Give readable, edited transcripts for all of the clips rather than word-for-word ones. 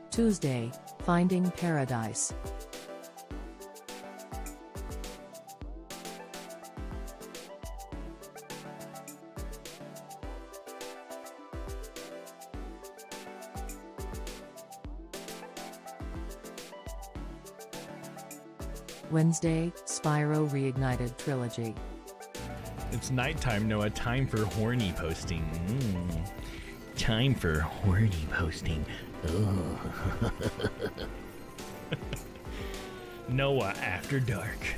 Tuesday, Finding Paradise. Wednesday, Spyro Reignited Trilogy. It's nighttime, Noah. Time for horny posting. Time for horny posting. Noah After Dark.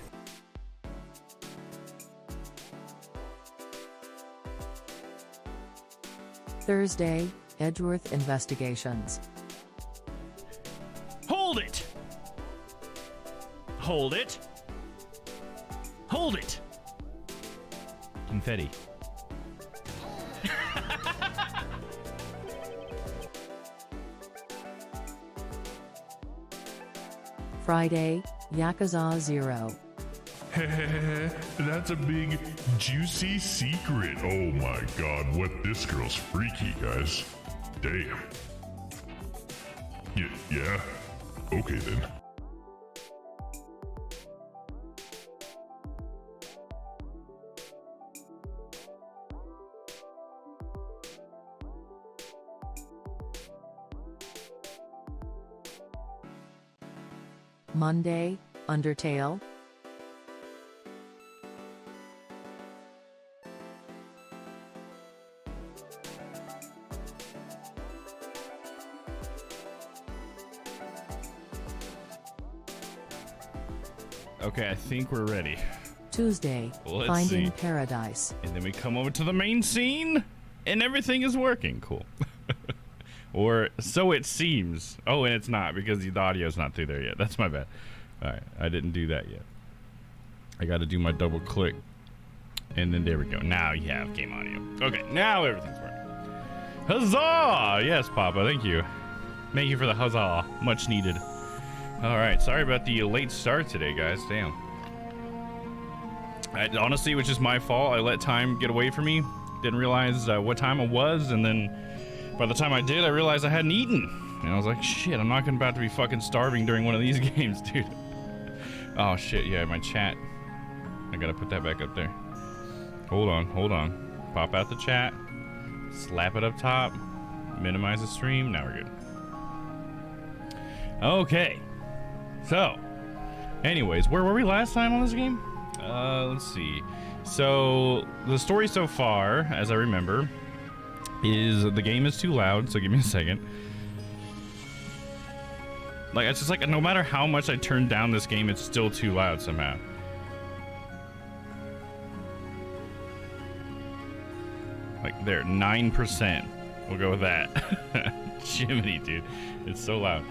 Thursday, Edgeworth Investigations. Hold it! Hold it! Hold it! Confetti. Friday, Yakuza 0. That's a big, juicy secret. Oh my god, what this girl's freaky, guys. Damn. Yeah? Okay then. Monday, Undertale. Okay, I think we're ready. Tuesday, Let's Finding see. Paradise. And then we come over to the main scene, and everything is working. Cool. Or so it seems. Oh, and it's not, because the audio's not through there yet. That's my bad. Alright, I didn't do that yet. I gotta do my double click. And then there we go. Now you have game audio. Okay, now everything's working. Huzzah! Yes, Papa, thank you. Thank you for the huzzah. Much needed. Alright, sorry about the late start today, guys. Damn. Honestly, it was just my fault. I let time get away from me. Didn't realize what time it was, and then by the time I did, I realized I hadn't eaten. And I was like, shit, I'm not about to be fucking starving during one of these games, dude. Oh, shit, yeah, my chat. I gotta put that back up there. Hold on. Pop out the chat. Slap it up top. Minimize the stream. Now we're good. Okay. So, anyways, where were we last time on this game? Let's see. So, the story so far, as I remember, is the game is too loud, so give me a second. Like, it's just like, no matter how much I turn down this game, it's still too loud somehow. Like, there, 9%. We'll go with that. Jiminy, dude. It's so loud.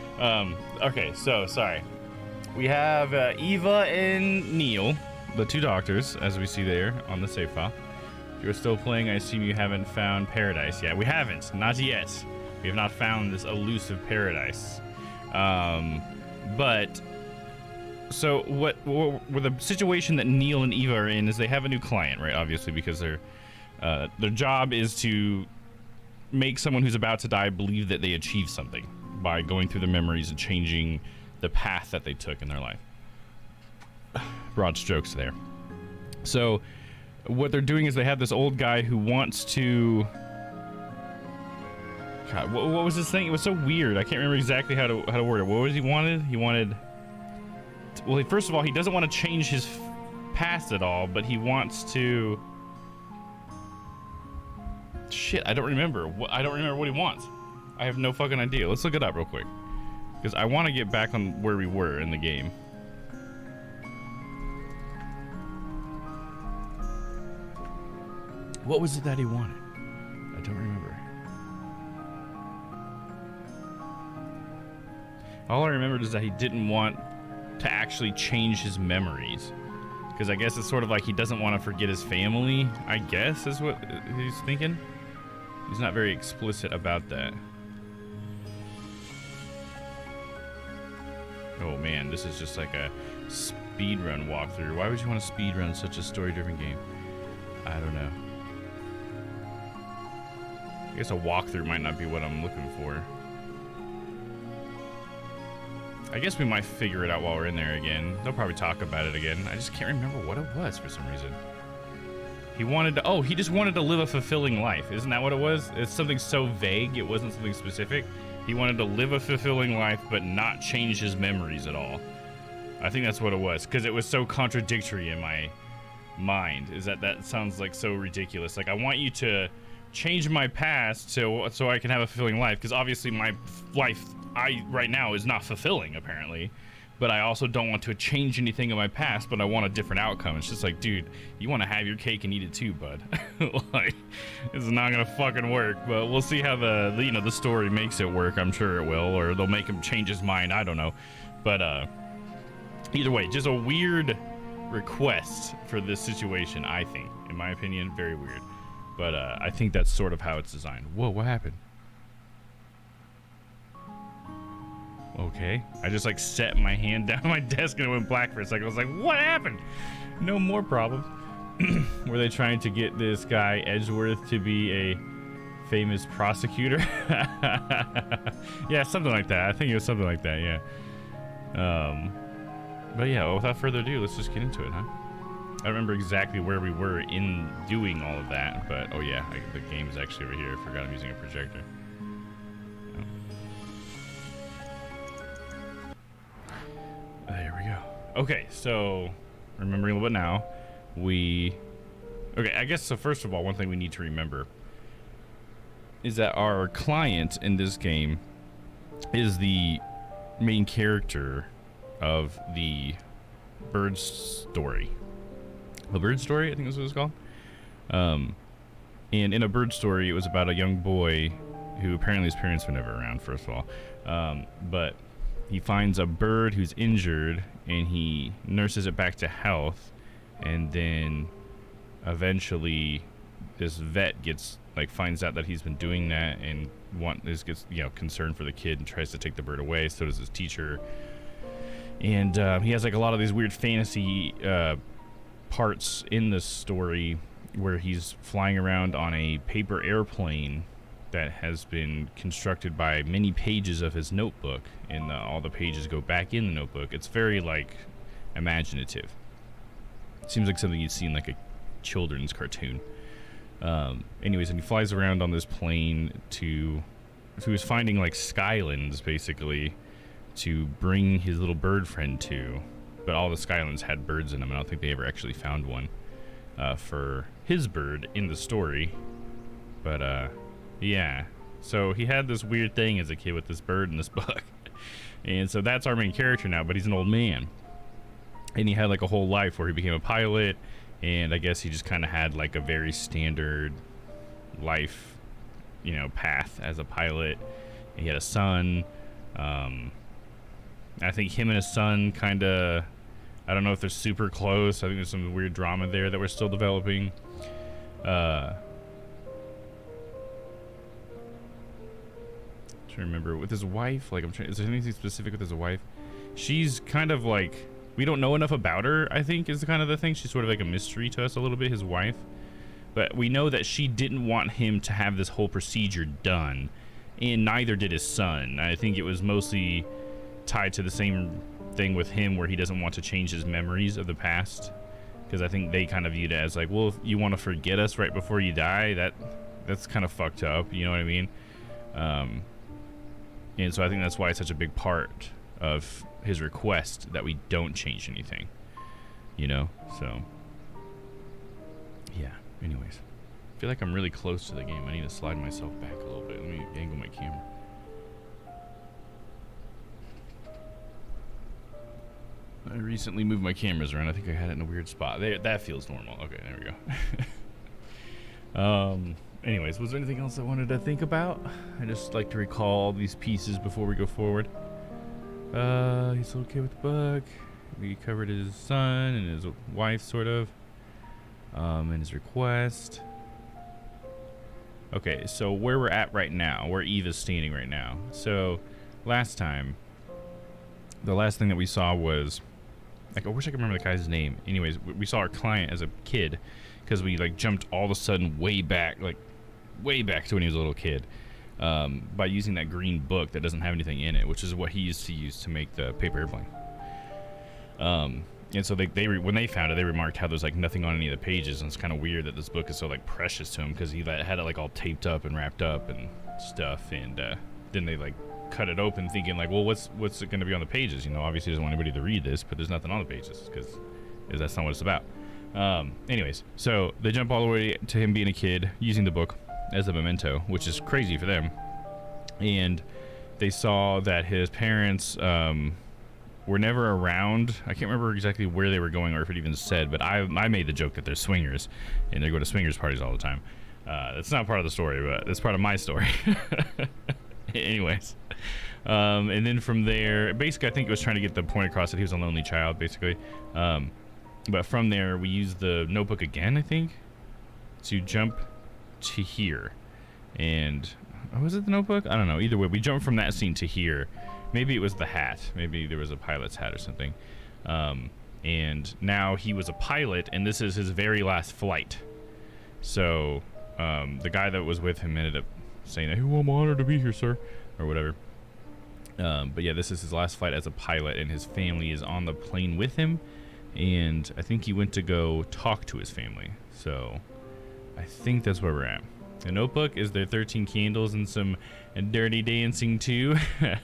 Okay, so, sorry. We have Eva and Neil, the two doctors, as we see there on the save file. If you're still playing, I assume you haven't found paradise yet. We haven't. Not yet. We have not found this elusive paradise. But so what the situation that Neil and Eva are in is they have a new client, right? Obviously, because their job is to make someone who's about to die believe that they achieved something by going through the memories and changing the path that they took in their life. Broad strokes there. So what they're doing is they have this old guy who wants to... God, what was this thing? It was so weird. I can't remember exactly how to word it. What was he wanted? He wanted... Well, first of all, he doesn't want to change his past at all, but he wants to... Shit, I don't remember. I don't remember what he wants. I have no fucking idea. Let's look it up real quick. Because I want to get back on where we were in the game. What was it that he wanted? I don't remember. All I remembered is that he didn't want to actually change his memories. Because I guess it's sort of like he doesn't want to forget his family, I guess is what he's thinking. He's not very explicit about that. Oh man, this is just like a speedrun walkthrough. Why would you want to speedrun such a story-driven game? I don't know. I guess a walkthrough might not be what I'm looking for. I guess we might figure it out while we're in there again. They'll probably talk about it again. I just can't remember what it was for some reason. He wanted to, oh, he just wanted to live a fulfilling life. Isn't that what it was? It's something so vague, it wasn't something specific. He wanted to live a fulfilling life, but not change his memories at all. I think that's what it was, because it was so contradictory in my mind. Is that sounds like so ridiculous. Like, I want you to change my past so I can have a fulfilling life, because obviously my life right now is not fulfilling, apparently. But I also don't want to change anything in my past, but I want a different outcome. It's just like, dude, you want to have your cake and eat it too, bud. Like, this is not gonna fucking work. But we'll see how the story makes it work. I'm sure it will, or they'll make him change his mind. I don't know. But either way, just a weird request for this situation. I think, in my opinion, very weird. But I think that's sort of how it's designed. Whoa, what happened? Okay, I just like set my hand down on my desk and it went black for a second. I was like, what happened? No more problems. Were they trying to get this guy Edgeworth to be a famous prosecutor? Yeah, something like that. I think it was something like that, yeah. But yeah, well, without further ado, let's just get into it, huh? I don't remember exactly where we were in doing all of that, but oh yeah, the game's actually over here. I forgot I'm using a projector. There we go. Okay, so remembering a little bit now, okay, I guess so. First of all, one thing we need to remember is that our client in this game is the main character of the bird story. The bird story, I think is what it's called. And in a bird story, it was about a young boy who apparently his parents were never around, first of all. But he finds a bird who's injured and he nurses it back to health, and then eventually this vet finds out that he's been doing that and gets concerned for the kid and tries to take the bird away. So does his teacher, and he has like a lot of these weird fantasy parts in the story where he's flying around on a paper airplane that has been constructed by many pages of his notebook, and all the pages go back in the notebook. It's very like imaginative. It seems like something you'd see in like a children's cartoon. Anyways, and he flies around on this plane he was finding like skylands basically to bring his little bird friend to, but all the skylands had birds in them. I don't think they ever actually found one for his bird in the story. But yeah, so he had this weird thing as a kid with this bird in this book. And so that's our main character now, but he's an old man. And he had like a whole life where he became a pilot, and I guess he just kind of had like a very standard life, path as a pilot. And he had a son. I think him and his son kind of, I don't know if they're super close. I think there's some weird drama there that we're still developing. Remember with his wife, like is there anything specific with his wife? She's kind of like, we don't know enough about her, I think, is kind of the thing. She's sort of like a mystery to us a little bit, his wife. But we know that she didn't want him to have this whole procedure done, and neither did his son. I think it was mostly tied to the same thing with him, where he doesn't want to change his memories of the past, because I think they kind of viewed it as like, well, if you want to forget us right before you die, that's kind of fucked up, you know what I mean? And so I think that's why it's such a big part of his request that we don't change anything, so yeah. Anyways, I feel like I'm really close to the game. I need to slide myself back a little bit. Let me angle my camera. I recently moved my cameras around. I think I had it in a weird spot. That feels normal. Okay, there we go. Anyways, was there anything else I wanted to think about? I just like to recall all these pieces before we go forward. He's okay with the book. We covered his son and his wife, sort of. And his request. Okay, so where we're at right now, where Eve is standing right now. So, last time, the last thing that we saw was, like, I wish I could remember the guy's name. Anyways, we saw our client as a kid because we like jumped all of a sudden way back, like way back to when he was a little kid, by using that green book that doesn't have anything in it, which is what he used to use to make the paper airplane. And so when they found it, they remarked how there's like nothing on any of the pages, and it's kind of weird that this book is so like precious to him because he had it like all taped up and wrapped up and stuff, and then they like cut it open thinking like, well, what's it going to be on the pages? You know, obviously he doesn't want anybody to read this, but there's nothing on the pages because that's not what it's about. Anyways, so they jump all the way to him being a kid using the book as a memento, which is crazy for them. And they saw that his parents were never around. I can't remember exactly where they were going or if it even said, but I made the joke that they're swingers and they go to swingers parties all the time. That's not part of the story, but it's part of my story. Anyways, and then from there, basically I think it was trying to get the point across that he was a lonely child, basically. But from there, we used the notebook again, I think, to jump to here. And was it the notebook? I don't know. Either way, we jumped from that scene to here. Maybe it was the hat. Maybe there was a pilot's hat or something. And now he was a pilot, and this is his very last flight. So the guy that was with him ended up saying, "Hey, well, I'm honored to be here, sir," or whatever. But yeah, this is his last flight as a pilot, and his family is on the plane with him. And I think he went to go talk to his family. So I think that's where we're at. The notebook, is there 13 candles and some dirty dancing too?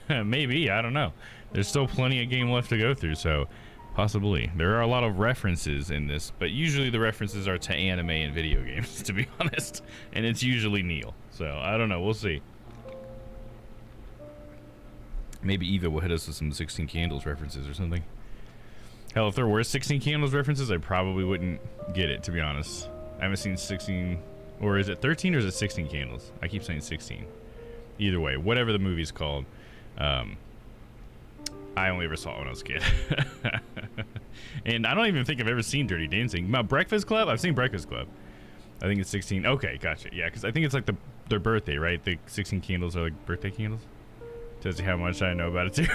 Maybe, I don't know. There's still plenty of game left to go through, so possibly. There are a lot of references in this, but usually the references are to anime and video games, to be honest. And it's usually Neil. So I don't know, we'll see. Maybe Eva will hit us with some 16 candles references or something. Hell, if there were 16 candles references, I probably wouldn't get it, to be honest. I haven't seen 16, or is it 13 or is it 16 candles? I keep saying 16. Either way, whatever the movie's called, I only ever saw it when I was a kid. And I don't even think I've ever seen Dirty Dancing. Breakfast Club? I've seen Breakfast Club. I think it's 16. Okay, gotcha. Yeah, because I think it's like their birthday, right? The 16 candles are like birthday candles. Tells you how much I know about it too.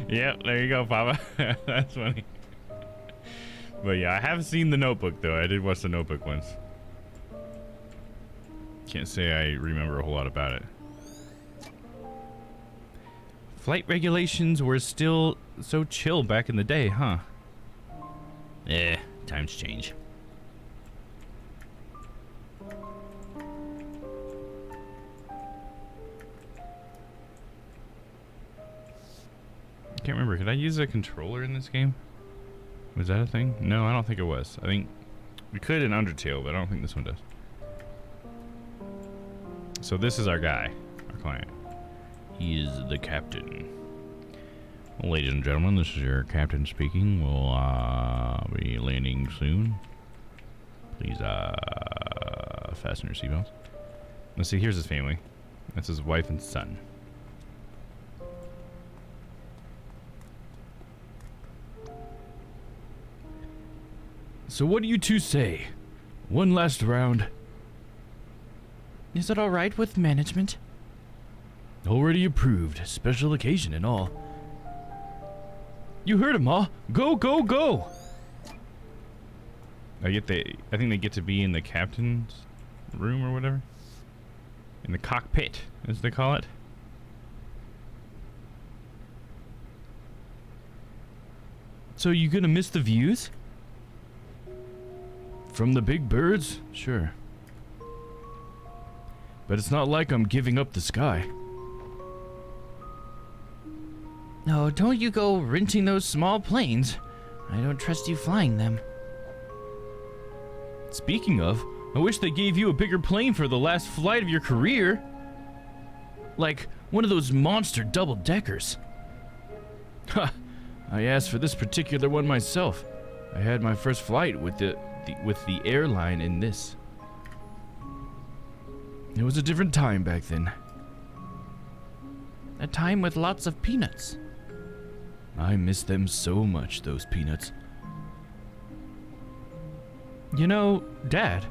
Yep, there you go, Papa. That's funny. But yeah, I have seen The Notebook though. I did watch The Notebook once. Can't say I remember a whole lot about it. Flight regulations were still so chill back in the day, huh? Times change. I can't remember. Could I use a controller in this game? Was that a thing? No, I don't think it was. I think we could in Undertale, but I don't think this one does. So this is our guy, our client. He is the captain. Well, ladies and gentlemen, this is your captain speaking. We'll be landing soon. Please fasten your seatbelts. Let's see, here's his family. That's his wife and son. So what do you two say? One last round. Is it all right with management? Already approved. Special occasion and all. You heard him, Ma. Go, go, go! I think they get to be in the captain's room or whatever. In the cockpit, as they call it. So you gonna miss the views? From the big birds? Sure. But it's not like I'm giving up the sky. No, don't you go renting those small planes. I don't trust you flying them. Speaking of, I wish they gave you a bigger plane for the last flight of your career. Like one of those monster double-deckers. Ha! I asked for this particular one myself. I had my first flight with the airline in this. It was a different time back then. A time with lots of peanuts. I miss them so much, those peanuts. You know, Dad,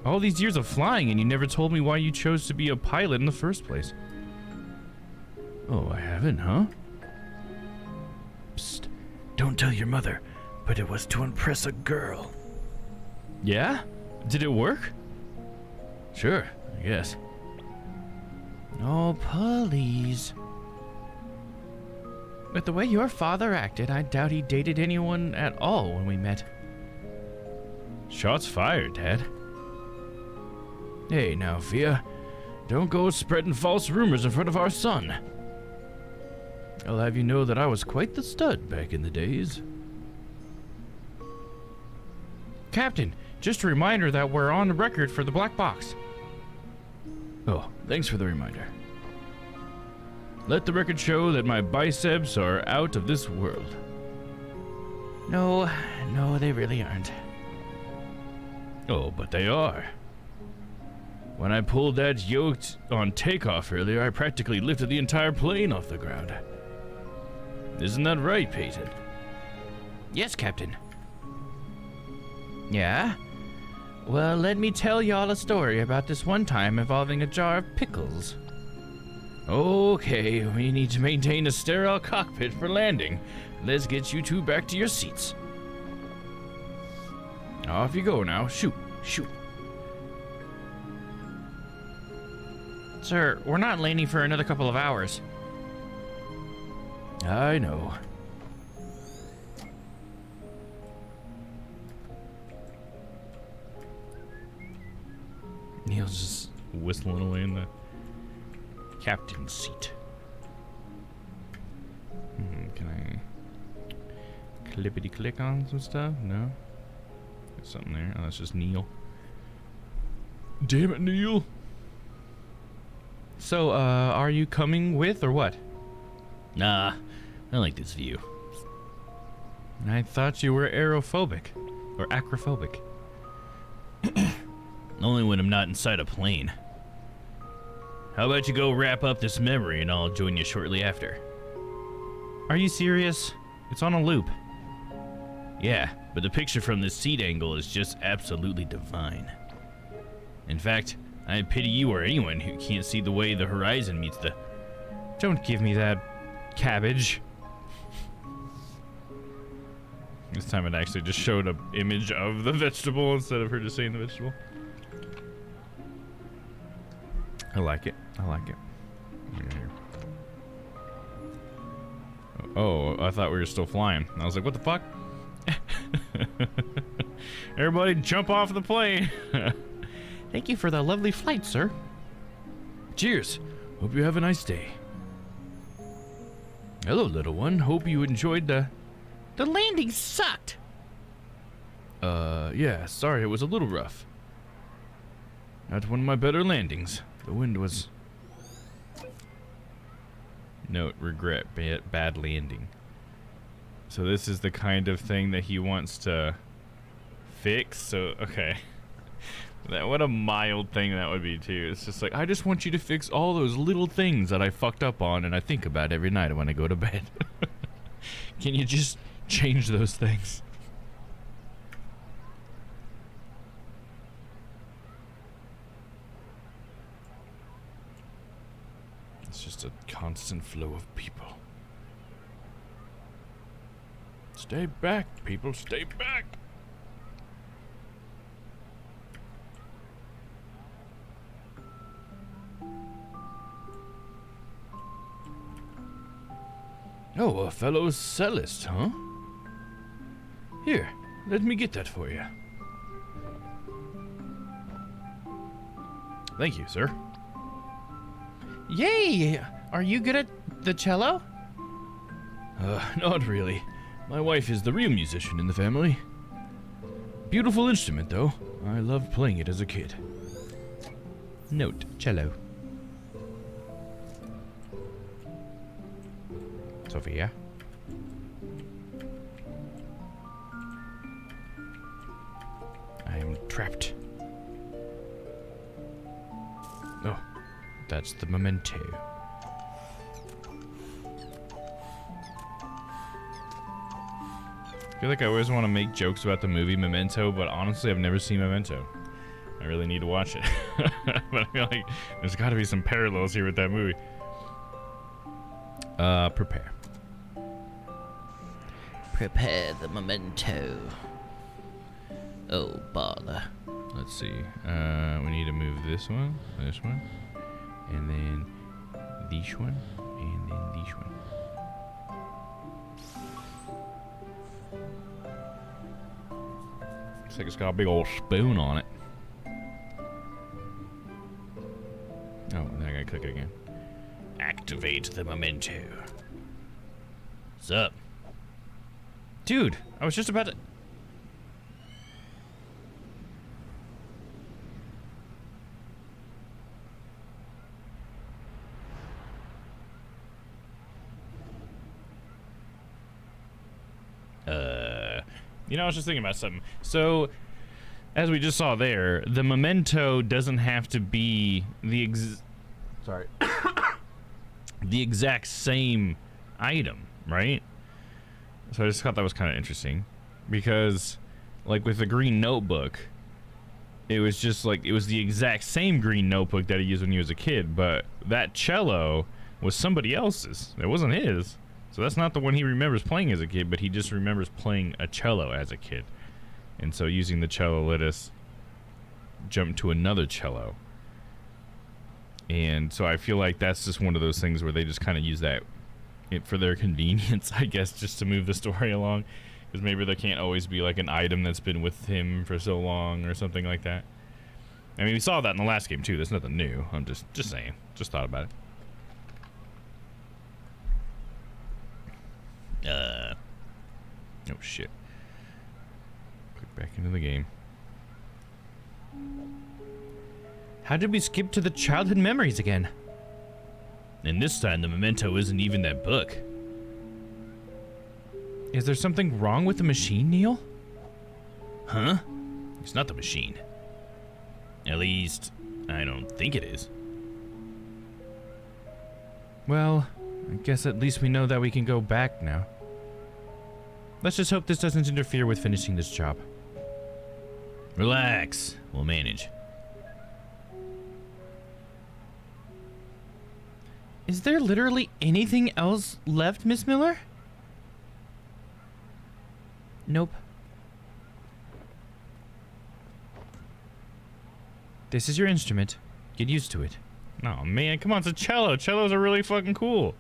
all these years of flying and you never told me why you chose to be a pilot in the first place. Oh, I haven't, huh? Psst. Don't tell your mother, but it was to impress a girl. Yeah? Did it work? Sure, I guess. Oh, please. With the way your father acted, I doubt he dated anyone at all when we met. Shots fired, Dad. Hey, now, Fia. Don't go spreading false rumors in front of our son. I'll have you know that I was quite the stud back in the days. Captain, just a reminder that we're on the record for the black box. Oh, thanks for the reminder. Let the record show that my biceps are out of this world. No, they really aren't. Oh, but they are. When I pulled that yoke on takeoff earlier, I practically lifted the entire plane off the ground. Isn't that right, Peyton? Yes, Captain. Yeah? Well, let me tell y'all a story about this one time involving a jar of pickles. Okay, we need to maintain a sterile cockpit for landing. Let's get you two back to your seats. Off you go now. Shoot. Sir, we're not landing for another couple of hours. I know. Neil's just whistling away in the captain's seat. Can I clippity click on some stuff? No? There's something there. Oh, that's just Neil. Damn it, Neil! So, are you coming with or what? Nah, I like this view. I thought you were aerophobic. Or acrophobic. Only when I'm not inside a plane. How about you go wrap up this memory and I'll join you shortly after? Are you serious? It's on a loop. Yeah, but the picture from this seat angle is just absolutely divine. In fact, I pity you or anyone who can't see the way the horizon meets the... Don't give me that cabbage. This time it actually just showed an image of the vegetable instead of her just saying the vegetable. I like it. Oh, I thought we were still flying. I was like, what the fuck? Everybody jump off the plane. Thank you for the lovely flight, sir. Cheers. Hope you have a nice day. Hello, little one. Hope you enjoyed the landing sucked. Yeah, sorry, it was a little rough. Not one of my better landings. The wind was... Note, regret, bad landing. So this is the kind of thing that he wants to fix. So, okay. What a mild thing that would be, too. It's just like, I just want you to fix all those little things that I fucked up on and I think about every night when I go to bed. Can you just change those things? It's just a constant flow of people. Stay back, people, stay back! Oh, a fellow cellist, huh? Here, let me get that for you. Thank you, sir. Yay! Are you good at the cello? Not really. My wife is the real musician in the family. Beautiful instrument, though. I loved playing it as a kid. Note, cello. Sophia? I am trapped. Oh, That's the memento. I feel like I always want to make jokes about the movie Memento, but honestly, I've never seen Memento. I really need to watch it. But I feel like there's got to be some parallels here with that movie. Prepare. Prepare the memento. Oh, bother. Let's see. We need to move this one, and then this one, and then this one. Looks like it's got a big old spoon on it. Oh, then I gotta click it again. Activate the memento. What's up? Dude, I was just about to... You know, I was just thinking about something. So, as we just saw there, the memento doesn't have to be the the exact same item, right? So I just thought that was kind of interesting, because, like with the green notebook, it was just like, it was the exact same green notebook that he used when he was a kid, but that cello was somebody else's. It wasn't his. So that's not the one he remembers playing as a kid, but he just remembers playing a cello as a kid. And so using the cello let us jump to another cello. And so I feel like that's just one of those things where they just kind of use that for their convenience, I guess, just to move the story along. Because maybe there can't always be like an item that's been with him for so long or something like that. I mean, we saw that in the last game too. There's nothing new. I'm just saying. Just thought about it. Oh shit. Click back into the game. How did we skip to the childhood memories again? And this time the memento isn't even that book. Is there something wrong with the machine, Neil? Huh? It's not the machine. At least, I don't think it is. Well, I guess at least we know that we can go back now. Let's just hope this doesn't interfere with finishing this job. Relax. We'll manage. Is there literally anything else left, Miss Miller? Nope. This is your instrument. Get used to it. Oh man, come on, it's a cello. Cellos are really fucking cool.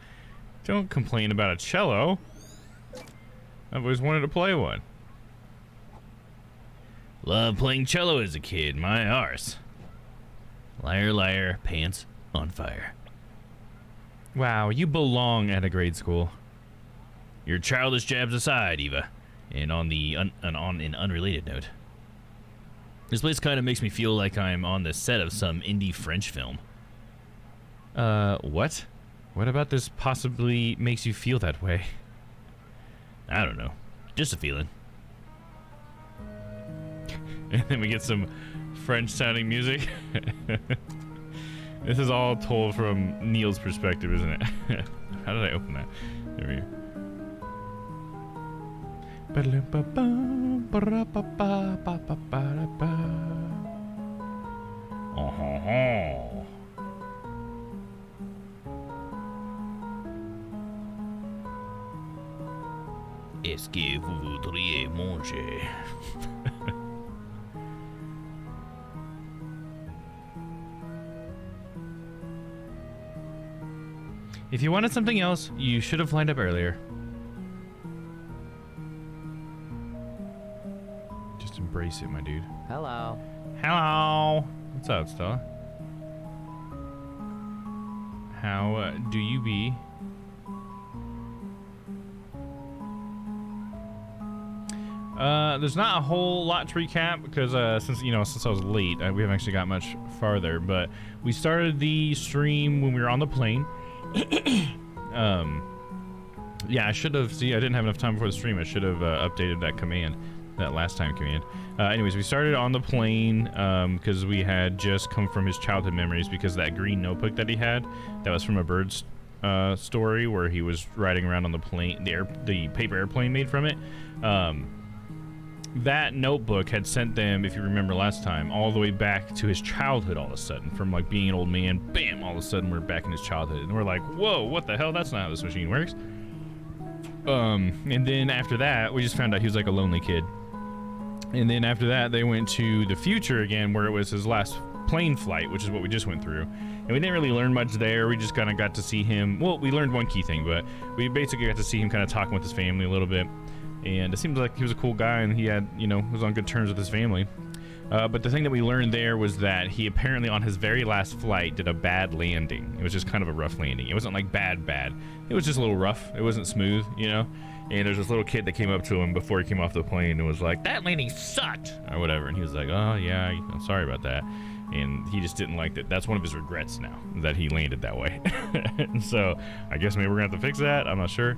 Don't complain about a cello. I've always wanted to play one. Love playing cello as a kid, my arse. Liar, liar, pants on fire. Wow, you belong at a grade school. Your childish jabs aside, Eva. And on an unrelated note, this place kind of makes me feel like I'm on the set of some indie French film. What? What about this possibly makes you feel that way? I don't know. Just a feeling. And then we get some French-sounding music. This is all told from Neil's perspective, isn't it? How did I open that? There we go. Oh. Est-ce que vous voudriez manger? If you wanted something else, you should have lined up earlier. Just embrace it, my dude. Hello. Hello. What's up, Stella? How do you be? There's not a whole lot to recap because since I was late, we haven't actually got much farther. But we started the stream when we were on the plane. Yeah, I should have. See, I didn't have enough time before the stream. I should have updated that command, that last time command. Anyways, we started on the plane because we had just come from his childhood memories because that green notebook that he had, that was from a bird's story where he was riding around on the plane, the paper airplane made from it. that notebook had sent them, if you remember last time, all the way back to his childhood all of a sudden. From like being an old man, bam, all of a sudden we're back in his childhood. And we're like, whoa, what the hell? That's not how this machine works. And then after that, we just found out he was like a lonely kid. And then after that, they went to the future again, where it was his last plane flight, which is what we just went through. And we didn't really learn much there. We just kind of got to see him. Well, we learned one key thing, but we basically got to see him kind of talking with his family a little bit. And it seems like he was a cool guy, and he had, you know, was on good terms with his family. But the thing that we learned there was that he apparently on his very last flight did a bad landing. It was just kind of a rough landing. It wasn't like bad. It was just a little rough. It wasn't smooth, you know? And there's this little kid that came up to him before he came off the plane and was like, that landing sucked, or whatever. And he was like, oh, yeah, I'm sorry about that. And he just didn't like that. That's one of his regrets now, that he landed that way. So I guess maybe we're going to have to fix that. I'm not sure.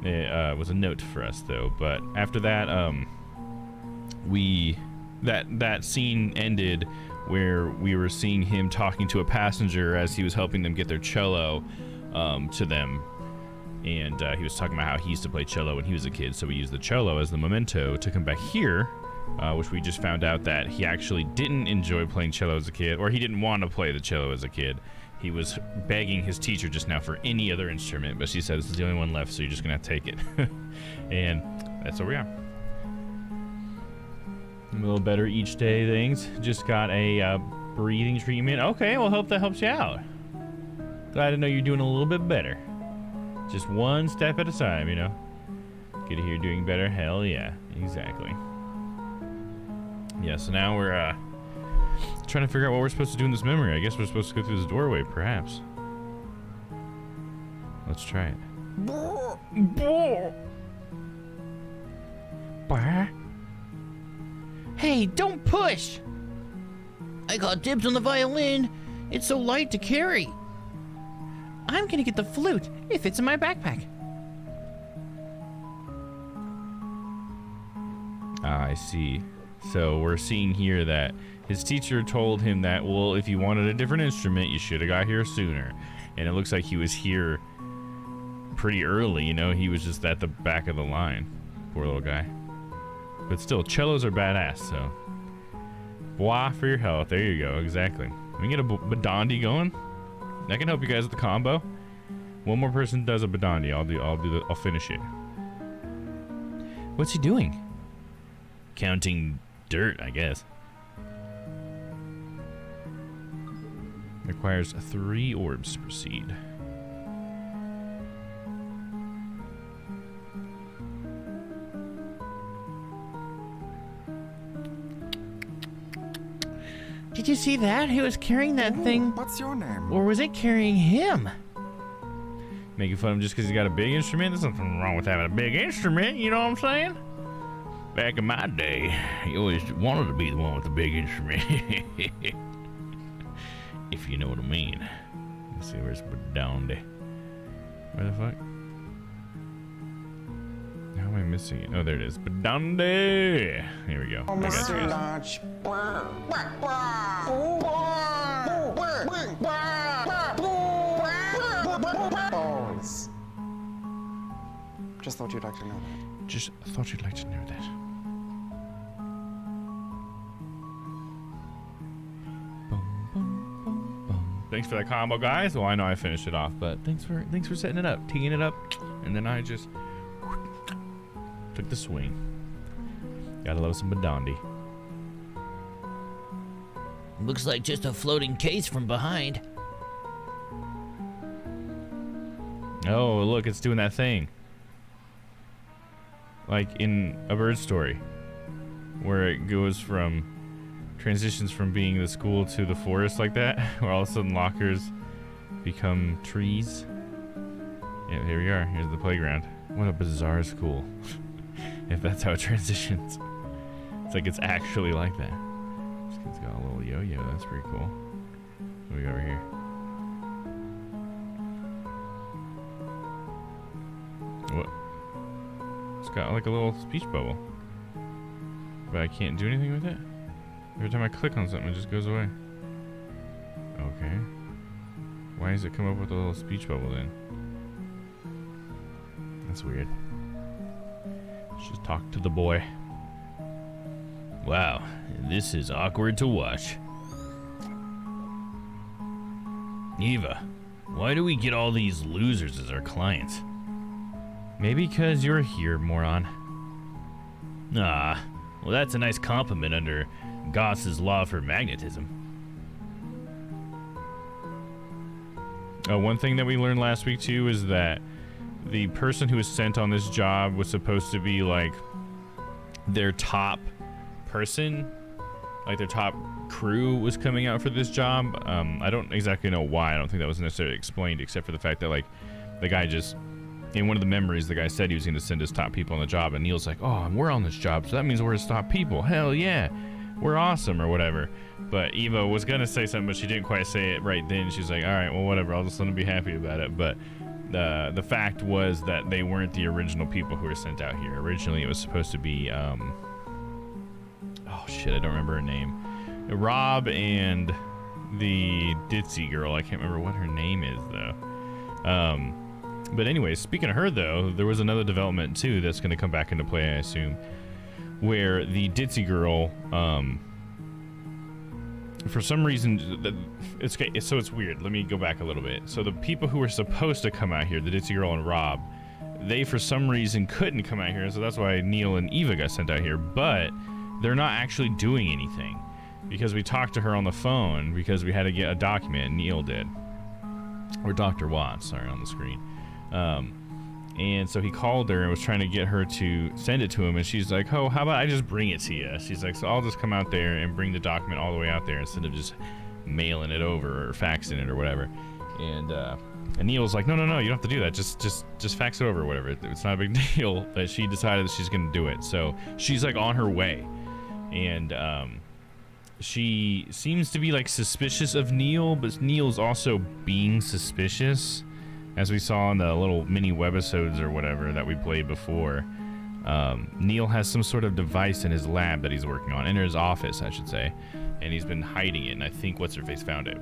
It was a note for us, though. But after that, that scene ended where we were seeing him talking to a passenger as he was helping them get their cello to them. And he was talking about how he used to play cello when he was a kid, so we used the cello as the memento to come back here, which we just found out that he actually didn't enjoy playing cello as a kid, or he didn't want to play the cello as a kid. He was begging his teacher just now for any other instrument, but she said, this is the only one left, so you're just going to have to take it. And that's where we are. A little better each day things. Just got a breathing treatment. Okay, well, hope that helps you out. Glad to know you're doing a little bit better. Just one step at a time, you know. Good to hear you're doing better. Hell yeah, exactly. Yeah, so now we're trying to figure out what we're supposed to do in this memory. I guess we're supposed to go through this doorway, perhaps. Let's try it. Hey, don't push! I got dibs on the violin. It's so light to carry. I'm gonna get the flute. It fits in my backpack. Ah, I see. So we're seeing here that his teacher told him that, well, if you wanted a different instrument, you should have got here sooner. And it looks like he was here pretty early, you know? He was just at the back of the line. Poor little guy. But still, cellos are badass, so. Bois for your health. There you go, exactly. We can get a Badandi going. I can help you guys with the combo. One more person does a Badandi. I'll finish it. What's he doing? Counting dirt, I guess. Requires 3 orbs to proceed. Did you see that? He was carrying that thing. What's your name? Or was it carrying him? Making fun of him just because he's got a big instrument? There's nothing wrong with having a big instrument, you know what I'm saying? Back in my day, you always wanted to be the one with the big instrument. If you know what I mean. Let's see, where's Badandi? Where the fuck? How am I missing it? Oh, there it is. Badandi! Here we go. I got you guys. Balls. Just thought you'd like to know that. Just thought you'd like to know that. Thanks for that combo, guys. Well, I know I finished it off, but thanks for setting it up, teeing it up, and then I just took the swing. Gotta love some Badandi. Looks like just a floating case from behind. Oh, look, it's doing that thing. Like in A Bird Story, where it goes from transitions from being the school to the forest like that, where all of a sudden lockers become trees. Yeah, here we are. Here's the playground. What a bizarre school. If that's how it transitions. It's like it's actually like that. This kid's got a little yo-yo. That's pretty cool. What do we got over here? What? It's got like a little speech bubble. But I can't do anything with it? Every time I click on something, it just goes away. Okay. Why does it come up with a little speech bubble then? That's weird. Let's just talk to the boy. Wow, this is awkward to watch. Eva, why do we get all these losers as our clients? Maybe because you're here, moron. Ah, well that's a nice compliment under Gauss's law for magnetism. One thing that we learned last week too is that the person who was sent on this job was supposed to be like their top person, like their top crew was coming out for this job. I don't exactly know why. I don't think that was necessarily explained, except for the fact that like the guy just, in one of the memories, the guy said he was going to send his top people on the job, and Neil's like, oh, we're on this job, so that means we're his top people. Hell yeah, we're awesome, or whatever. But Eva was going to say something, but she didn't quite say it right then. She's like, all right, well, whatever, I'll just let him be happy about it. But the fact was that they weren't the original people who were sent out here. Originally, it was supposed to be, oh shit, I don't remember her name. Rob and the ditzy girl. I can't remember what her name is, though. But anyways, speaking of her, though, there was another development, too, that's going to come back into play, I assume, where the ditzy girl, for some reason, it's weird. Let me go back a little bit. So the people who were supposed to come out here, the ditzy girl and Rob, they for some reason couldn't come out here, so that's why Neil and Eva got sent out here, but they're not actually doing anything, because we talked to her on the phone because we had to get a document, and Neil did. Or Dr. Watts, sorry, on the screen. And so he called her and was trying to get her to send it to him, and she's like, oh, how about I just bring it to you? She's like, so I'll just come out there and bring the document all the way out there instead of just mailing it over or faxing it or whatever. And Neil's like, no, you don't have to do that. Just fax it over or whatever. It's not a big deal. But she decided that she's going to do it. So she's like on her way. And she seems to be like suspicious of Neil, but Neil's also being suspicious, as we saw in the little mini webisodes or whatever that we played before. Neil has some sort of device in his lab that he's working on, in his office, I should say, and he's been hiding it, and I think What's-Her-Face found it.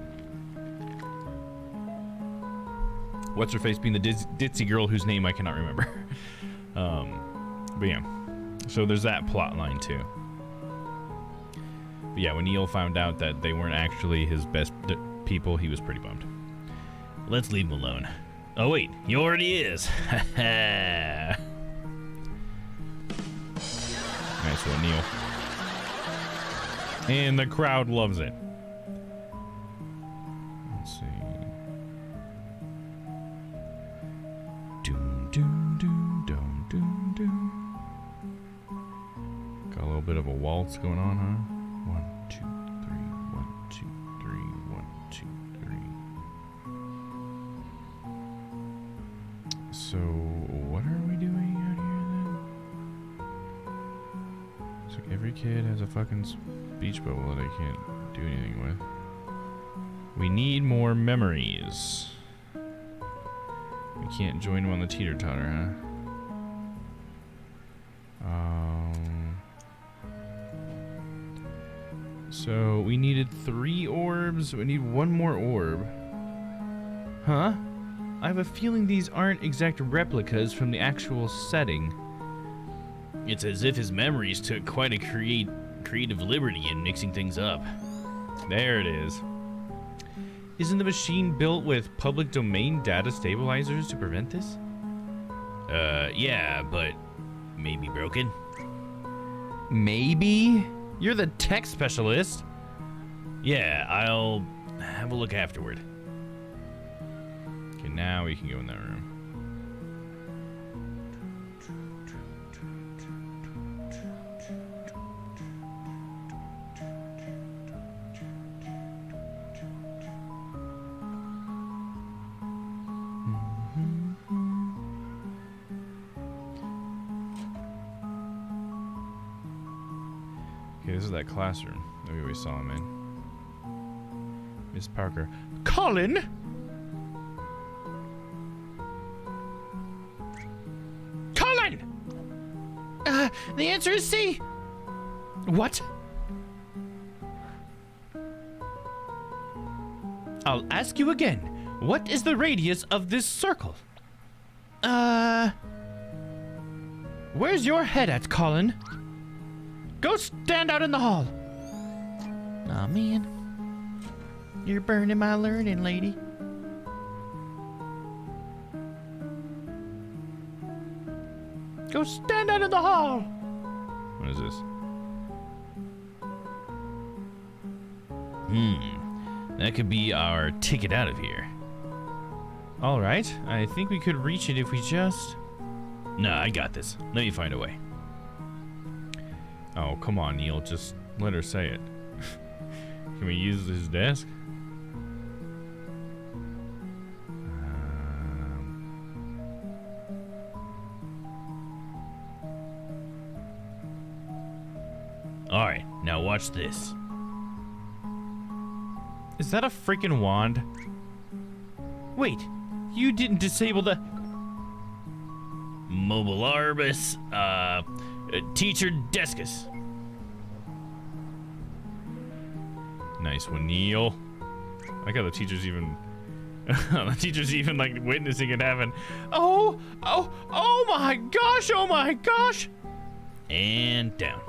What's-Her-Face being the ditzy girl whose name I cannot remember. But yeah, so there's that plot line too. But yeah, when Neil found out that they weren't actually his best people, he was pretty bummed. Let's leave him alone. Oh wait, he already is. Nice one, Neil. And the crowd loves it. Let's see. Doom, doom, doom, doom, doom, doom. Got a little bit of a waltz going on, huh? 1, 2, 3, 1, 2, 3, 1, 2, 3. So, what are we doing out here then? So every kid has a fucking speech bubble that I can't do anything with. We need more memories. We can't join them on the teeter-totter, huh? So we needed 3 orbs. We need 1 more orb. Huh? I have a feeling these aren't exact replicas from the actual setting. It's as if his memories took quite a creative liberty in mixing things up. There it is. Isn't the machine built with public domain data stabilizers to prevent this? Yeah, but maybe broken. Maybe? You're the tech specialist. Yeah, I'll have a look afterward. Okay, now we can go in that room. Okay, this is that classroom that we always saw him in. Miss Parker. Colin! Colin! The answer is C. What? I'll ask you again. What is the radius of this circle? Where's your head at, Colin? Go stand out in the hall. Aw, man. You're burning my learning, lady. Go stand out in the hall. What is this? That could be our ticket out of here. All right, I think we could reach it if we just... No, I got this. Let me find a way. Oh, come on, Neil. Just let her say it. Can we use his desk? All right, now watch this. Is that a freaking wand? Wait, you didn't disable the... Mobile Arbus, Teacher Descus. Nice one, Neil. I like how the teacher's even... the teacher's even, like, witnessing it happen. Oh my gosh! And down.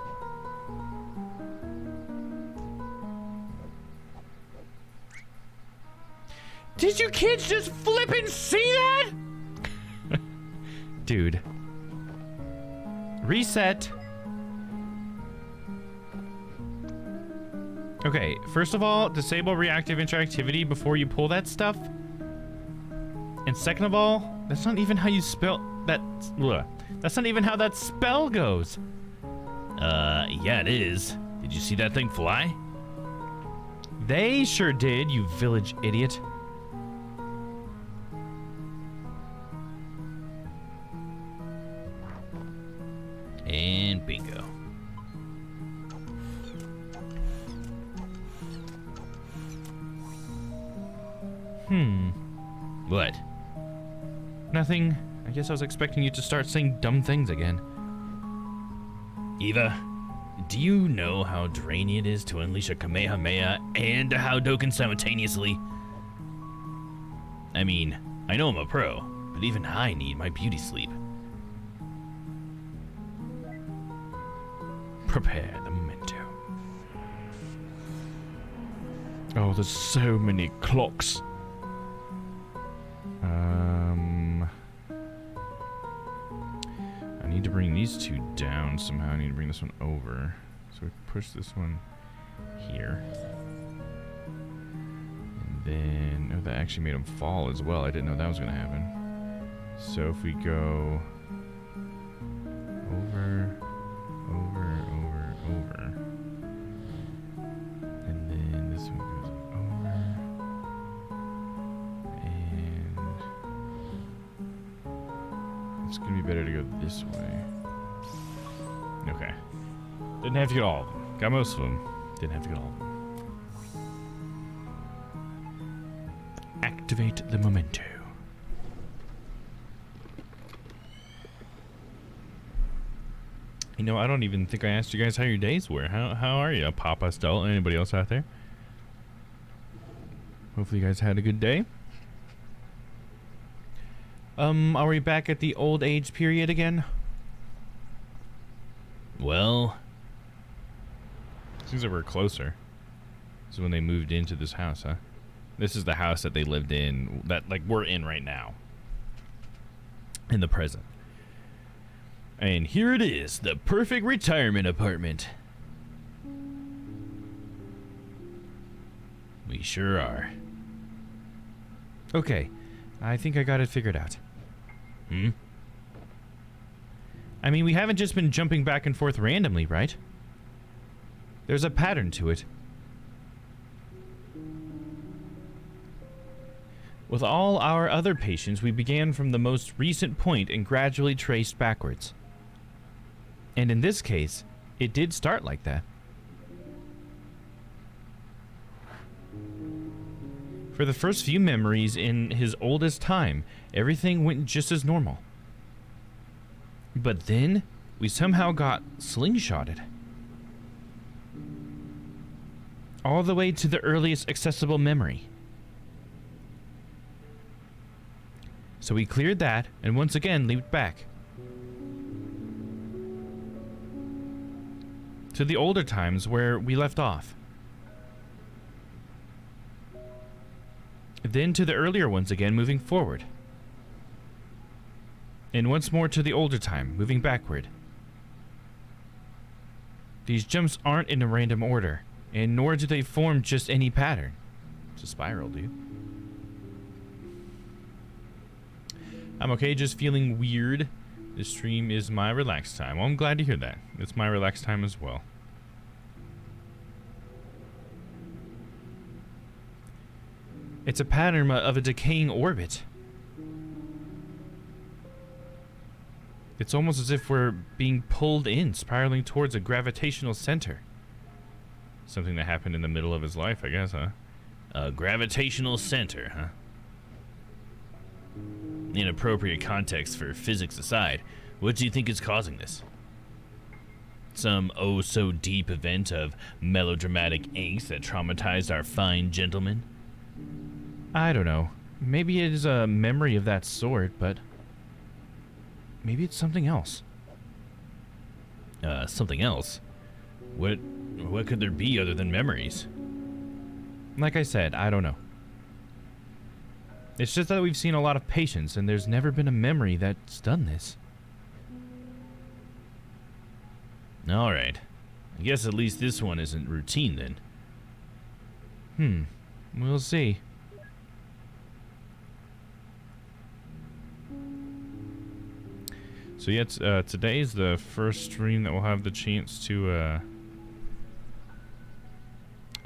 Did you kids just flip and see that? Dude. Reset. Okay, first of all, disable reactive interactivity before you pull that stuff. And second of all, that's not even how you spell that. Ugh. That's not even how that spell goes. Yeah, it is. Did you see that thing fly? They sure did, you village idiot. And bingo. What? Nothing. I guess I was expecting you to start saying dumb things again. Eva, do you know how draining it is to unleash a Kamehameha and a Hadouken simultaneously? I mean, I know I'm a pro, but even I need my beauty sleep. Prepare the memento. Oh, there's so many clocks. I need to bring these two down somehow. I need to bring this one over. So we push this one here. And then, oh, that actually made them fall as well. I didn't know that was going to happen. So if we go over, over, and then this one goes over, and it's gonna be better to go this way. Okay, didn't have to get all of them. Got most of them. Didn't have to get all of them. Activate the memento. You know, I don't even think I asked you guys how your days were. How are you, Papa Stella? Anybody else out there? Hopefully you guys had a good day. Are we back at the old age period again? Well, Seems like we're closer. This is when they moved into this house, huh? This is the house that they lived in, that, like, we're in right now. In the present. and here it is, the perfect retirement apartment. We sure are. Okay, I think I got it figured out. I mean, we haven't just been jumping back and forth randomly, right? There's a pattern to it. With all our other patients, we began from the most recent point and gradually traced backwards. And in this case, it did start like that. For the first few memories in his oldest time, everything went just as normal. But then, we somehow got slingshotted. All the way to the earliest accessible memory. So we cleared that, and once again leaped back. to the older times where we left off. Then to the earlier ones again, moving forward. And once more to the older time, moving backward. These jumps aren't in a random order, and nor do they form just any pattern. It's a spiral, dude. I'm okay just feeling weird. This stream is my relaxed time. Well, I'm glad to hear that. It's my relaxed time as well. It's a pattern of a decaying orbit. It's almost as if we're being pulled in, spiraling towards a gravitational center. Something that happened in the middle of his life, I guess, huh? A gravitational center, huh? Inappropriate context for physics aside, what do you think is causing this? Some oh-so-deep event of melodramatic angst that traumatized our fine gentleman? I don't know. Maybe it is a memory of that sort, but maybe it's something else. Something else? What could there be other than memories? Like I said, I don't know. It's just that we've seen a lot of patients, and there's never been a memory that's done this. Alright. I guess at least this one isn't routine, then. We'll see. So yeah, today's the first stream that we'll have the chance to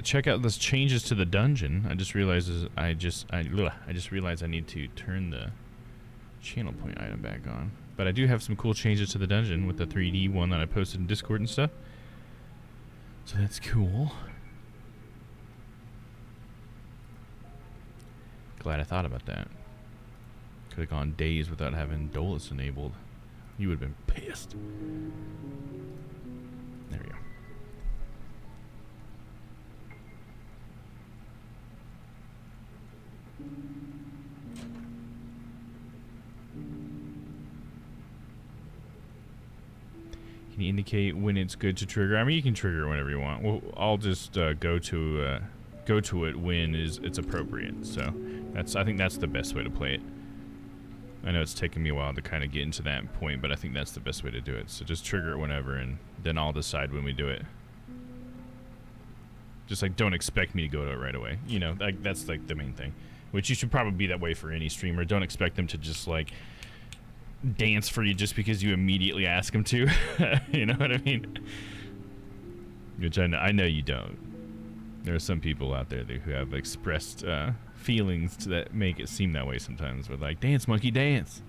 check out those changes to the dungeon. I just realized I just realized I need to turn the channel point item back on. But I do have some cool changes to the dungeon with the 3D one that I posted in Discord and stuff. So that's cool. Glad I thought about that. Could have gone days without having Dolus enabled. You would have been pissed. There we go. Can you indicate when it's good to trigger? I mean, you can trigger it whenever you want. Well, I'll just go to it when it's appropriate. So I think that's the best way to play it. I know it's taken me a while to kind of get into that point, but I think that's the best way to do it. So just trigger it whenever, and then I'll decide when we do it. Just like, don't expect me to go to it right away. You know, like, that's like the main thing. Which you should probably be that way for any streamer. Don't expect them to just like dance for you just because you immediately ask them to. You know what I mean? Which I know you don't. There are some people out there who have expressed feelings that make it seem that way sometimes. We're like, dance, monkey, dance.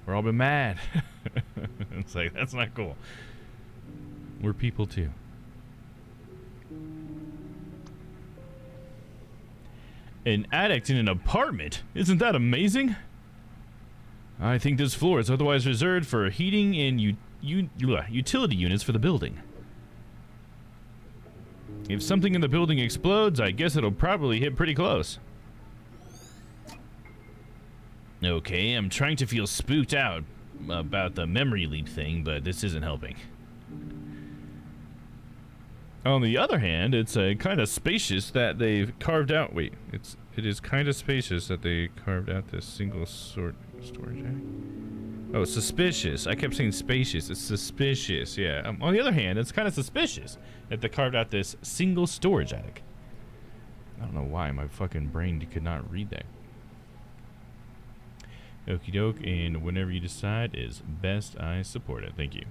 We're all been mad. It's like, that's not cool. We're people too. An addict in an apartment? Isn't that amazing? I think this floor is otherwise reserved for heating and utility units for the building. If something in the building explodes, I guess it'll probably hit pretty close. Okay, I'm trying to feel spooked out about the memory leap thing, but this isn't helping. On the other hand, it's kind of spacious that they've carved out. Wait, it is kind of spacious that they carved out this single storage area. Oh, suspicious. I kept saying spacious. It's suspicious. Yeah. On the other hand, it's kind of suspicious that they carved out this single storage attic. I don't know why my fucking brain could not read that. Okie doke, and whenever you decide is best, I support it. Thank you.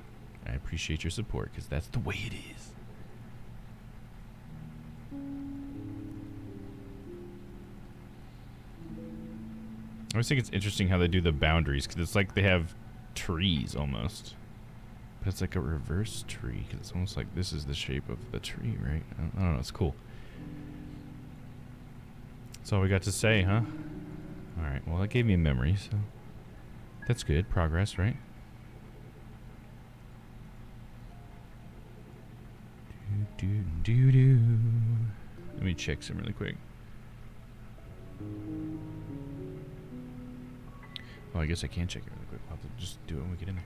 I appreciate your support, because that's the way it is. I always think it's interesting how they do the boundaries, because it's like they have trees almost. But it's like a reverse tree, because it's almost like this is the shape of the tree, right? I don't know, it's cool. That's all we got to say, huh? Alright, well, that gave me a memory, so that's good. Progress, right? Let me check some really quick. Well, I guess I can check it really quick. I'll have to just do it when we get in there.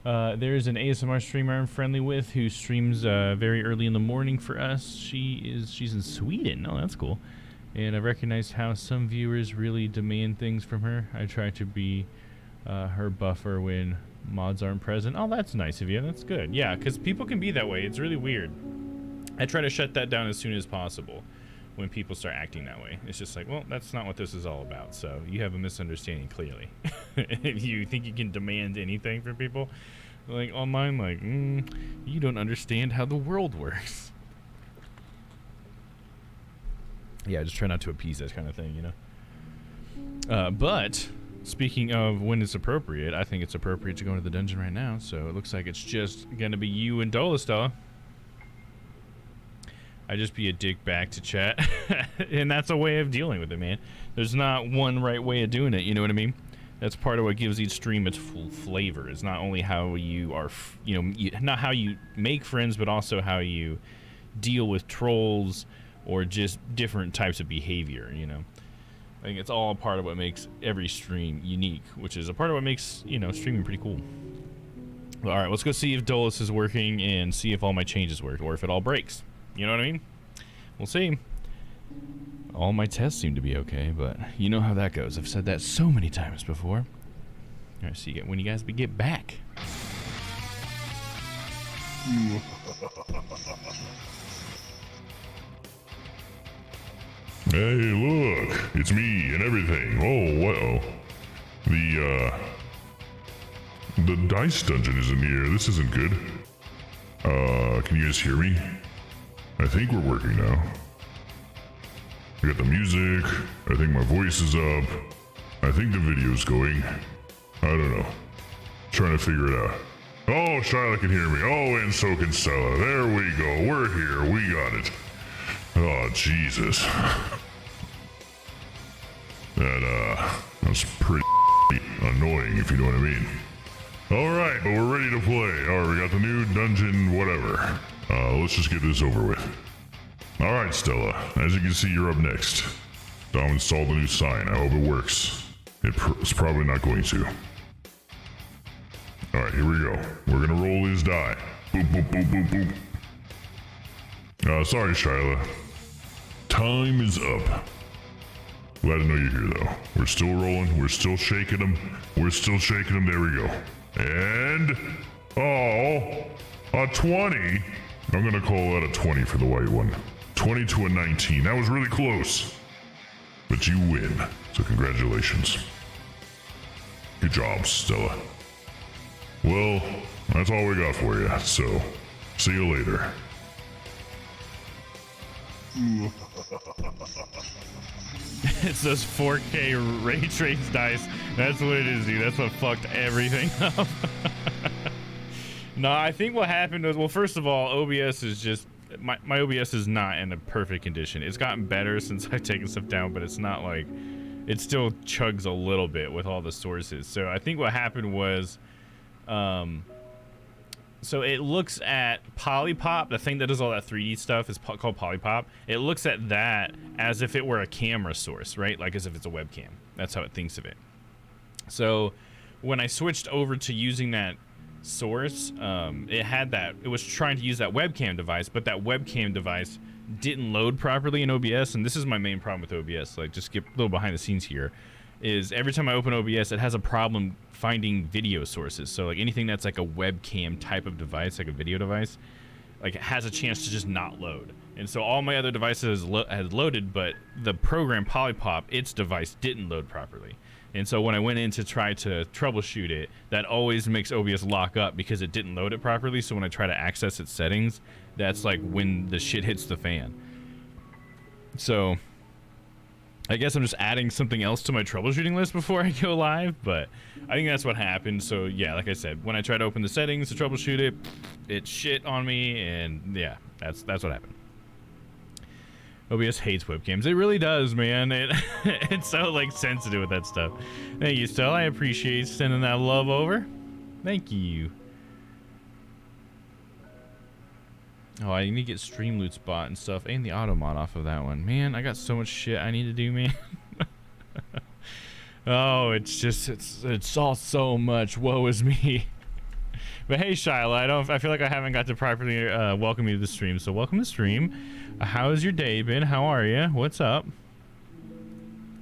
There's an ASMR streamer I'm friendly with who streams very early in the morning for us. She's in Sweden. Oh, that's cool. And I recognized how some viewers really demand things from her. I try to be her buffer when mods aren't present. Oh, that's nice of you. That's good. Yeah, because people can be that way. It's really weird. I try to shut that down as soon as possible when people start acting that way. It's just like, well, that's not what this is all about. So you have a misunderstanding, clearly. If you think you can demand anything from people, like online, like, you don't understand how the world works. Yeah, just try not to appease that kind of thing, you know? But speaking of when it's appropriate, I think it's appropriate to go into the dungeon right now. So it looks like it's just going to be you and Dolastella. I just be a dick back to chat. And that's a way of dealing with it, man. There's not one right way of doing it, you know what I mean? That's part of what gives each stream its full flavor. It's not only how you are, not how you make friends, but also how you deal with trolls or just different types of behavior, you know? I think it's all part of what makes every stream unique, which is a part of what makes, streaming pretty cool. All right, let's go see if Dolus is working and see if all my changes work or if it all breaks. You know what I mean? We'll see. All my tests seem to be okay, but you know how that goes. I've said that so many times before. All right, see when you guys get back. Hey, look, it's me and everything. Oh, well. The dice dungeon is in the air. This isn't good. Can you guys hear me? I think we're working now. I got the music. I think my voice is up. I think the video's going. I don't know. Trying to figure it out. Oh, Shyla can hear me. Oh, and so can Stella. There we go. We're here. We got it. Oh, Jesus. That's pretty annoying, if you know what I mean. Alright, but we're ready to play. Alright, we got the new dungeon, whatever. Let's just get this over with. Alright, Stella. As you can see, you're up next. Domm installed the new sign. I hope it works. It's probably not going to. Alright, here we go. We're gonna roll these die. Boop, boop, boop, boop, boop. Sorry, Shyla. Time is up. Glad to know you're here, though. We're still rolling. We're still shaking them. We're still shaking them. There we go. And... oh, a 20. I'm going to call that a 20 for the white one. 20 to a 19. That was really close. But you win. So congratulations. Good job, Stella. Well, that's all we got for you. So, see you later. It's those 4K ray trace dice. That's what it is, dude. That's what fucked everything up. No, I think what happened was, well, first of all, OBS is just, my OBS is not in a perfect condition. It's gotten better since I've taken stuff down, but it's not like, it still chugs a little bit with all the sources. So I think what happened was, so it looks at Polypop, the thing that does all that 3D stuff is called Polypop. It looks at that as if it were a camera source, right? Like as if it's a webcam. That's how it thinks of it. So when I switched over to using that source, it was trying to use that webcam device, but that webcam device didn't load properly in OBS. And this is my main problem with OBS. Like, just get a little behind the scenes here. Is every time I open OBS, it has a problem finding video sources. So like anything that's like a webcam type of device, like a video device, like it has a chance to just not load. And so all my other devices had loaded, but the program Polypop, its device didn't load properly. And so when I went in to try to troubleshoot it, that always makes OBS lock up because it didn't load it properly. So when I try to access its settings, that's like when the shit hits the fan. So I guess I'm just adding something else to my troubleshooting list before I go live, but I think that's what happened. So yeah, like I said, when I tried to open the settings to troubleshoot it, it shit on me, and yeah, that's what happened. OBS hates webcams. It really does, man. It's so like sensitive with that stuff. Thank you, Stella. I appreciate sending that love over. Thank you. Oh, I need to get Stream Loot Spot and stuff, and the auto mod off of that one. Man, I got so much shit I need to do, man. Oh, it's all so much. Woe is me. But hey, Shyla, I feel like I haven't got to properly welcome you to the stream. So welcome to the stream. How's your day been? How are you? What's up?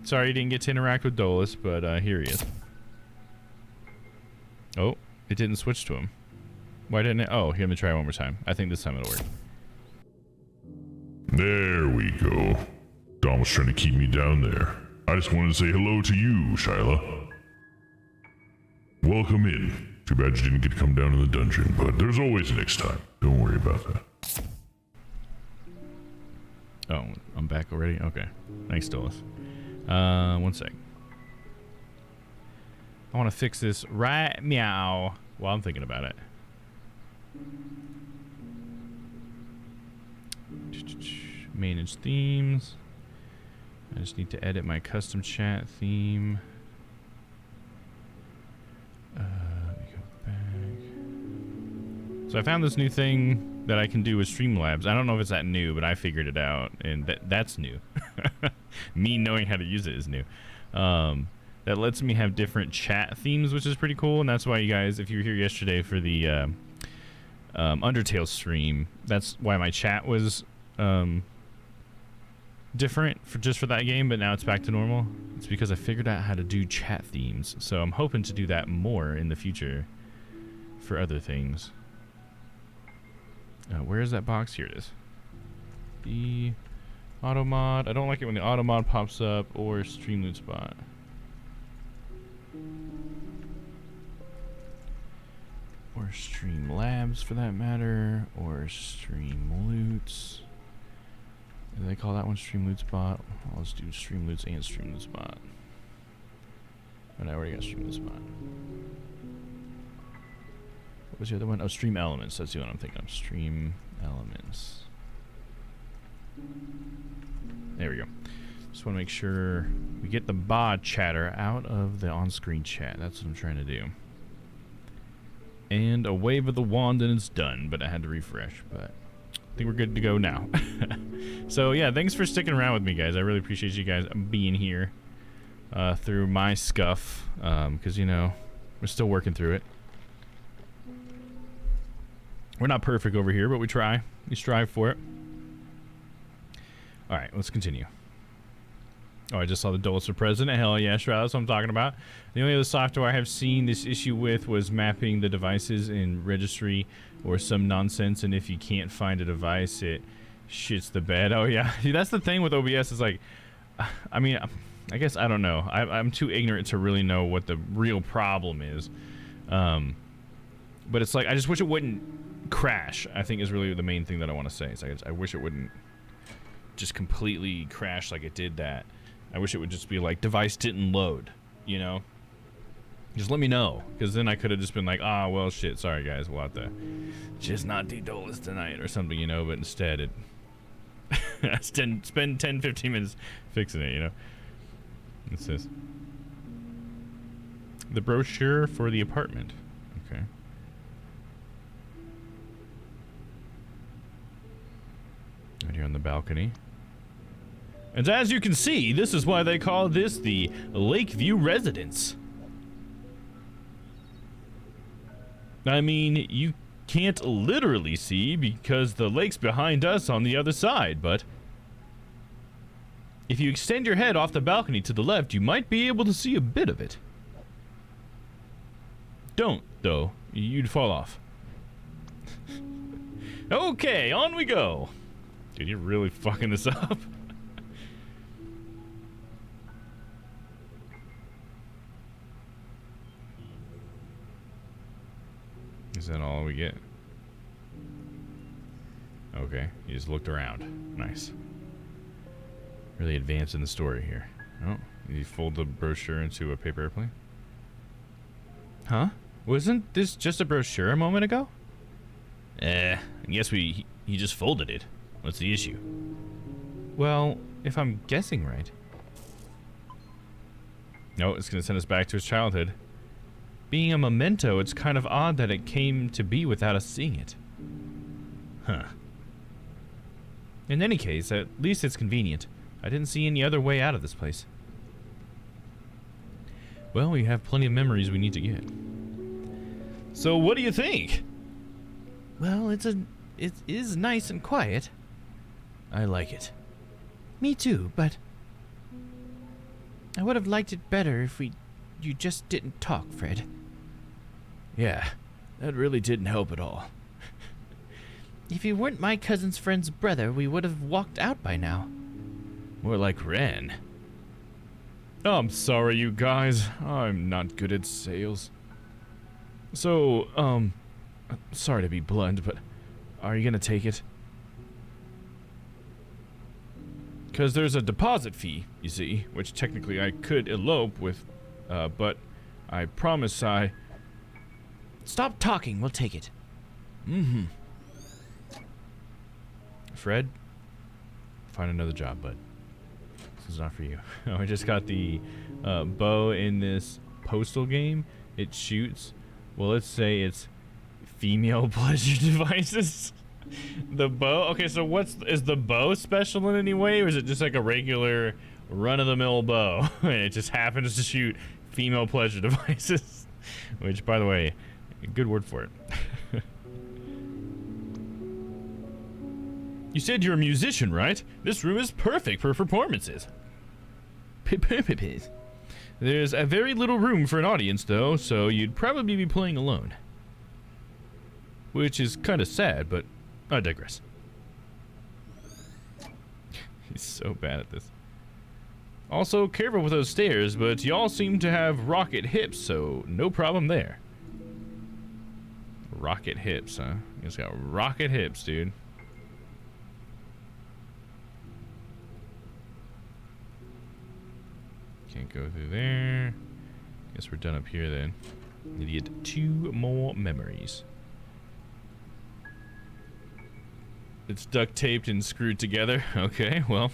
Sorry you didn't get to interact with Dolus, but here he is. Oh, it didn't switch to him. Why didn't it? Oh, here, let me try one more time. I think this time it'll work. There we go. Domm was trying to keep me down there. I just wanted to say hello to you, Shyla. Welcome in. Too bad you didn't get to come down in the dungeon, but there's always a next time. Don't worry about that. Oh, I'm back already? Okay. Thanks, Dolus. One sec. I want to fix this right meow while I'm thinking about it. Manage themes. I just need to edit my custom chat theme. Let me go back. So I found this new thing that I can do with Streamlabs. I don't know if it's that new, but I figured it out, and that's new. Me knowing how to use it is new. That lets me have different chat themes, which is pretty cool, and that's why you guys, if you were here yesterday for the Undertale stream, that's why my chat was different for that game, but now it's back to normal. It's because I figured out how to do chat themes, so I'm hoping to do that more in the future for other things. Where is that box? Here it is. The auto mod. I don't like it when the auto mod pops up, or stream loot spot. Or stream labs for that matter, or stream loots. Do they call that one stream loot spot? Well, let's do stream loots and stream loot spot. But I already got stream loot spot. What was the other one? Oh, stream elements. That's the one I'm thinking of. Stream elements. There we go. Just want to make sure we get the bot chatter out of the on-screen chat. That's what I'm trying to do. And a wave of the wand and it's done, but I had to refresh. But I think we're good to go now. So yeah, thanks for sticking around with me, guys. I really appreciate you guys being here through my scuff, because you know we're still working through it. We're not perfect over here, but we try. We strive for it. All right, let's continue. Oh, I just saw the Dolus for President. Hell yeah, sure, that's what I'm talking about. The only other software I have seen this issue with was mapping the devices in registry or some nonsense, and if you can't find a device, it shits the bed. Oh yeah, see, that's the thing with OBS is like, I mean, I guess I don't know. I'm too ignorant to really know what the real problem is. But it's like, I just wish it wouldn't crash, I think is really the main thing that I want to say. It's like, I wish it wouldn't just completely crash like it did that. I wish it would just be like, device didn't load, you know? Just let me know, because then I could have just been like, ah, well, shit, sorry, guys, we'll have to just not do Dolus tonight or something, you know? But instead, it spend 10, 15 minutes fixing it, you know? It says, the brochure for the apartment. Okay. Right here on the balcony. And as you can see, this is why they call this the Lakeview Residence. I mean, you can't literally see because the lake's behind us on the other side, but if you extend your head off the balcony to the left, you might be able to see a bit of it. Don't, though. You'd fall off. Okay, on we go. Dude, you're really fucking this up. Is that all we get? Okay, you just looked around. Nice. Really advancing the story here. Oh, you fold the brochure into a paper airplane? Huh? Wasn't this just a brochure a moment ago? I guess he just folded it. What's the issue? Well, if I'm guessing right. No, it's gonna send us back to his childhood. Being a memento, it's kind of odd that it came to be without us seeing it. Huh. In any case, at least it's convenient. I didn't see any other way out of this place. Well, we have plenty of memories we need to get. So what do you think? Well, it is nice and quiet. I like it. Me too, but I would have liked it better if you just didn't talk, Fred. Yeah, that really didn't help at all. If you weren't my cousin's friend's brother, we would have walked out by now. More like Ren. I'm sorry, you guys. I'm not good at sales. So, Sorry to be blunt, but are you gonna take it? because there's a deposit fee, you see, which technically I could elope with, but I promise I... Stop talking, we'll take it. Mm-hmm. Fred, find another job, bud. This is not for you. I just got the bow in this postal game. It shoots, well, let's say it's female pleasure devices. The bow? Okay, so is the bow special in any way, or is it just like a regular run-of-the-mill bow? And it just happens to shoot female pleasure devices. Which, by the way, good word for it. You said you're a musician, right? This room is perfect for performances. There's a very little room for an audience, though, so you'd probably be playing alone. Which is kind of sad, but I digress. He's so bad at this. Also, careful with those stairs, but y'all seem to have rocket hips, so no problem there. Rocket hips, huh? He's got rocket hips, dude. Can't go through there. Guess we're done up here then. Need to get 2 more memories. It's duct taped and screwed together. Okay, well,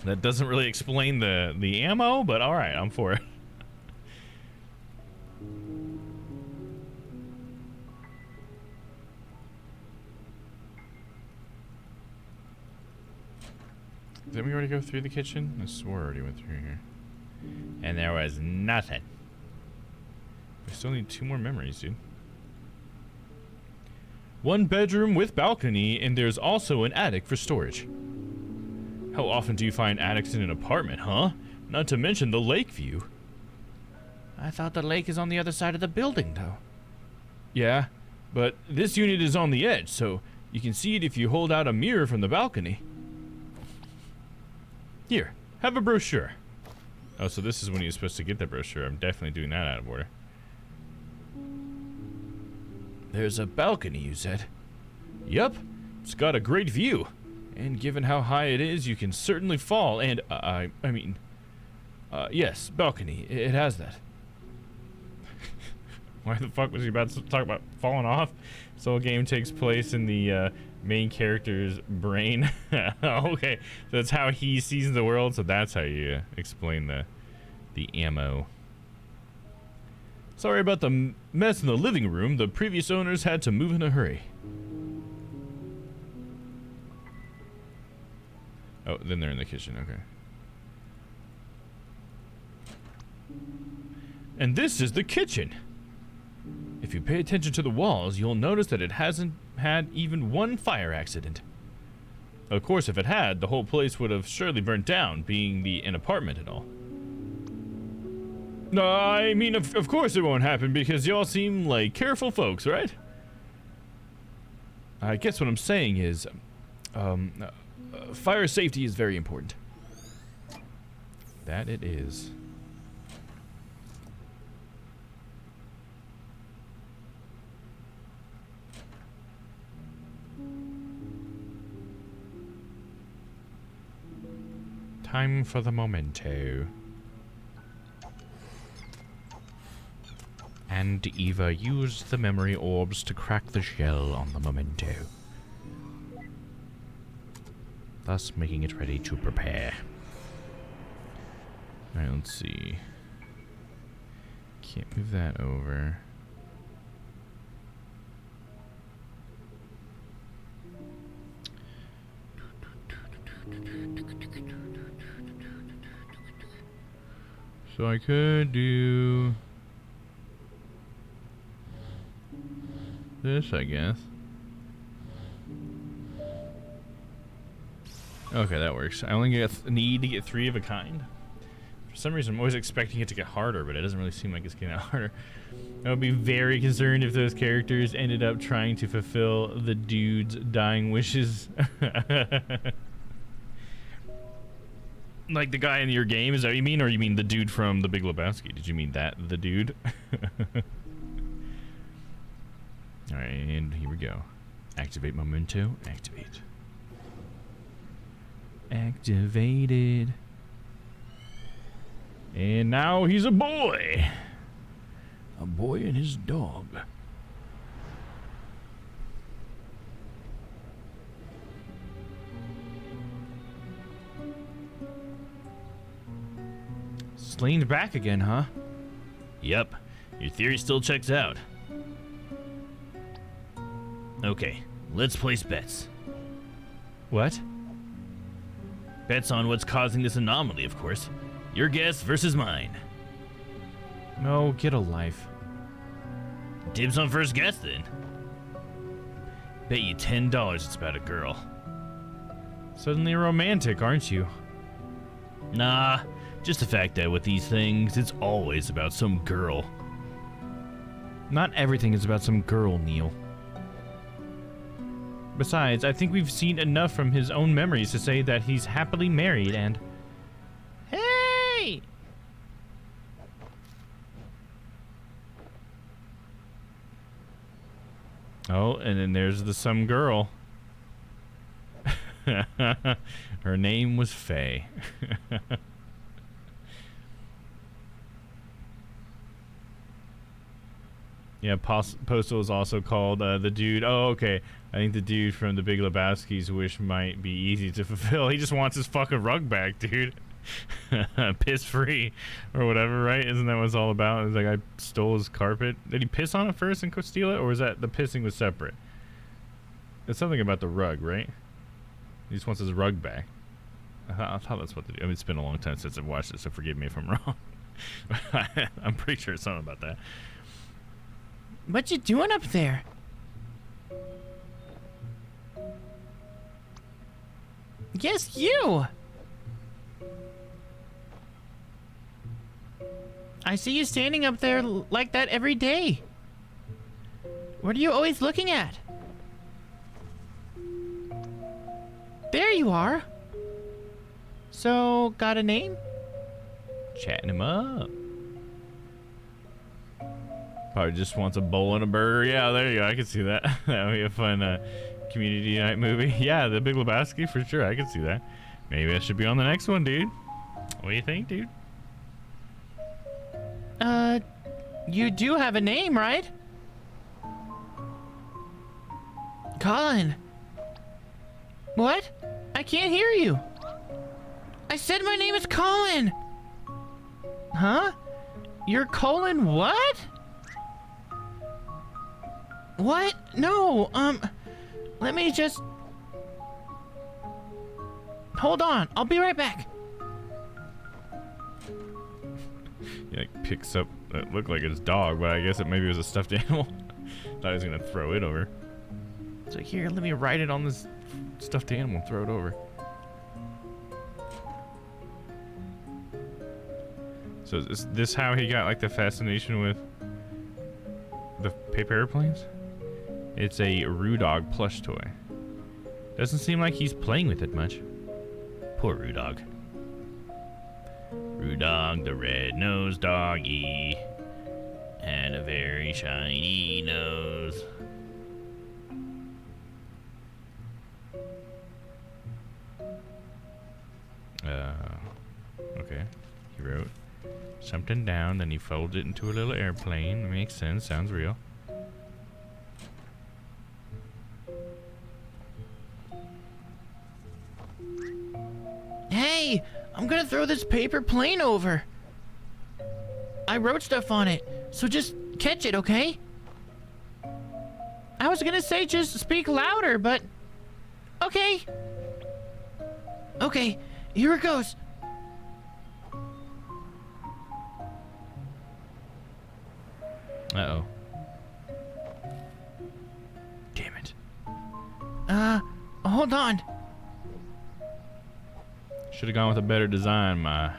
that doesn't really explain the ammo, but all right, I'm for it. Didn't we already go through the kitchen? I swore I already went through here. And there was nothing. We still need 2 more memories, dude. 1 bedroom with balcony, and there's also an attic for storage. How often do you find attics in an apartment, huh? Not to mention the lake view. I thought the lake is on the other side of the building, though. Yeah, but this unit is on the edge, so you can see it if you hold out a mirror from the balcony. Here, have a brochure. Oh, so this is when you're supposed to get the brochure. I'm definitely doing that out of order. There's a balcony, you said? Yup, it's got a great view. And given how high it is, you can certainly fall. And, yes, balcony. It has that. Why the fuck was he about to talk about falling off? This whole game takes place in the main character's brain. Okay, so that's how he sees the world. So that's how you explain the ammo. Sorry about the mess in the living room. The previous owners had to move in a hurry. Oh, then they're in the kitchen. Okay. And this is the kitchen. If you pay attention to the walls, you'll notice that it hasn't had even 1 fire accident. Of course, if it had, the whole place would have surely burnt down, being an apartment and all. No, I mean, of course it won't happen, because y'all seem like careful folks, right? I guess what I'm saying is, fire safety is very important. That it is. Time for the memento. And Eva used the memory orbs to crack the shell on the memento, thus making it ready to prepare. Alright, let's see. Can't move that over. So I could do... this, I guess. Okay, that works. I only need to get 3 of a kind. For some reason, I'm always expecting it to get harder, but it doesn't really seem like it's getting harder. I would be very concerned if those characters ended up trying to fulfill the dude's dying wishes. Like the guy in your game, is that what you mean? Or you mean the dude from The Big Lebowski? Did you mean that, the dude? Alright, and here we go. Activate memento. Activate. Activated. And now he's a boy. A boy and his dog. Leaned back again, huh? Yep. Your theory still checks out. Okay, let's place bets. What? Bets on what's causing this anomaly, of course. Your guess versus mine. No, get a life. Dibs on first guess, then. Bet you $10 it's about a girl. Suddenly romantic, aren't you? Nah, just the fact that with these things, it's always about some girl. Not everything is about some girl, Neil. Besides, I think we've seen enough from his own memories to say that he's happily married and... Hey! Oh, and then there's the some girl. Her name was Faye. Yeah, Postal is also called the dude. Oh, okay. I think the dude from The Big Lebowski's wish might be easy to fulfill. He just wants his fucking rug back, dude. Piss free or whatever, right? Isn't that what it's all about? It's like I stole his carpet. Did he piss on it first and steal it, or was that the pissing was separate? It's something about the rug, right? He just wants his rug back. I thought that's what they do. I mean, it's been a long time since I've watched it, so forgive me if I'm wrong. I'm pretty sure it's something about that. What you doing up there? Yes, you! I see you standing up there like that every day. What are you always looking at? There you are. So, got a name? Chatting him up. Probably just wants a bowl and a burger. Yeah, there you go. I can see that. That would be a fun community night movie. Yeah, The Big Lebowski for sure. I can see that. Maybe I should be on the next one, dude. What do you think, dude? You do have a name, right? Colin. What? I can't hear you. I said my name is Colin. Huh? You're Colin what? What? No, let me just... Hold on, I'll be right back. He like picks up that looked like his dog, but I guess it maybe was a stuffed animal. Thought he was gonna throw it over. It's like, here, let me ride it on this stuffed animal and throw it over. So is this how he got like the fascination with the paper airplanes? It's a Rudog plush toy. Doesn't seem like he's playing with it much. Poor Rudog. Rudog, the red-nosed doggy, had a very shiny nose. Okay. He wrote something down, then he folded it into a little airplane. That makes sense. Sounds real. Hey, I'm gonna throw this paper plane over. I wrote stuff on it, so just catch it, okay? I was gonna say just speak louder, but... Okay. Okay, here it goes. Uh-oh. Hold on. Should have gone with a better design, my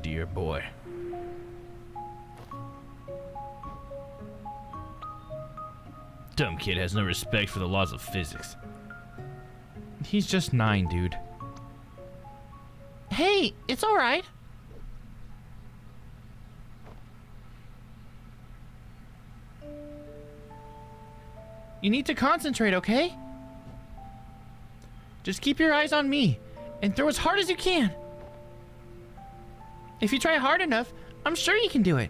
dear boy. Dumb kid has no respect for the laws of physics. He's just 9, dude. Hey, it's all right. You need to concentrate, okay? Just keep your eyes on me and throw as hard as you can. If you try hard enough, I'm sure you can do it.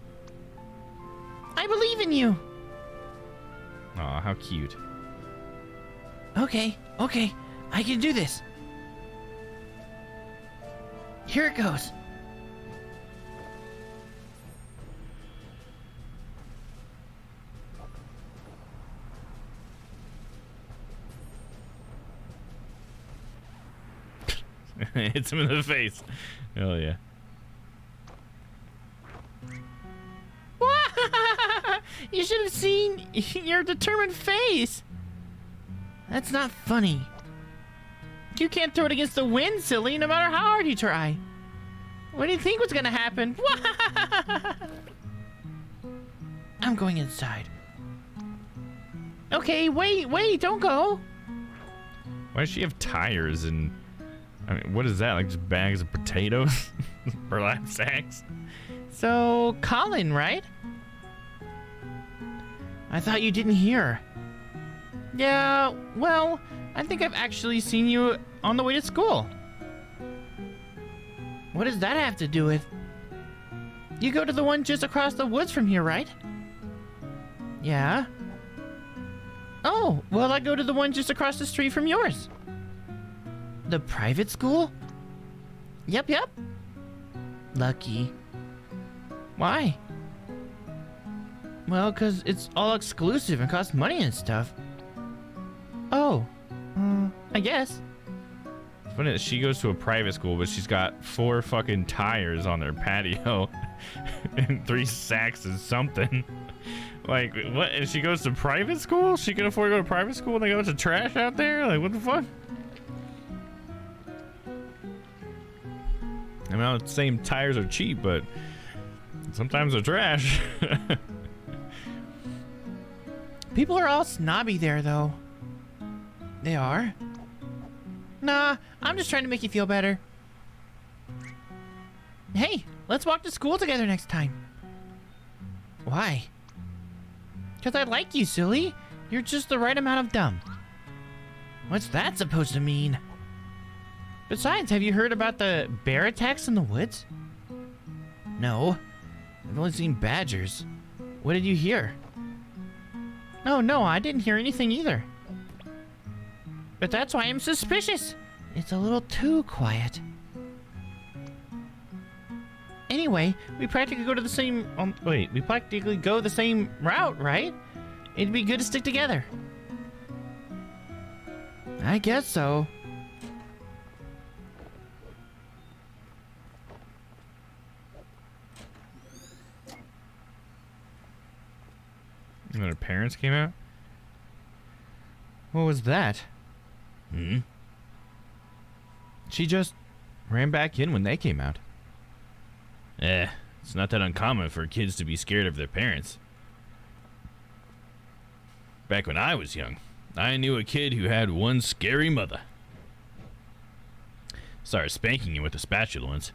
I believe in you. Aw, how cute. Okay, I can do this. Here it goes. Hits him in the face. Hell yeah. You should have seen your determined face. That's not funny. You can't throw it against the wind, silly, no matter how hard you try. What do you think was gonna happen? I'm going inside. Okay, wait, don't go. Why does she have tires and... I mean, what is that? Like just bags of potatoes? Burlap sacks? So, Colin, right? I thought you didn't hear. Yeah, well, I think I've actually seen you on the way to school. What does that have to do with... You go to the one just across the woods from here, right? Yeah. Oh, well, I go to the one just across the street from yours. The private school? Yep. Lucky. Why? Well, 'cause it's all exclusive and costs money and stuff. Oh, I guess. It's funny that she goes to a private school, but she's got 4 fucking tires on their patio and 3 sacks of something. Like, what? And she goes to private school? She can afford to go to private school and they go to trash out there? Like, what the fuck? I mean, I'm not saying tires are cheap, but sometimes they're trash. People are all snobby there, though. They are? Nah, I'm just trying to make you feel better. Hey, let's walk to school together next time. Why? Because I like you, silly. You're just the right amount of dumb. What's that supposed to mean? Besides, have you heard about the bear attacks in the woods? No. I've only seen badgers. What did you hear? Oh, no, I didn't hear anything either. But that's why I'm suspicious. It's a little too quiet. Anyway, we practically go to the same... we practically go the same route, right? It'd be good to stick together. I guess so. And then her parents came out? What was that? She just ran back in when they came out. It's not that uncommon for kids to be scared of their parents. Back when I was young, I knew a kid who had one scary mother. Started spanking him with a spatula once.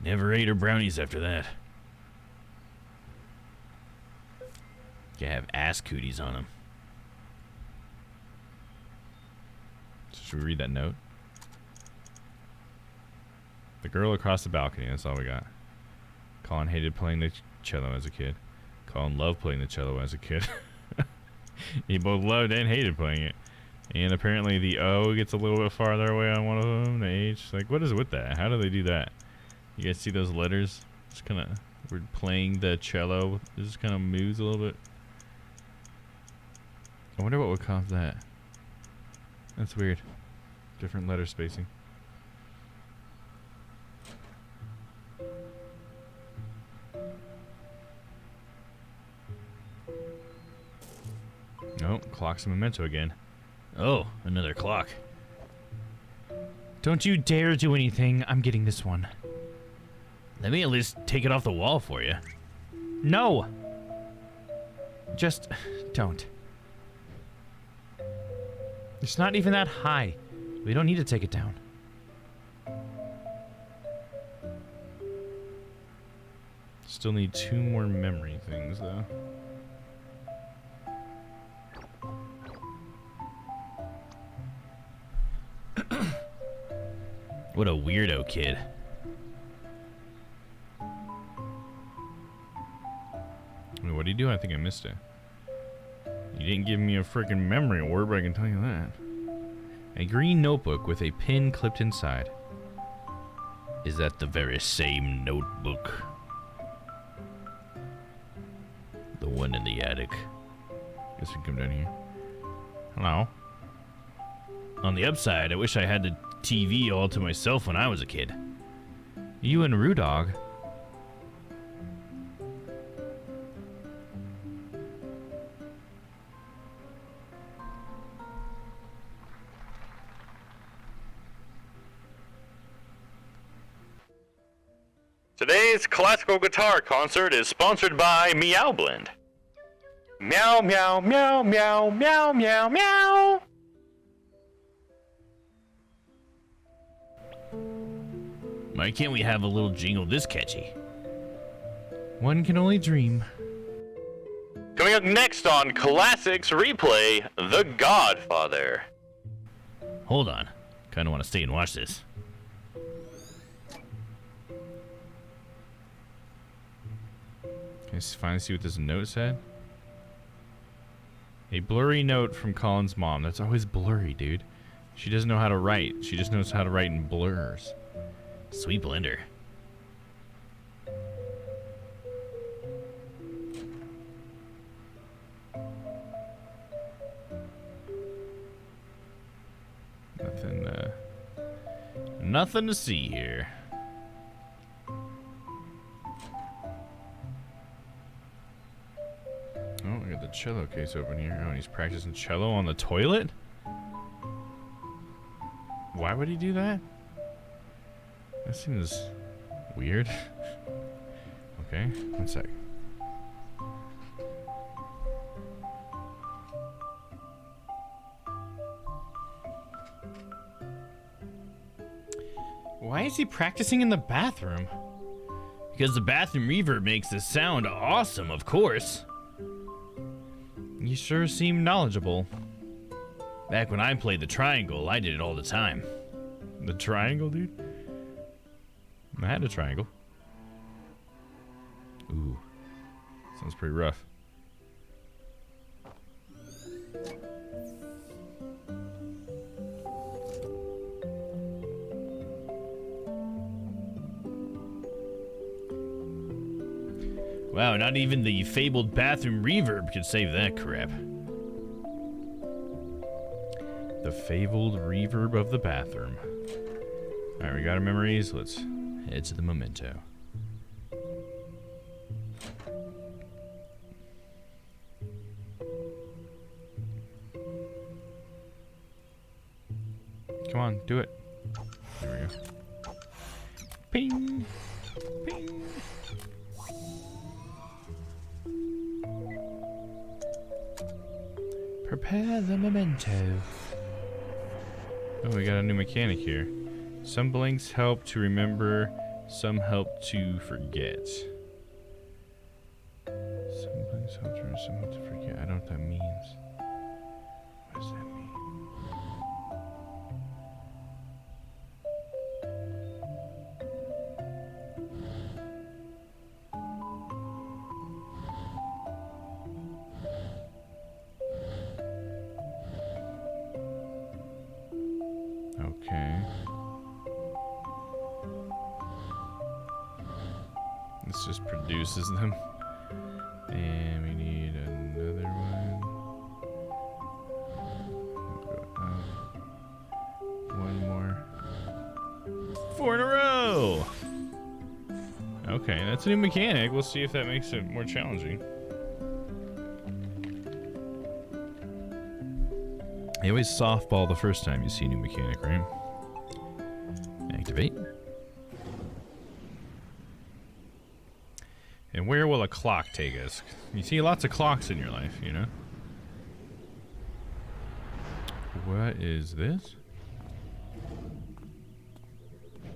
Never ate her brownies after that. You have ass cooties on them. Should we read that note? The girl across the balcony, that's all we got. Colin hated playing the cello as a kid. Colin loved playing the cello as a kid. He both loved and hated playing it. And apparently the O gets a little bit farther away on one of them. The H. Like, what is with that? How do they do that? You guys see those letters? Just kind of... We're playing the cello. It just kind of moves a little bit. I wonder what would cause that. That's weird. Different letter spacing. Nope, clock's a memento again. Oh, another clock. Don't you dare do anything. I'm getting this one. Let me at least take it off the wall for you. No! Just don't. It's not even that high. We don't need to take it down. Still need 2 more memory things, though. What a weirdo kid. Wait, what did he do? I think I missed it. You didn't give me a freaking memory orb, I can tell you that. A green notebook with a pin clipped inside. Is that the very same notebook? The one in the attic. Guess we can come down here. Hello? On the upside, I wish I had the TV all to myself when I was a kid. You and Rudog. Today's classical guitar concert is sponsored by Meow Blend. Meow, meow, meow, meow, meow, meow, meow. Why can't we have a little jingle this catchy? One can only dream. Coming up next on Classics Replay, The Godfather. Hold on. Kinda wanna stay and watch this. Can I finally see what this note said? A blurry note from Colin's mom. That's always blurry, dude. She doesn't know how to write. She just knows how to write in blurs. Sweet blender. Nothing to see here. Oh, I got the cello case open here. Oh, and he's practicing cello on the toilet? Why would he do that? That seems weird. Okay, 1 sec. Why is he practicing in the bathroom? Because the bathroom reverb makes the sound awesome, of course. You sure seem knowledgeable. Back when I played the triangle, I did it all the time. The triangle, dude? I had a triangle. Ooh. Sounds pretty rough. Wow, not even the fabled bathroom reverb could save that crap. The fabled reverb of the bathroom. Alright, we got our memories. Let's head to the memento. Come on, do it. There we go. Ping! Ping! Prepare the memento. Oh, we got a new mechanic here. Some blanks help to remember, some help to forget. Some blanks help to remember, some help to forget. I don't know what that means. What does that mean? Okay. This just produces them. And we need another one. One more. 4 in a row! Okay, that's a new mechanic. We'll see if that makes it more challenging. You always softball the first time you see a new mechanic, right? Activate. And where will a clock take us? You see lots of clocks in your life, you know? What is this?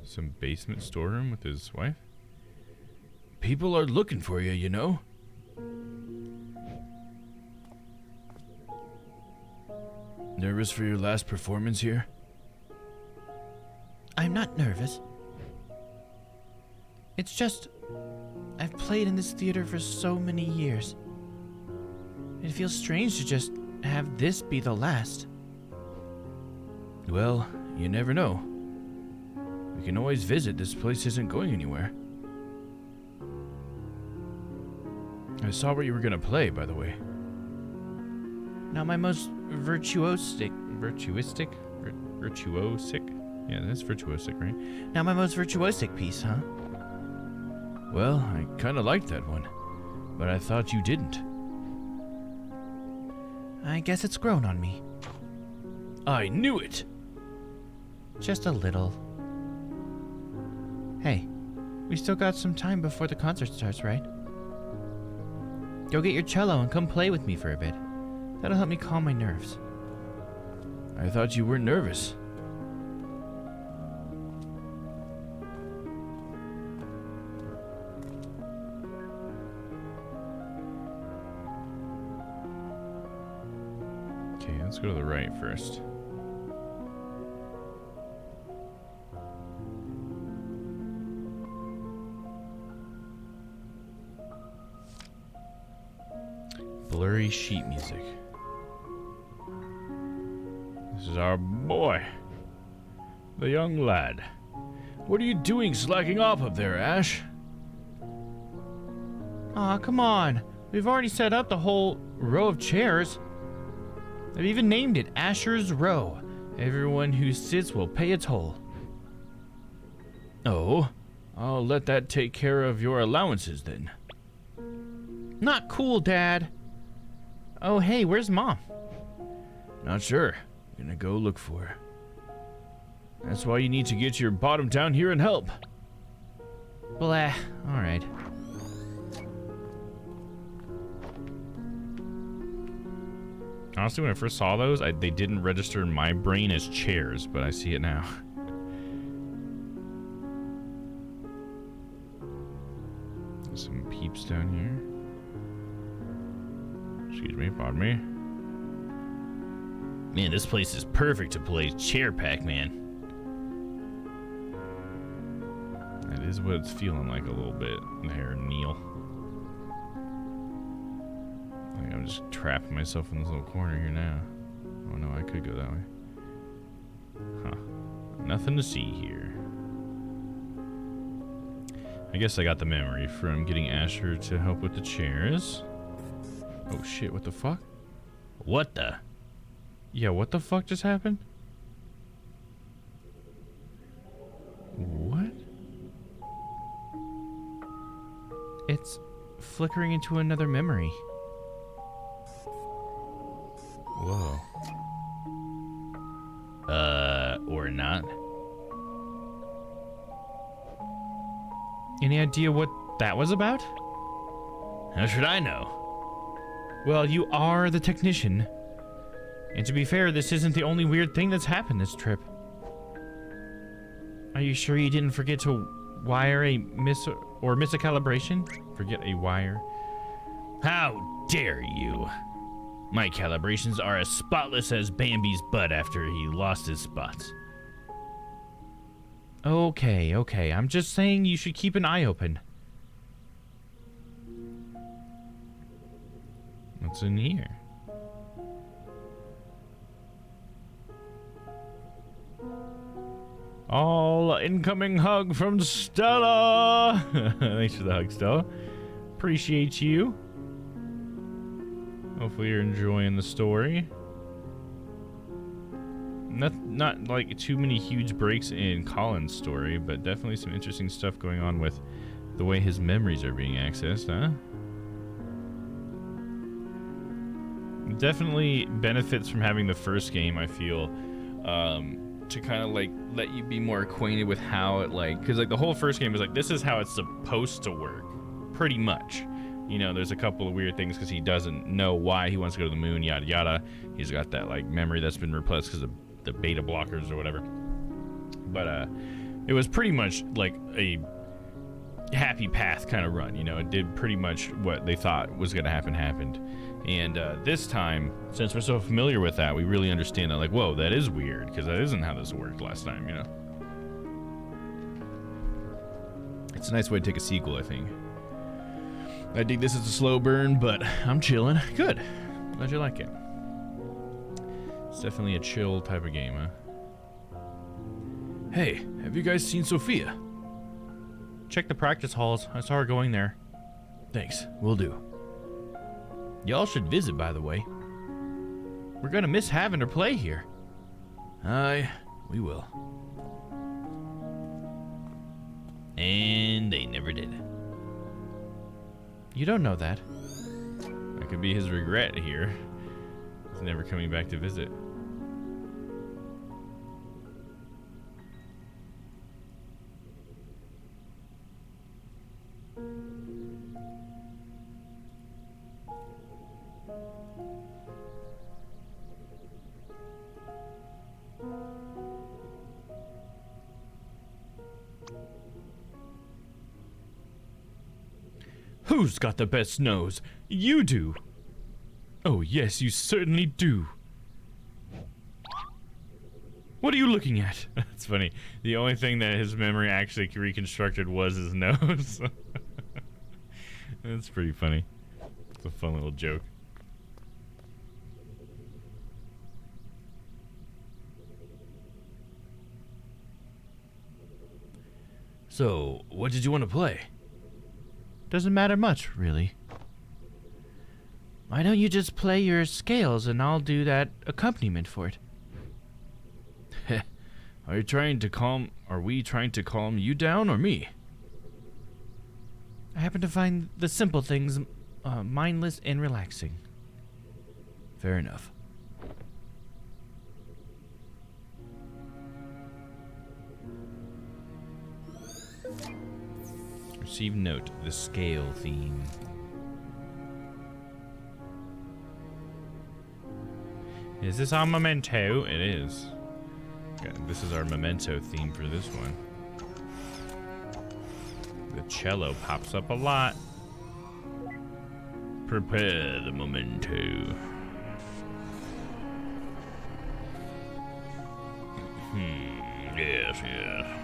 Some basement storeroom with his wife? People are looking for you, you know? Nervous for your last performance here? I'm not nervous. It's just, I've played in this theater for so many years. It feels strange to just have this be the last. Well, you never know. We can always visit. This place isn't going anywhere. I saw what you were gonna play, by the way. Not my most virtuosic. Yeah, that's virtuosic, right? Not my most virtuosic piece, huh? Well, I kind of liked that one, but I thought you didn't. I guess it's grown on me. I knew it! Just a little. Hey, we still got some time before the concert starts, right? Go get your cello and come play with me for a bit. That'll help me calm my nerves. I thought you were nervous. Okay, let's go to the right first. Blurry sheet music. This is our boy, the young lad. What are you doing slacking off up there, Ash? Aw, come on. We've already set up the whole row of chairs. I've even named it Asher's Row. Everyone who sits will pay a toll. Oh, I'll let that take care of your allowances then. Not cool, Dad. Oh, hey, where's Mom? Not sure. Gonna go look for her. That's why you need to get your bottom down here and help. Blah. Alright. Honestly, when I first saw those, they didn't register in my brain as chairs, but I see it now. There's some peeps down here. Excuse me, pardon me. Man, this place is perfect to play Chair Pac-Man. That is what it's feeling like a little bit there, Neil. I think I'm just trapping myself in this little corner here now. Oh no, I could go that way. Huh. Nothing to see here. I guess I got the memory from getting Asher to help with the chairs. Oh shit, what the fuck? What the? Yeah, what the fuck just happened? What? It's flickering into another memory. Whoa. Or not. Any idea what that was about? How should I know? Well, you are the technician. And to be fair, this isn't the only weird thing that's happened this trip. Are you sure you didn't forget to wire a miss a calibration? Forget a wire. How dare you? My calibrations are as spotless as Bambi's butt after he lost his spots. Okay. I'm just saying you should keep an eye open. What's in here? All incoming hug from Stella. Thanks for the hug, Stella. Appreciate you. Hopefully you're enjoying the story. Not like too many huge breaks in Colin's story, but definitely some interesting stuff going on with the way his memories are being accessed, huh? Definitely benefits from having the first game, I feel, to kind of like let you be more acquainted with how it like, because like the whole first game is like, this is how it's supposed to work, pretty much. You know, there's a couple of weird things because he doesn't know why he wants to go to the moon, yada yada. He's got that like memory that's been replaced because of the beta blockers or whatever. But it was pretty much like a happy path kind of run. You know, it did pretty much what they thought was going to happen happened. And this time, since we're so familiar with that, we really understand that, like, whoa, that is weird, because that isn't how this worked last time, you know? It's a nice way to take a sequel, I think. I think this is a slow burn, but I'm chilling. Good. Glad you like it. It's definitely a chill type of game, huh? Hey, have you guys seen Sophia? Check the practice halls. I saw her going there. Thanks. Will do. Y'all should visit, by the way. We're gonna miss having her play here. Aye, we will. And they never did. You don't know that. That could be his regret here. He's never coming back to visit. Who's got the best nose? You do. Oh, yes, you certainly do. What are you looking at? That's funny. The only thing that his memory actually reconstructed was his nose. That's pretty funny. It's a fun little joke. So, what did you want to play? Doesn't matter much, really. Why don't you just play your scales and I'll do that accompaniment for it? Are we trying to calm you down or me? I happen to find the simple things mindless and relaxing. Fair enough. Receive note, the scale theme. Is this our memento? It is. Okay, this is our memento theme for this one. The cello pops up a lot. Prepare the memento. Yes, yes.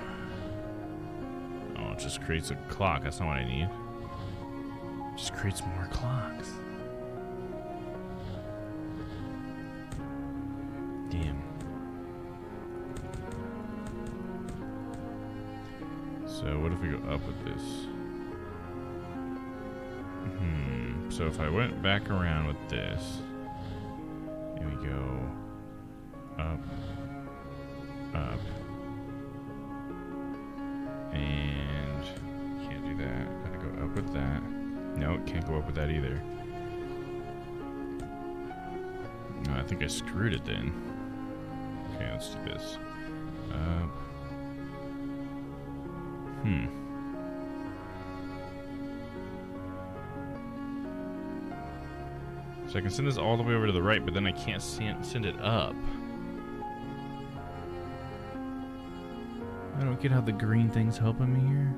Oh, it just creates a clock. That's not what I need. It just creates more clocks. Damn. So what if we go up with this? So if I went back around with this, here we go. Up. Up. And can't do that. Gotta go up with that. No, it can't go up with that either. No, I think I screwed it then. Okay, let's do this. Up. So I can send this all the way over to the right, but then I can't send it up. I don't get how the green thing's helping me here.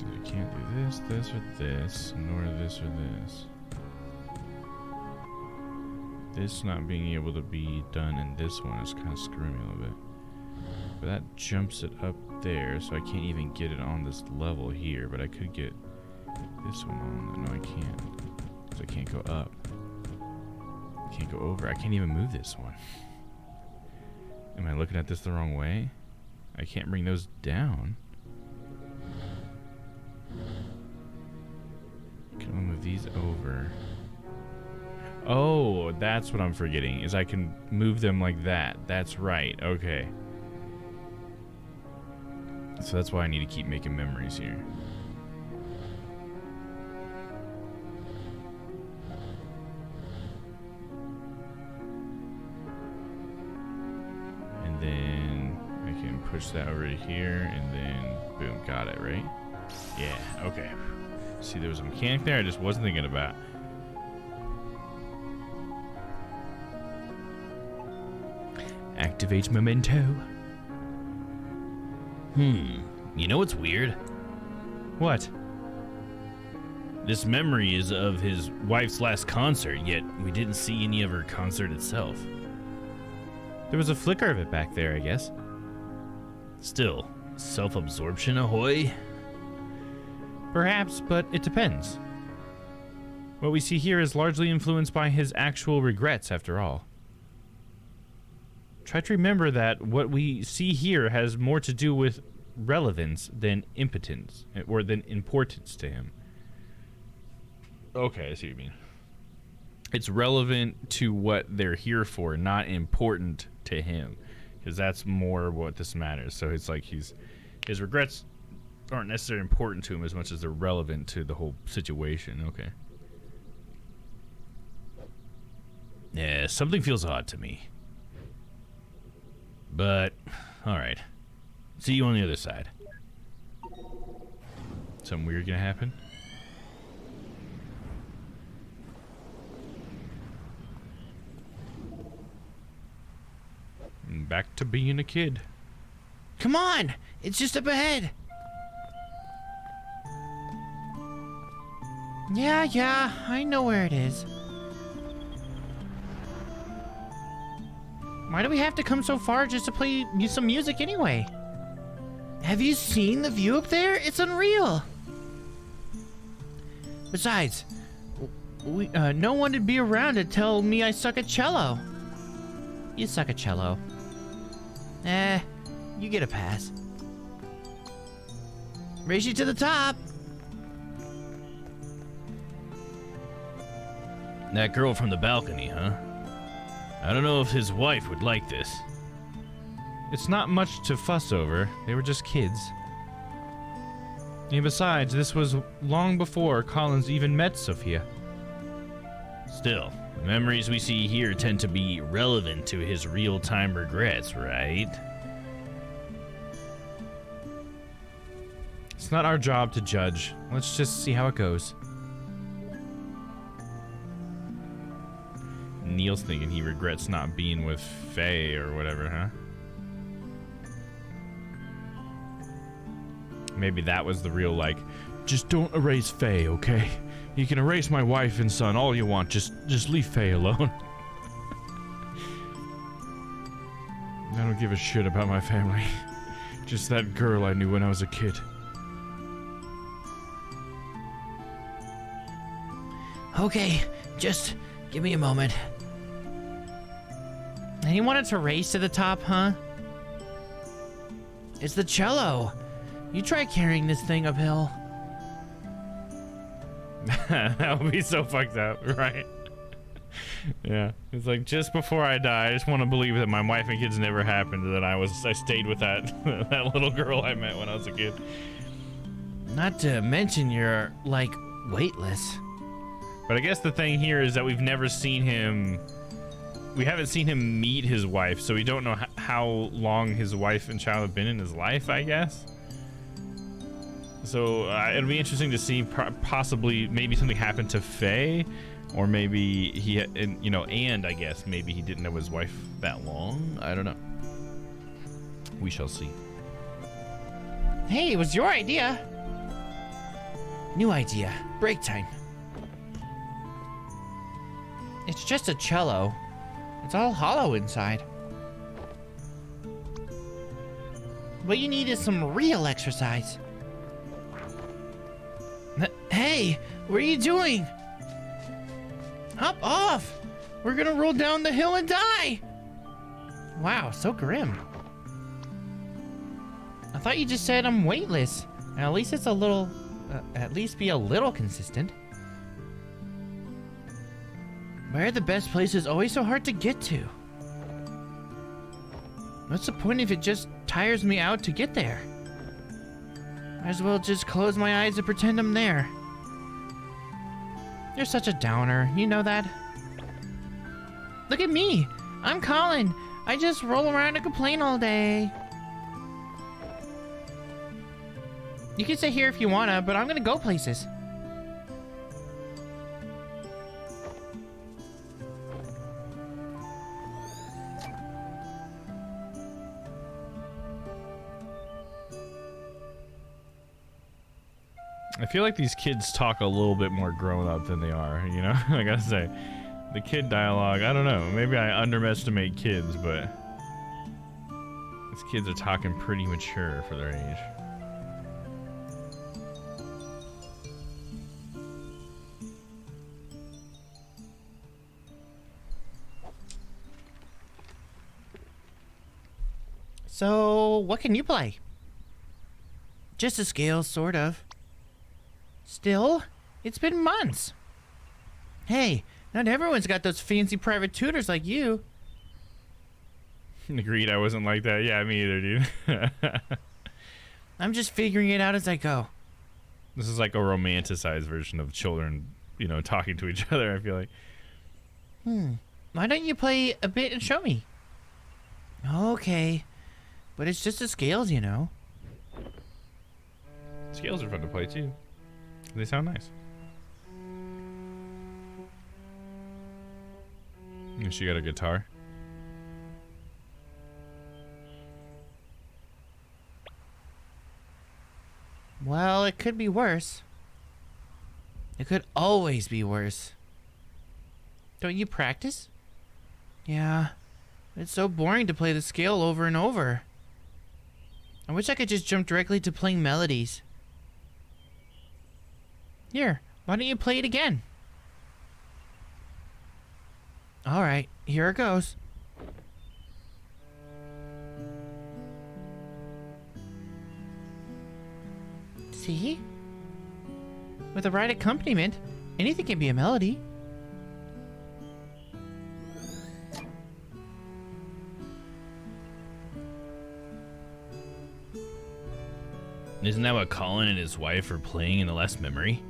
I can't do this, this, or this, nor this or this. This not being able to be done in this one is kind of screwing me a little bit. But that jumps it up there, so I can't even get it on this level here, but I could get this one on. No, I can't. Because I can't go up. I can't go over. I can't even move this one. Am I looking at this the wrong way? I can't bring those down. Can I move these over? Oh, that's what I'm forgetting, is I can move them like that. That's right. Okay. So that's why I need to keep making memories here. And then I can push that over to here, and then boom, got it, right? Yeah, okay. See, there was a mechanic there I just wasn't thinking about. Activate memento. You know what's weird? What? This memory is of his wife's last concert, yet we didn't see any of her concert itself. There was a flicker of it back there, I guess. Still, self-absorption ahoy? Perhaps, but it depends. What we see here is largely influenced by his actual regrets, after all. Try to remember that what we see here has more to do with relevance than impotence, or than importance to him. Okay, I see what you mean. It's relevant to what they're here for, not important to him, because that's more what this matters. So it's like his regrets aren't necessarily important to him as much as they're relevant to the whole situation. Okay. Yeah, something feels odd to me. But, alright. See you on the other side. Something weird gonna happen? And back to being a kid. Come on! It's just up ahead! Yeah, I know where it is. Why do we have to come so far just to play some music anyway? Have you seen the view up there? It's unreal! Besides, no one would be around to tell me I suck at cello. You suck at cello. You get a pass. Race you to the top! That girl from the balcony, huh? I don't know if his wife would like this. It's not much to fuss over. They were just kids. And besides, this was long before Collins even met Sophia. Still, the memories we see here tend to be relevant to his real-time regrets, right? It's not our job to judge. Let's just see how it goes. Neil's thinking he regrets not being with Faye or whatever, huh? Maybe that was the real, like, just don't erase Faye, okay? You can erase my wife and son all you want, just leave Faye alone. I don't give a shit about my family. Just that girl I knew when I was a kid. Okay, just give me a moment. And you wanted to race to the top, huh? It's the cello. You try carrying this thing uphill. That would be so fucked up, right? Yeah, it's like just before I die, I just want to believe that my wife and kids never happened. That I stayed with that that little girl I met when I was a kid. Not to mention you're like weightless. But I guess the thing here is that we've never seen him. We haven't seen him meet his wife, so we don't know how long his wife and child have been in his life, I guess. So it'll be interesting to see possibly maybe something happened to Faye, or maybe he, and I guess maybe he didn't know his wife that long. I don't know. We shall see. Hey, it was your idea. New idea. Break time. It's just a cello. It's all hollow inside. What you need is some real exercise. Hey, what are you doing? Hop off! We're gonna roll down the hill and die! Wow, so grim. I thought you just said I'm weightless. At least it's a little... at least be a little consistent. Why are the best places always so hard to get to? What's the point if it just tires me out to get there? Might as well just close my eyes and pretend I'm there. You're such a downer, you know that? Look at me! I'm Colin! I just roll around and complain all day. You can stay here if you wanna, but I'm gonna go places. I feel like these kids talk a little bit more grown up than they are, you know? I gotta say. The kid dialogue, I don't know. Maybe I underestimate kids, but these kids are talking pretty mature for their age. So, what can you play? Just a scale, sort of. Still, it's been months. Hey, not everyone's got those fancy private tutors like you. Agreed, I wasn't like that. Yeah, me either, dude. I'm just figuring it out as I go. This is like a romanticized version of children, you know, talking to each other, I feel like. Why don't you play a bit and show me? Okay, but it's just the scales, you know. Scales are fun to play, too. They sound nice. And she got a guitar. Well, it could be worse. It could always be worse. Don't you practice? Yeah. It's so boring to play the scale over and over. I wish I could just jump directly to playing melodies. Here, why don't you play it again? Alright, here it goes. See? With the right accompaniment, anything can be a melody. Isn't that what Colin and his wife are playing in the last memory?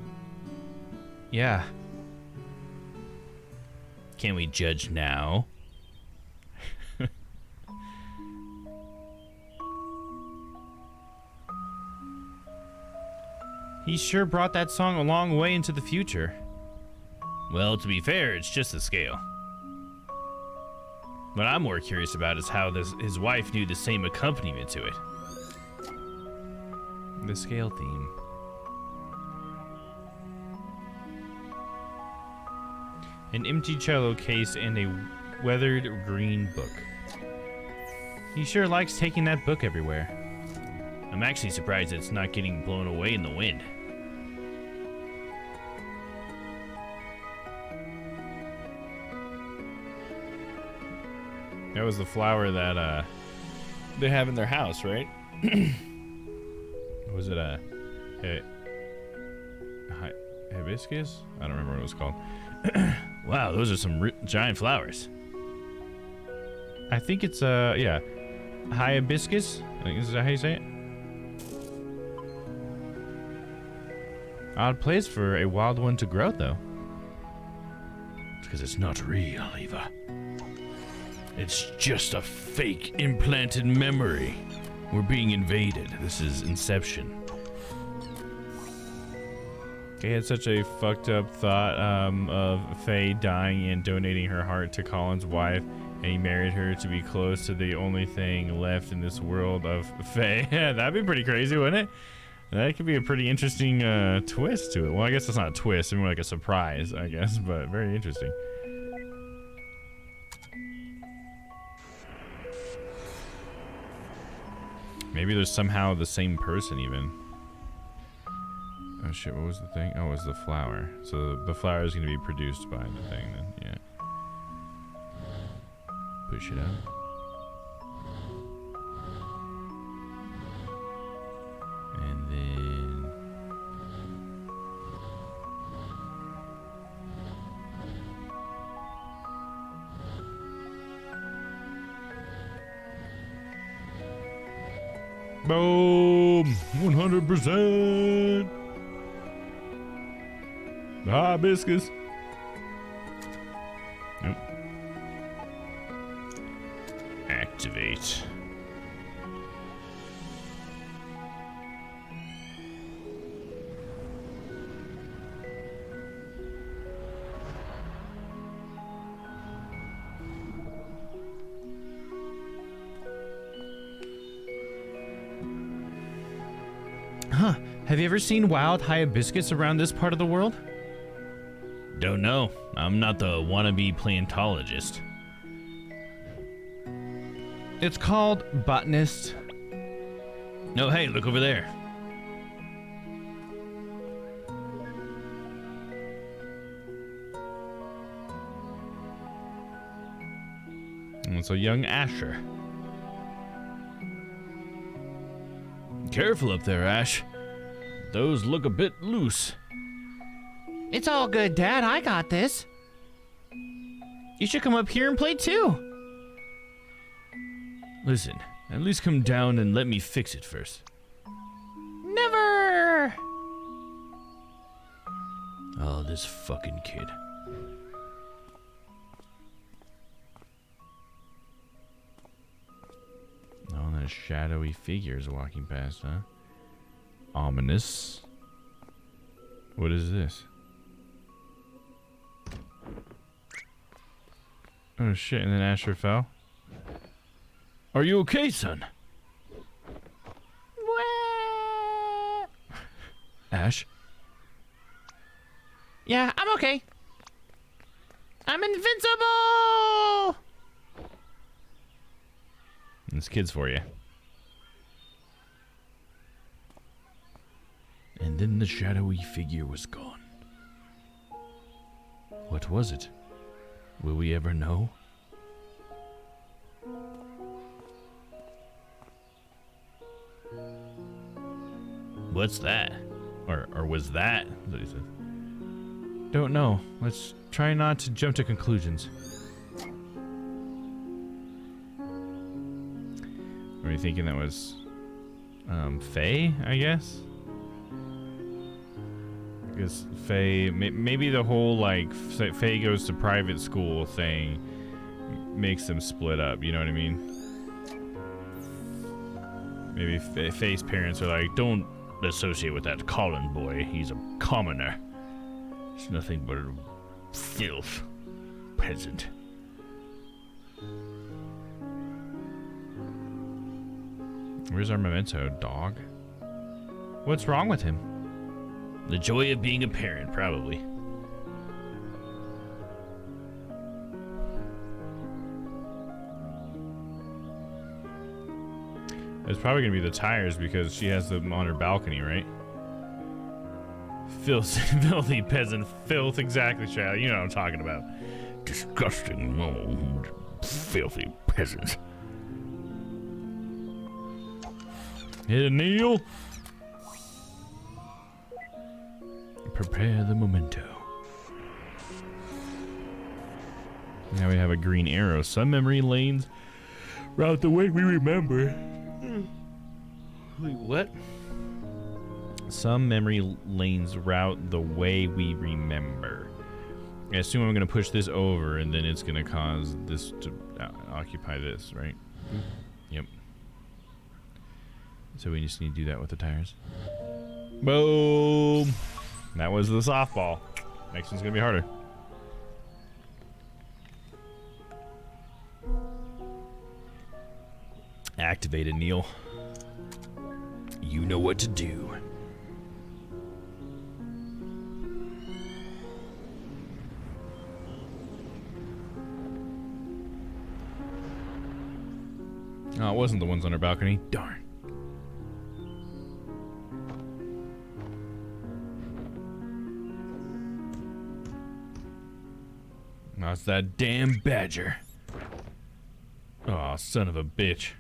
Yeah. Can we judge now? He sure brought that song a long way into the future. Well, to be fair, it's just a scale. What I'm more curious about is how his wife knew the same accompaniment to it. The scale theme. An empty cello case and a weathered green book. He sure likes taking that book everywhere. I'm actually surprised it's not getting blown away in the wind. That was the flower that they have in their house, right? Was it a hibiscus? I don't remember what it was called. Wow, those are some giant flowers. I think it's yeah, hibiscus. Is that how you say it? Odd place for a wild one to grow, though. It's because it's not real, Eva. It's just a fake implanted memory. We're being invaded. This is Inception. He had such a fucked up thought of Faye dying and donating her heart to Colin's wife, and he married her to be close to the only thing left in this world of Faye. Yeah, that'd be pretty crazy, wouldn't it? That could be a pretty interesting twist to it. Well, I guess it's not a twist, it's more like a surprise, I guess, but very interesting. Maybe there's somehow the same person even. Oh shit, what was the thing? Oh, it was the flower. So the flower is going to be produced by the thing then, yeah. Push it out. And then... Boom! Boom! 100%. The hibiscus. Nope. Activate. Huh. Have you ever seen wild hibiscus around this part of the world? Don't know. I'm not the wannabe paleontologist. It's called botanist. No, hey, look over there. It's a young Asher. Careful up there, Ash. Those look a bit loose. It's all good, Dad. I got this. You should come up here and play too. Listen, at least come down and let me fix it first. Never. Oh, this fucking kid. Oh, that shadowy figures walking past, huh? Ominous. What is this? Oh shit, and then Asher fell. Are you okay, son? Ash? Yeah, I'm okay. I'm invincible. This kid's for you. And then the shadowy figure was gone. What was it? Will we ever know? What's that? Or was that? That's what he said. Don't know. Let's try not to jump to conclusions. Are you thinking that was Faye, I guess? Because Faye, maybe the whole like Faye goes to private school thing makes them split up, you know what I mean? Maybe Faye's parents are like, don't associate with that Colin boy, he's a commoner. It's nothing but a filth peasant. Where's our memento, dog? What's wrong with him? The joy of being a parent, probably. It's probably gonna be the tires because she has them on her balcony, right? Filthy peasant filth, exactly, Shad. You know what I'm talking about. Disgusting, filthy peasants. Hit a Neil. Prepare the memento. Now we have a green arrow. Some memory lanes route the way we remember. Wait, what? Some memory lanes route the way we remember. I assume I'm going to push this over and then it's going to cause this to occupy this, right? Yep. So we just need to do that with the tires. Boom! That was the softball. Next one's going to be harder. Activated, Neil. You know what to do. Oh, it wasn't the ones on our balcony. Darn. No, it's that damn badger. Oh, son of a bitch.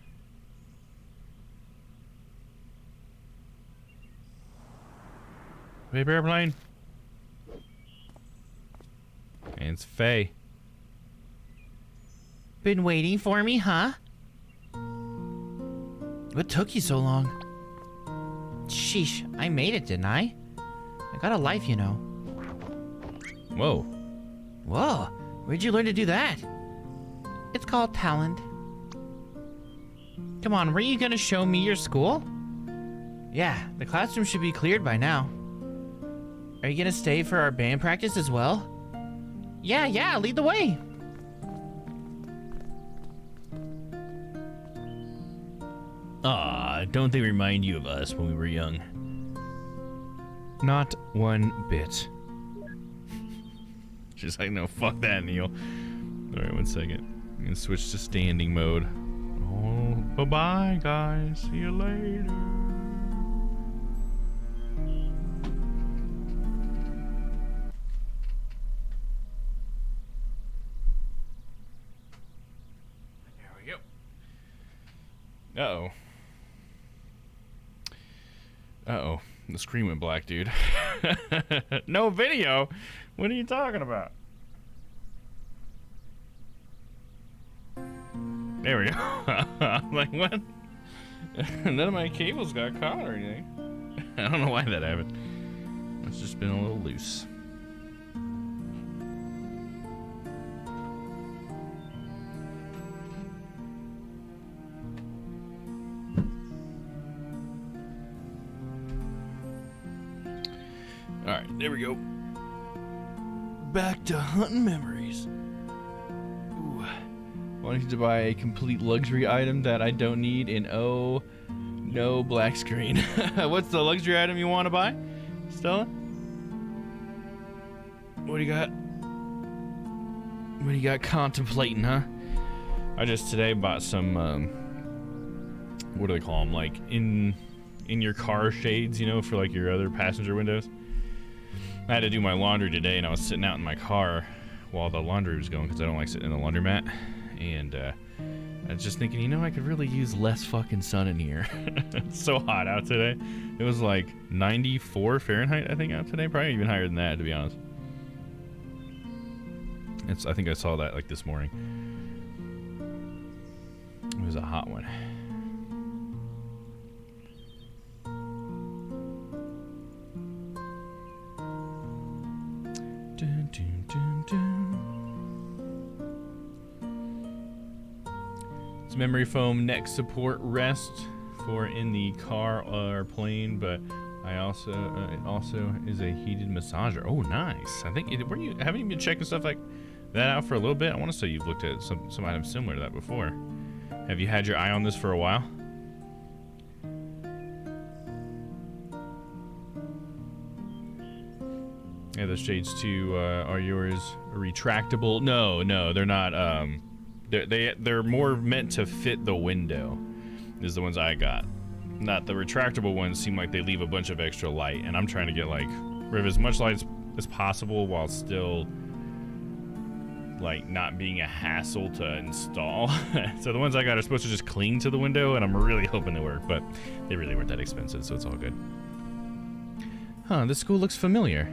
Paper airplane. And it's Faye. Been waiting for me, huh? What took you so long? Sheesh, I made it, didn't I? I got a life, you know. Whoa. Whoa, where'd you learn to do that? It's called talent. Come on, were you gonna show me your school? Yeah, the classroom should be cleared by now. Are you gonna stay for our band practice as well? Yeah, lead the way. Ah, don't they remind you of us when we were young? Not one bit. She's like, no, fuck that, Neil. All right, 1 second. I'm gonna switch to standing mode. Oh, bye-bye, guys. See you later. There we go. Uh-oh. Uh-oh. The screen went black, dude. No video? What are you talking about? There we go. I'm like, what? None of my cables got caught or anything. I don't know why that happened. It's just been a little loose. Alright, there we go. Back to hunting memories. Ooh. Wanting to buy a complete luxury item that I don't need, and oh, no black screen. What's the luxury item you want to buy, Stella? What do you got? What do you got contemplating, huh? I just today bought some, what do they call them? Like, in your car shades, you know, for like your other passenger windows. I had to do my laundry today, and I was sitting out in my car while the laundry was going because I don't like sitting in the laundromat. And I was just thinking, you know, I could really use less fucking sun in here. It's so hot out today. It was like 94 Fahrenheit, I think, out today. Probably even higher than that, to be honest. I think I saw that like this morning. It was a hot one. Dun, dun, dun, dun. It's memory foam neck support rest for in the car or plane, but I also it also is a heated massager. Oh, nice! I think haven't you been checking stuff like that out for a little bit? I want to say you've looked at some items similar to that before. Have you had your eye on this for a while? Yeah, those shades too are yours retractable? No, they're not. They're more meant to fit the window. Is the ones I got. Not the retractable ones. Seem like they leave a bunch of extra light, and I'm trying to get like rid of as much light as possible while still like not being a hassle to install. So the ones I got are supposed to just cling to the window, and I'm really hoping they work, but they really weren't that expensive, so it's all good. Huh? This school looks familiar.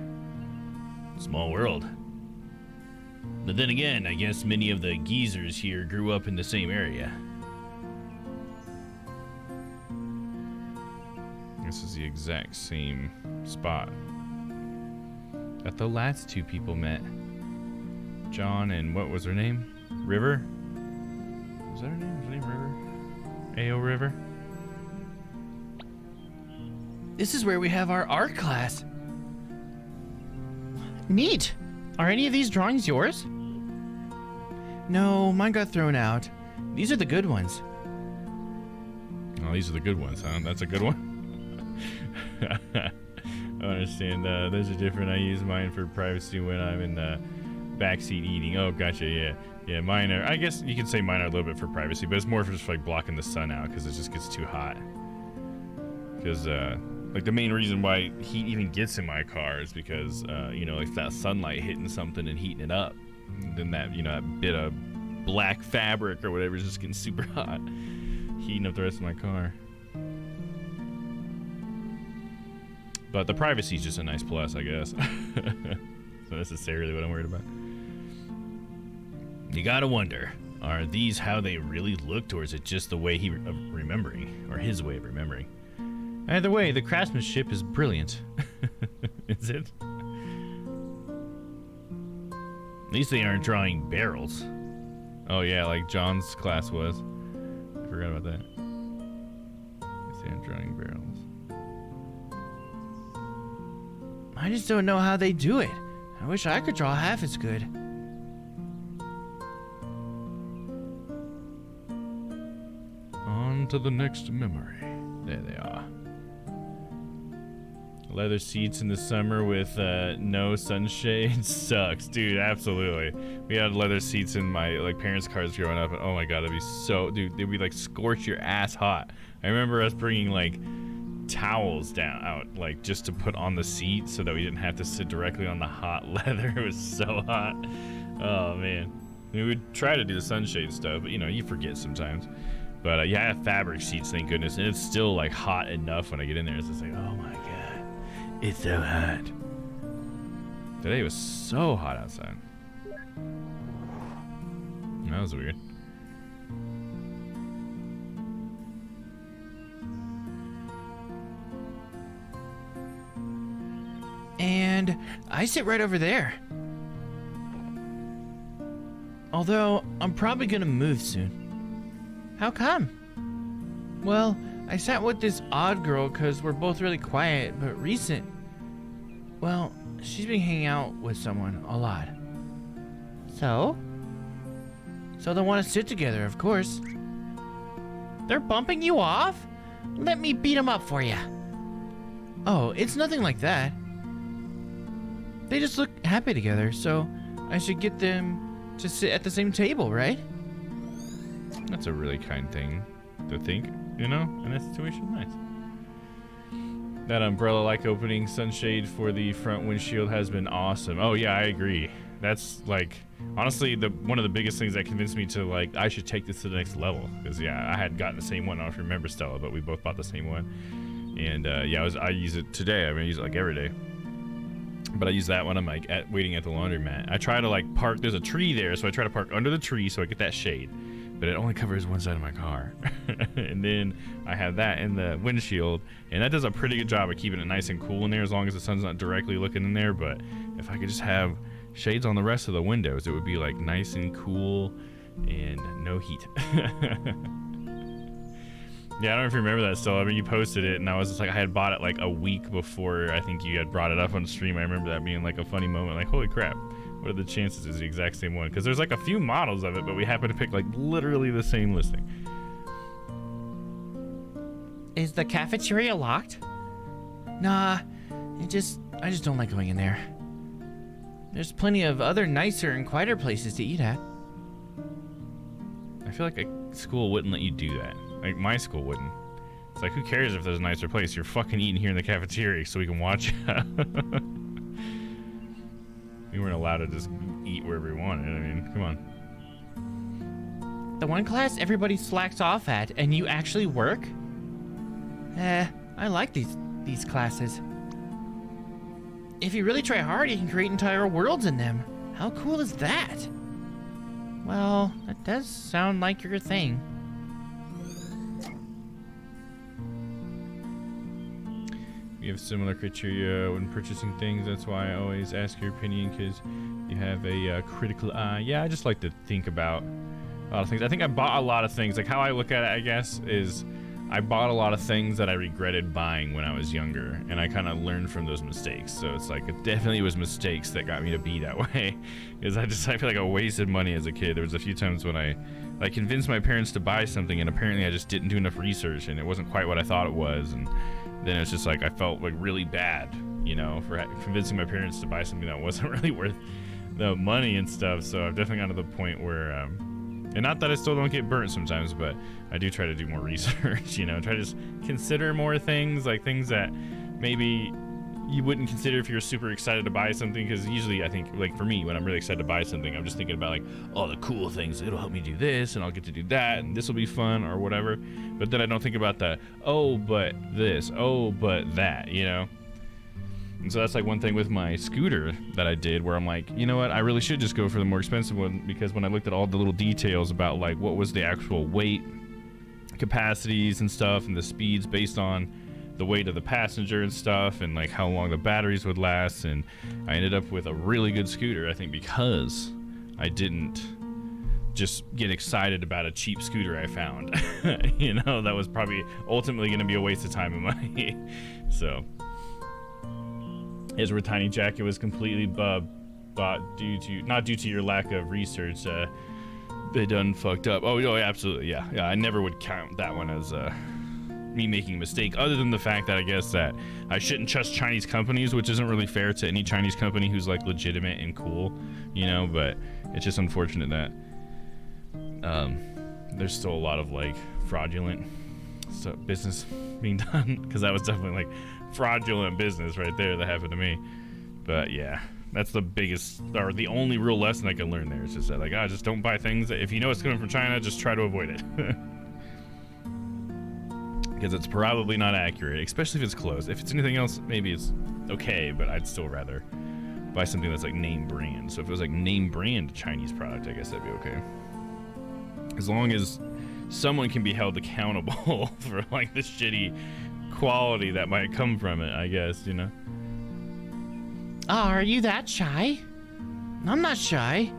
Small world. But then again, I guess many of the geezers here grew up in the same area. This is the exact same spot that the last two people met. John and what was her name? River? Was that her name? Was her name River? A.O. River? This is where we have our art class. Neat. Are any of these drawings yours? No, mine got thrown out. These are the good ones. Oh, these are the good ones, huh? That's a good one? I understand. Those are different. I use mine for privacy when I'm in the backseat eating. Oh, gotcha. Yeah. Yeah, mine are, I guess you could say mine are a little bit for privacy, but it's more for just like blocking the sun out because it just gets too hot. Because, like the main reason why heat even gets in my car is because, you know, if that sunlight hitting something and heating it up, then that, you know, that bit of black fabric or whatever is just getting super hot, heating up the rest of my car. But the privacy is just a nice plus, I guess. So that's necessarily what I'm worried about. You gotta wonder, are these how they really looked, or is it just the way he remembering, or his way of remembering? Either way, the craftsmanship is brilliant. Is it? At least they aren't drawing barrels. Oh yeah, like John's class was. I forgot about that. At least they aren't drawing barrels. I just don't know how they do it. I wish I could draw half as good. On to the next memory. There they are. Leather seats in the summer with no sunshade sucks, dude. Absolutely. We had leather seats in my parents' cars growing up, and oh my god, it'd be so, dude. They'd be like scorch your ass hot. I remember us bringing towels down out just to put on the seat so that we didn't have to sit directly on the hot leather. It was so hot. Oh man. We would try to do the sunshade stuff, but you forget sometimes. But yeah, I have fabric seats, thank goodness, and it's still hot enough when I get in there. It's just oh my god, it's so hot. Today was so hot outside. That was weird. And I sit right over there. Although, I'm probably gonna move soon. How come? Well, I sat with this odd girl because we're both really quiet, but recent. Well, she's been hanging out with someone a lot. So? So they want to sit together, of course. They're bumping you off? Let me beat them up for you. Oh, it's nothing like that. They just look happy together, so I should get them to sit at the same table, right? That's a really kind thing to think, in that situation. Nice. That umbrella-like opening sunshade for the front windshield has been awesome. Oh yeah, I agree. That's honestly one of the biggest things that convinced me to I should take this to the next level. Because yeah, I had gotten the same one. I don't know if you remember, Stella, but we both bought the same one. And yeah, I use it today. I mean, I use it every day. But I use that when I'm waiting at the laundromat. I try to park. There's a tree there, so I try to park under the tree so I get that shade. But it only covers one side of my car. And then I have that in the windshield, and that does a pretty good job of keeping it nice and cool in there as long as the sun's not directly looking in there. But if I could just have shades on the rest of the windows, it would be nice and cool and no heat. Yeah, I don't know if you remember that still. I mean, you posted it, and I was just I had bought it a week before I think you had brought it up on the stream. I remember that being a funny moment. Holy crap. What are the chances it's the exact same one? Because there's a few models of it, but we happen to pick literally the same listing. Is the cafeteria locked? Nah, I just don't like going in there. There's plenty of other nicer and quieter places to eat at. I feel like a school wouldn't let you do that. My school wouldn't. It's who cares if there's a nicer place? You're fucking eating here in the cafeteria so we can watch. We weren't allowed to just eat wherever we wanted. I mean, come on. The one class everybody slacks off at, and you actually work? I like these classes. If you really try hard, you can create entire worlds in them. How cool is that? Well, that does sound like your thing. You have similar criteria when purchasing things. That's why I always ask your opinion, because you have a critical eye. Yeah, I just like to think about a lot of things. I think I bought a lot of things. How I look at it, I guess, is I bought a lot of things that I regretted buying when I was younger, and I kind of learned from those mistakes. So it's it definitely was mistakes that got me to be that way, because I feel like I wasted money as a kid. There was a few times when I convinced my parents to buy something, and apparently I just didn't do enough research, and it wasn't quite what I thought it was, and then it's just I felt really bad, for convincing my parents to buy something that wasn't really worth the money and stuff. So I've definitely gotten to the point where, and not that I still don't get burnt sometimes, but I do try to do more research, try to just consider more things, things that maybe you wouldn't consider if you're super excited to buy something. Because usually I think, for me, when I'm really excited to buy something, I'm just thinking about all the cool things. It'll help me do this, and I'll get to do that, and this will be fun or whatever. But then I don't think about the, oh, but this, oh, but that, And so that's one thing with my scooter that I did, where I'm you know what, I really should just go for the more expensive one, because when I looked at all the little details about what was the actual weight, capacities and stuff, and the speeds based on the weight of the passenger and stuff, and like how long the batteries would last. And I ended up with a really good scooter, I think, because I didn't just get excited about a cheap scooter I found. You know, that was probably ultimately going to be a waste of time and money. So his Tiny Jacket was completely bought due to, not due to your lack of research. They done fucked up. Oh, yeah, absolutely. Yeah. I never would count that one as me making a mistake, other than the fact that I guess that I shouldn't trust Chinese companies, which isn't really fair to any Chinese company who's like legitimate and cool, you know, but it's just unfortunate that there's still a lot of like fraudulent business being done, because that was definitely like fraudulent business right there that happened to me. But yeah, that's the biggest, or the only real lesson I can learn there. Is just that, like, just don't buy things that, if you know it's coming from China, just try to avoid it. Because it's probably not accurate, especially if it's close. If it's anything else, maybe it's okay, but I'd still rather buy something that's like name brand. So if it was like name brand Chinese product, I guess that'd be okay. As long as someone can be held accountable for like the shitty quality that might come from it, I guess, you know. Oh, are you that shy? I'm not shy.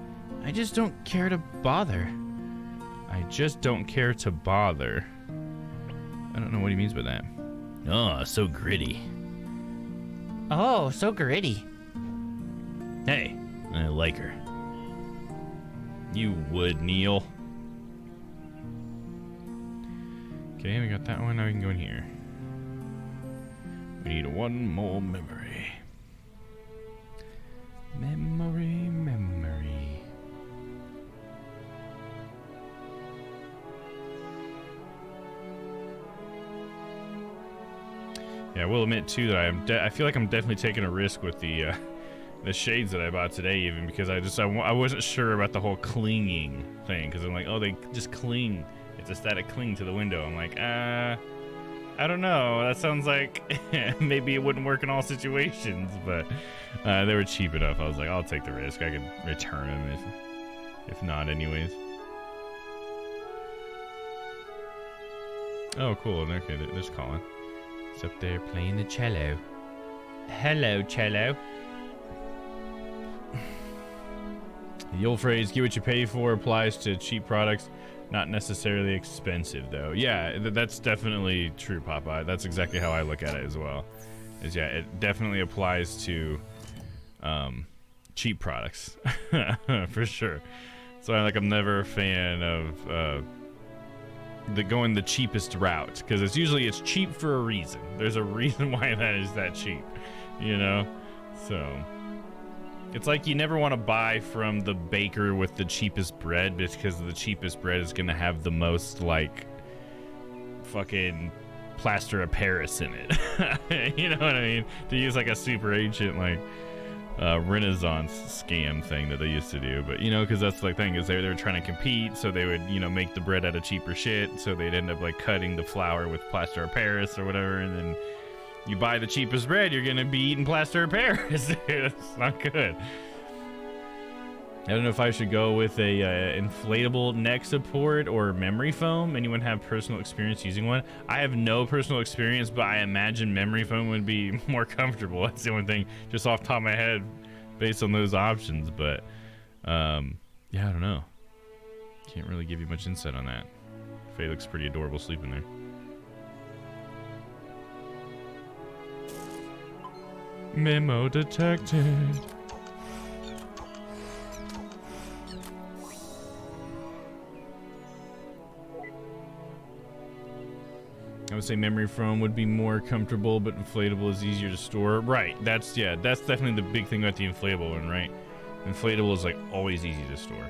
I just don't care to bother. I just don't care to bother. I don't know what he means by that. Oh, so gritty. Oh, so gritty. Hey, I like her. You would, Neil. Okay, we got that one. Now we can go in here. We need one more memory. Memory. Yeah, I will admit too that I feel like I'm definitely taking a risk with the shades that I bought today, even because I wasn't sure about the whole clinging thing, because I'm like, oh, they just cling. It's a static cling to the window. I'm like, I don't know. That sounds like maybe it wouldn't work in all situations, but they were cheap enough. I was like, I'll take the risk. I could return them if not, anyways. Oh, cool. Okay, there's Colin. He's up there playing the cello. Hello, cello. The old phrase, get what you pay for, applies to cheap products. Not necessarily expensive, though. Yeah, that's definitely true, Popeye. That's exactly how I look at it as well. It definitely applies to cheap products, for sure. So I'm never a fan of going the cheapest route, because it's cheap for a reason. There's a reason why that is that cheap, you know. So it's like you never want to buy from the baker with the cheapest bread, because the cheapest bread is going to have the most, like, fucking plaster of Paris in it. You know what I mean? To use, like, a super ancient, like, Renaissance scam thing that they used to do. But, you know, because that's the thing, is they were trying to compete, so they would, you know, make the bread out of cheaper shit, so they'd end up, like, cutting the flour with plaster of Paris or whatever, and then you buy the cheapest bread, you're gonna be eating plaster of Paris. It's not good. I don't know if I should go with a inflatable neck support or memory foam. Anyone have personal experience using one? I have no personal experience, but I imagine memory foam would be more comfortable. That's the only thing just off the top of my head based on those options. But yeah, I don't know. Can't really give you much insight on that. Faye looks pretty adorable sleeping there. Memo detected. I would say memory foam would be more comfortable, but inflatable is easier to store. Right. That's definitely the big thing about the inflatable one, right? Inflatable is like always easy to store.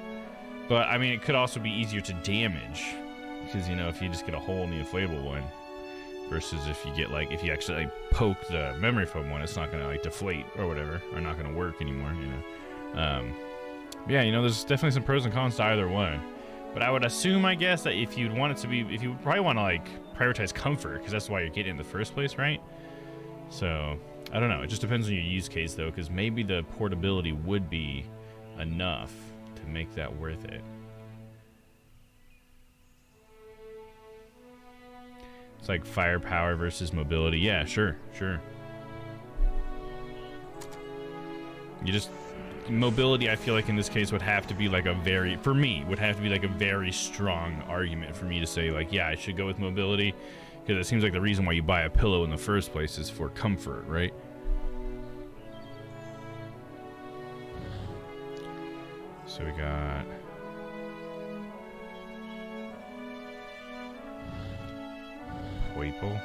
But I mean, it could also be easier to damage, because, you know, if you just get a hole in the inflatable one versus if you actually like poke the memory foam one, it's not gonna like deflate or whatever, or not gonna work anymore, you know. Yeah, you know, there's definitely some pros and cons to either one. But I would assume, I guess, that if you would probably want to like prioritize comfort, because that's why you're getting it in the first place, right? So I don't know. It just depends on your use case, though, because maybe the portability would be enough to make that worth it. It's like firepower versus mobility. Yeah, sure. You just mobility, I feel like in this case would have to be like a very strong argument for me to say like, yeah, I should go with mobility, because it seems like the reason why you buy a pillow in the first place is for comfort, right? So we got Purple.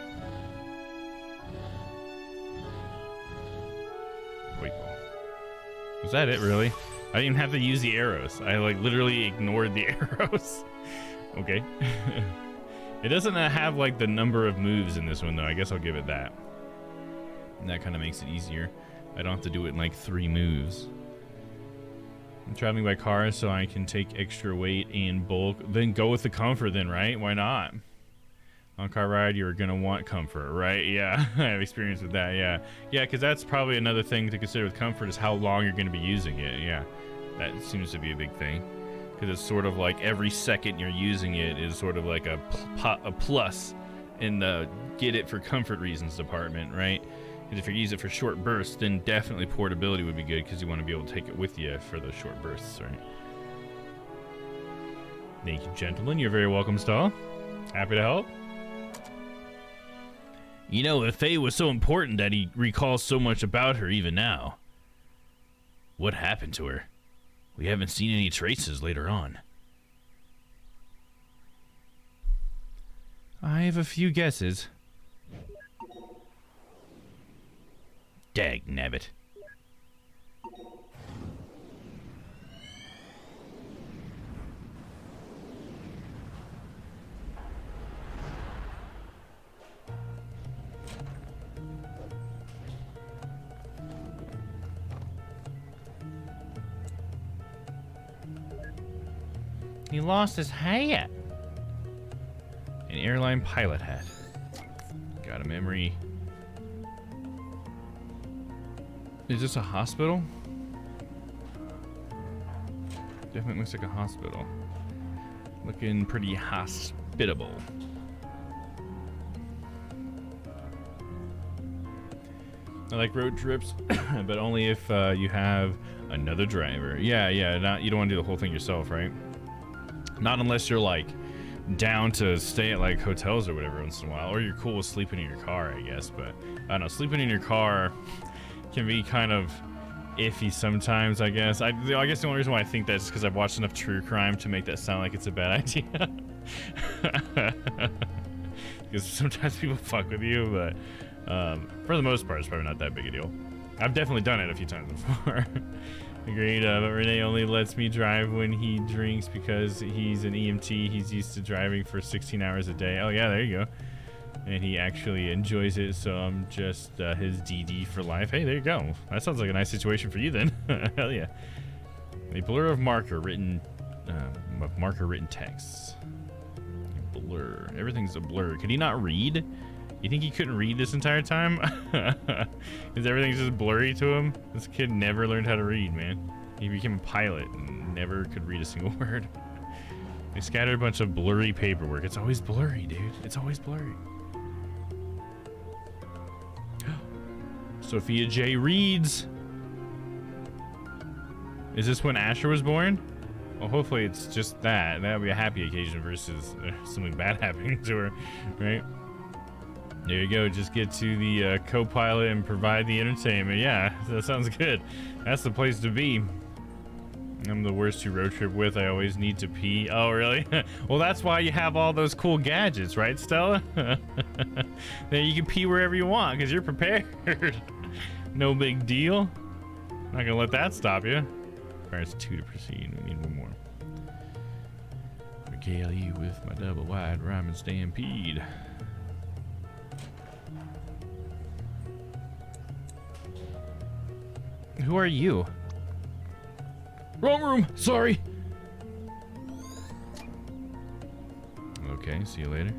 Was that it, really? I didn't even have to use the arrows. I like literally ignored the arrows. Okay. It doesn't have like the number of moves in this one though. I guess I'll give it that. And that kind of makes it easier. I don't have to do it in like 3 moves. I'm traveling by car so I can take extra weight and bulk. Then go with the comfort then, right? Why not? On car ride, you're gonna want comfort, right? Yeah, I have experience with that. Yeah, because that's probably another thing to consider with comfort is how long you're gonna be using it. Yeah, that seems to be a big thing, because it's sort of like every second you're using it is sort of like a plus in the get it for comfort reasons department, right? Because if you use it for short bursts, then definitely portability would be good, because you want to be able to take it with you for those short bursts, right? Thank you, gentlemen. You're very welcome, Stall. Happy to help. You know, if Faye was so important that he recalls so much about her even now, what happened to her? We haven't seen any traces later on. I have a few guesses. Dag nabbit. He lost his hat. An airline pilot hat. Got a memory. Is this a hospital? Definitely looks like a hospital. Looking pretty hospitable. I like road trips, but only if you have another driver. Yeah, you don't want to do the whole thing yourself, right? Not unless you're like down to stay at like hotels or whatever once in a while, or you're cool with sleeping in your car, I guess. But I don't know, sleeping in your car can be kind of iffy sometimes, I guess. I guess the only reason why I think that's because I've watched enough true crime to make that sound like it's a bad idea. Because sometimes people fuck with you, but for the most part, it's probably not that big a deal. I've definitely done it a few times before. Agreed, but Renee only lets me drive when he drinks because he's an EMT. He's used to driving for 16 hours a day. Oh yeah, there you go. And he actually enjoys it, so I'm just his DD for life. Hey, there you go. That sounds like a nice situation for you then. Hell yeah. A blur of marker written texts. A blur. Everything's a blur. Could he not read? You think he couldn't read this entire time? Is everything just blurry to him? This kid never learned how to read, man. He became a pilot and never could read a single word. They scattered a bunch of blurry paperwork. It's always blurry, dude. It's always blurry. Sophia J. reads. Is this when Asher was born? Well, hopefully it's just that. That would be a happy occasion versus something bad happening to her, right? There you go. Just get to the co-pilot and provide the entertainment. Yeah, that sounds good. That's the place to be. I'm the worst to road trip with. I always need to pee. Oh, really? Well, that's why you have all those cool gadgets, right, Stella? Then you can pee wherever you want because you're prepared. No big deal. Not gonna let that stop you. Requires 2 to proceed. We need 1 more. Regale you with my double wide rhyming stampede. Who are you? Wrong room. Sorry. Okay, see you later.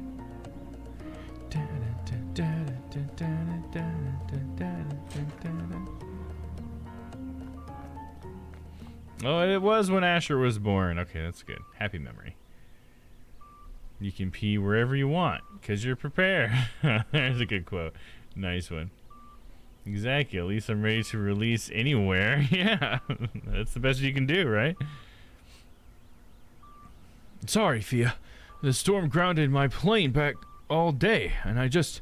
Oh, it was when Asher was born. Okay, that's good. Happy memory. You can pee wherever you want, because you're prepared. There's a good quote. Nice one. Exactly. At least I'm ready to release anywhere. Yeah. That's the best you can do, right? Sorry, Fia. The storm grounded my plane back all day, and I just...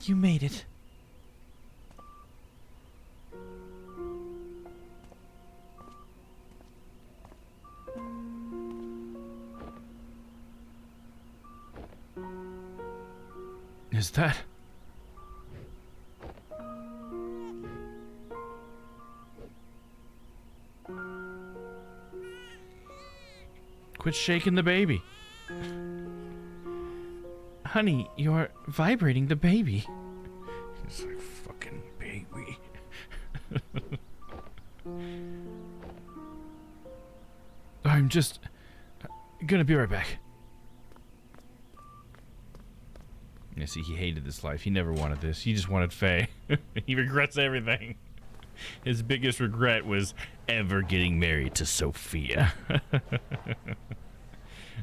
You made it. Is that... Quit shaking the baby. Honey, you're vibrating the baby. It's like fucking baby. I'm just gonna be right back. Yeah, see, he hated this life. He never wanted this. He just wanted Faye. He regrets everything. His biggest regret was ever getting married to Sophia.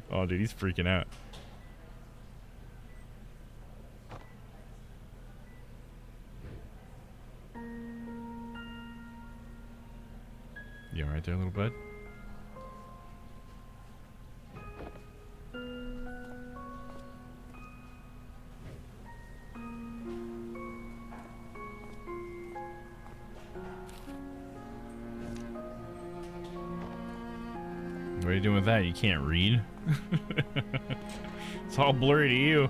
Oh, dude, he's freaking out. You alright there, little bud? What are you doing with that? You can't read? It's all blurry to you.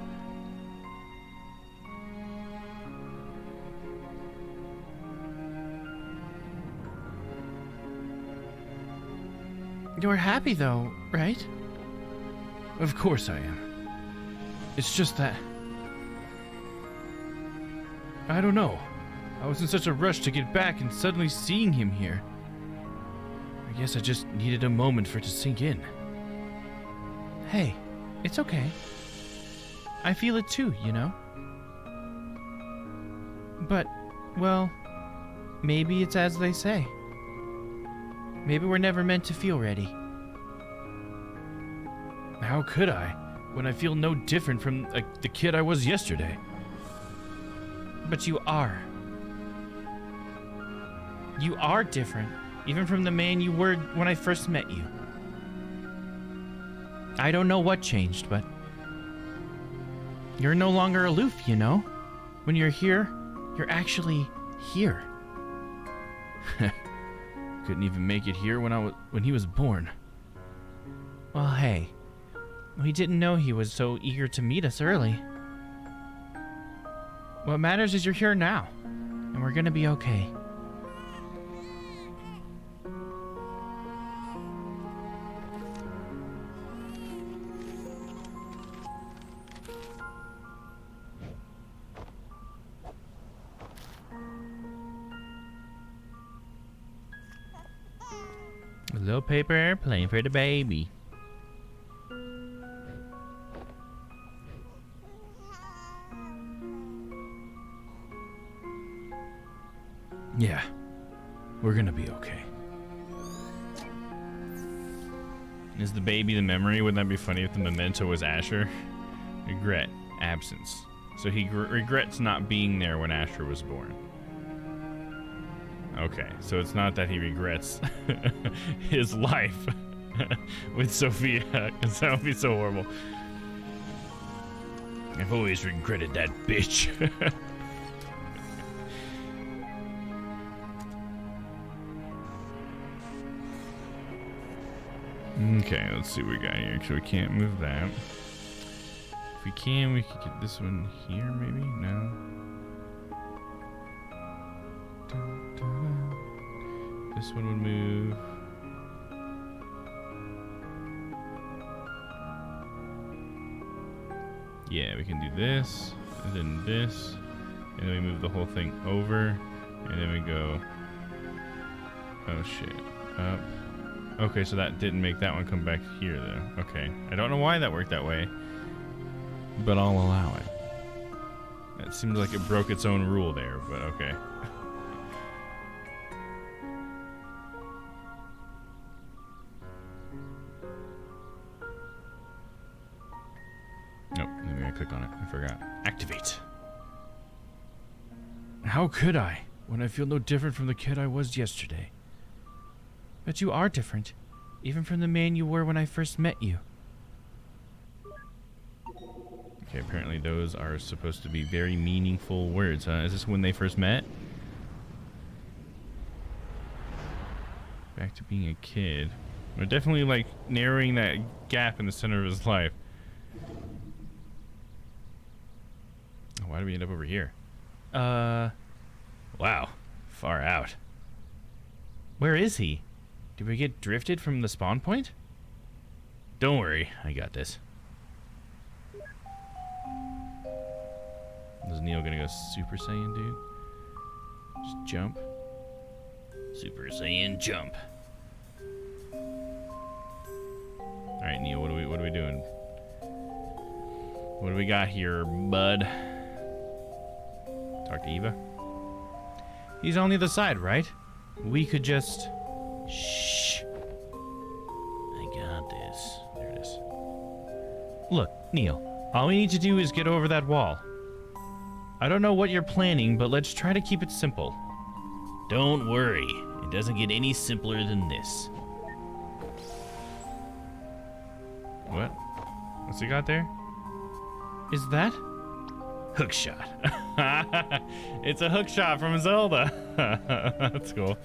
You're happy though, right? Of course I am. It's just that... I don't know. I was in such a rush to get back and suddenly seeing him here. I guess I just needed a moment for it to sink in. Hey, it's okay. I feel it too, you know? But, well, maybe it's as they say. Maybe we're never meant to feel ready. How could I, when I feel no different from the kid I was yesterday? But you are. You are different, even from the man you were when I first met you. I don't know what changed, but you're no longer aloof, you know? When you're here, you're actually here. Couldn't even make it here when he was born. Well, hey, we didn't know he was so eager to meet us early. What matters is you're here now, and we're gonna be okay. A little paper airplane for the baby. Yeah, we're gonna be okay. Is the baby the memory? Wouldn't that be funny if the memento was Asher? Regret, absence. So he regrets not being there when Asher was born. Okay, so it's not that he regrets his life with Sophia, because that would be so horrible. I've always regretted that bitch. Okay, let's see what we got here. So we can't move that. If we can, we could get this one here, maybe? No. This one would move. Yeah, we can do this, and then this, and then we move the whole thing over, and then we go, oh shit, up. Okay, so that didn't make that one come back here, though. Okay, I don't know why that worked that way, but I'll allow it. That seems like it broke its own rule there, but okay. click on it. I forgot. Activate. How could I, when I feel no different from the kid I was yesterday? But you are different, even from the man you were when I first met you. Okay, apparently those are supposed to be very meaningful words, huh? Is this when they first met? Back to being a kid. We're definitely, like, narrowing that gap in the center of his life. Why did we end up over here? Wow. Far out. Where is he? Did we get drifted from the spawn point? Don't worry, I got this. Is Neil gonna go Super Saiyan, dude? Just jump. Super Saiyan jump. Alright, Neil, what are we doing? What do we got here, bud? Talk to Eva? He's on the other side, right? We could just... Shh. I got this. There it is. Look, Neil, all we need to do is get over that wall. I don't know what you're planning, but let's try to keep it simple. Don't worry. It doesn't get any simpler than this. What? What's he got there? Is that? Hook shot. It's a hook shot from Zelda. That's cool.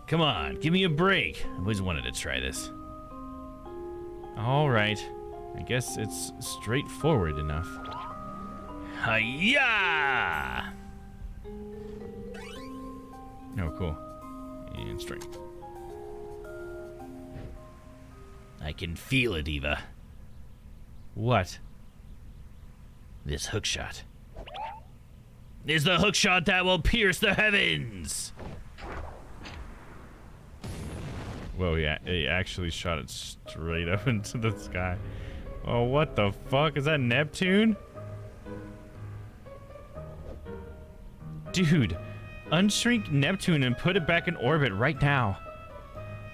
Come on, give me a break. I've always wanted to try this. All right. I guess it's straightforward enough. Hiya! Oh, cool. And strength. I can feel it, Eva. What? This hook shot is the hook shot that will pierce the heavens. Whoa, yeah, he actually shot it straight up into the sky. Oh, what the fuck? Is that Neptune? Dude, unshrink Neptune and put it back in orbit right now.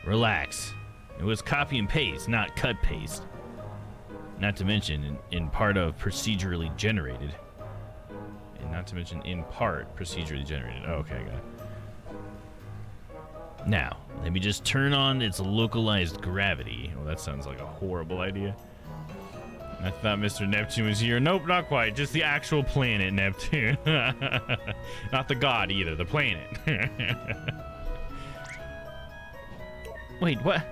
Relax. It was copy and paste, not cut paste. Not to mention, in part of procedurally generated. And not to mention, in part, procedurally generated. Oh, okay, I got it. Now, let me just turn on its localized gravity. Well, that sounds like a horrible idea. I thought Mr. Neptune was here. Nope, not quite. Just the actual planet Neptune. Not the god either, the planet. Wait, what?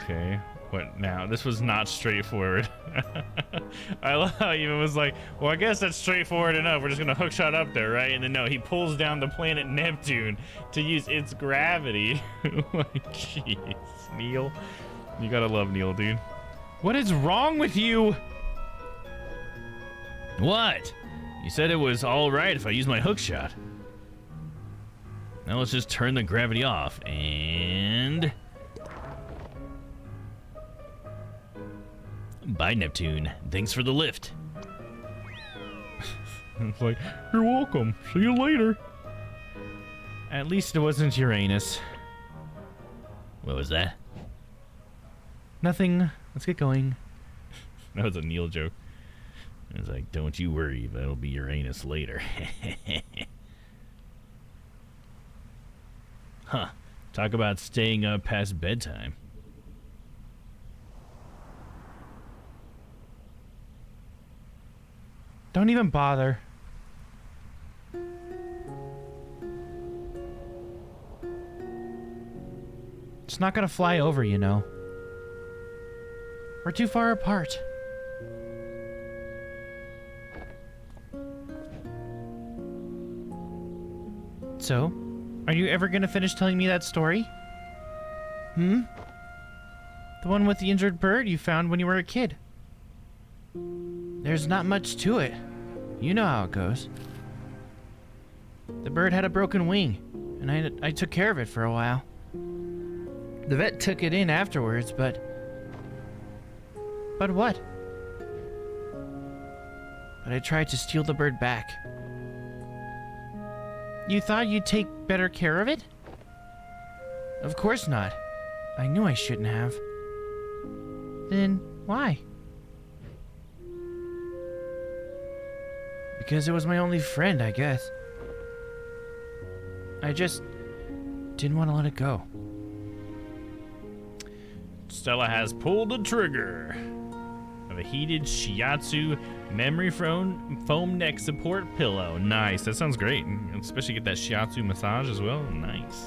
Okay, what now? This was not straightforward. I love how Eva was like, well, I guess that's straightforward enough. We're just gonna hookshot up there, right? And then no, he pulls down the planet Neptune to use its gravity. Like, jeez, Neil. You gotta love Neil, dude. What is wrong with you? What? You said it was all right if I use my hook shot. Now let's just turn the gravity off and... Bye, Neptune. Thanks for the lift. It's like, you're welcome. See you later. At least it wasn't Uranus. What was that? Nothing. Let's get going. That was a Neil joke. It's like, don't you worry, that'll be Uranus later. Huh. Talk about staying up past bedtime. Don't even bother. It's not gonna fly over, you know. We're too far apart. So, are you ever gonna finish telling me that story? The one with the injured bird you found when you were a kid. There's not much to it. You know how it goes. The bird had a broken wing, and I took care of it for a while. The vet took it in afterwards, but... But what? But I tried to steal the bird back. You thought you'd take better care of it? Of course not. I knew I shouldn't have. Then why? Because it was my only friend, I guess. I just didn't want to let it go. Stella has pulled the trigger of a heated shiatsu memory foam neck support pillow. Nice. That sounds great. Especially get that shiatsu massage as well. Nice.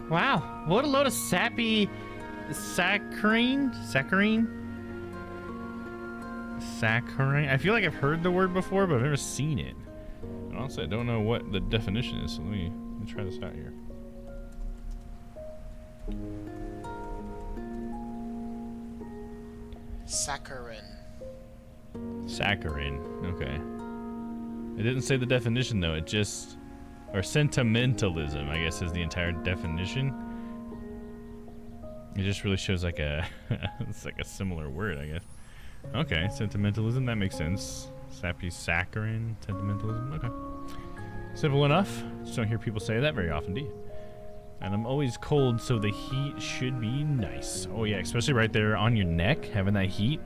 Wow, what a load of sappy saccharine? I feel like I've heard the word before, but I've never seen it. And honestly, I don't know what the definition is, so let me try this out here. Saccharin. Saccharin. Okay. It didn't say the definition though. It just, or sentimentalism, I guess, is the entire definition. It just really shows like a, it's like a similar word, I guess. Okay, sentimentalism. That makes sense. Sappy saccharin, sentimentalism. Okay. Simple enough. Just don't hear people say that very often, do you? And I'm always cold, so the heat should be nice. Oh yeah, especially right there on your neck, having that heat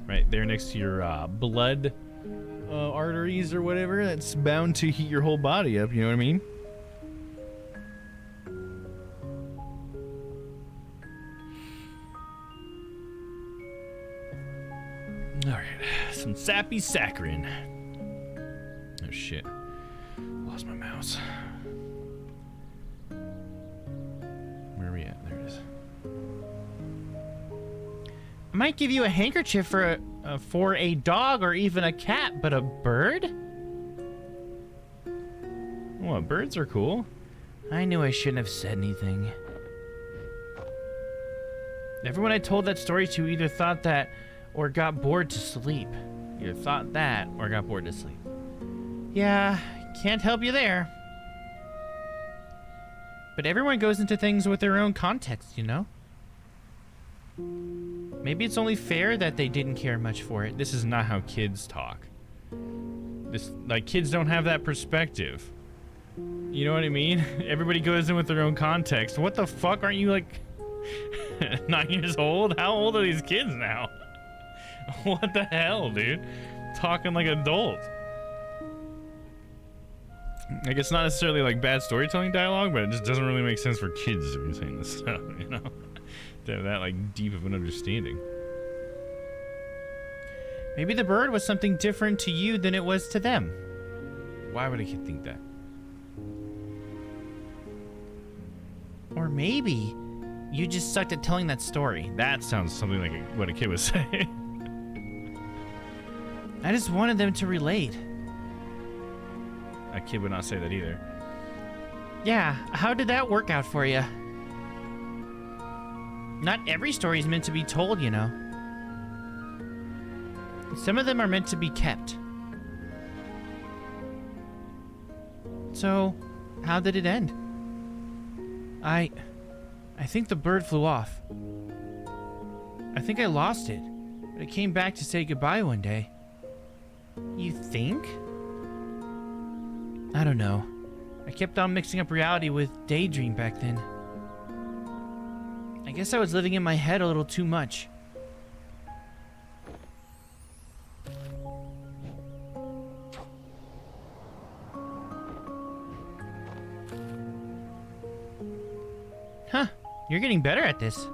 right there next to your blood arteries or whatever. That's bound to heat your whole body up. You know what I mean? All right, some sappy saccharin. Oh shit, lost my mouse. Where are we at? There it is. I might give you a handkerchief for a dog or even a cat, but a bird? Well, birds are cool. I knew I shouldn't have said anything. Everyone I told that story to either thought that or got bored to sleep. Either thought that or got bored to sleep. Yeah, can't help you there. But everyone goes into things with their own context, you know? Maybe it's only fair that they didn't care much for it. This is not how kids talk. Like, kids don't have that perspective. You know what I mean? Everybody goes in with their own context. What the fuck? Aren't you like 9 years old? How old are these kids now? What the hell, dude? Talking like adults. Like, it's not necessarily like bad storytelling dialogue, but it just doesn't really make sense for kids to be saying this stuff, you know? To have that like deep of an understanding. Maybe the bird was something different to you than it was to them. Why would a kid think that? Or maybe you just sucked at telling that story. That sounds something like what a kid would say. I just wanted them to relate. A kid would not say that either. Yeah, how did that work out for you? Not every story is meant to be told, you know. Some of them are meant to be kept. So, how did it end? I think the bird flew off. I think I lost it, but it came back to say goodbye one day. You think? I don't know. I kept on mixing up reality with daydream back then. I guess I was living in my head a little too much. Huh, you're getting better at this.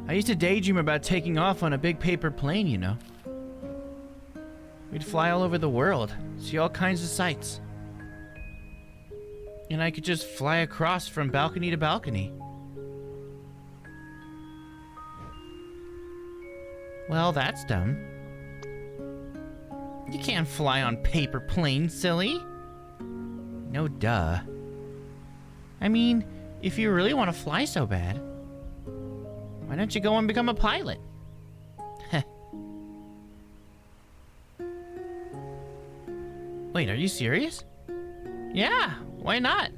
I used to daydream about taking off on a big paper plane, you know. We'd fly all over the world, see all kinds of sights. And I could just fly across from balcony to balcony. Well, that's dumb. You can't fly on paper planes, silly. No duh. I mean, if you really want to fly so bad, why don't you go and become a pilot? Wait, are you serious? Yeah, why not?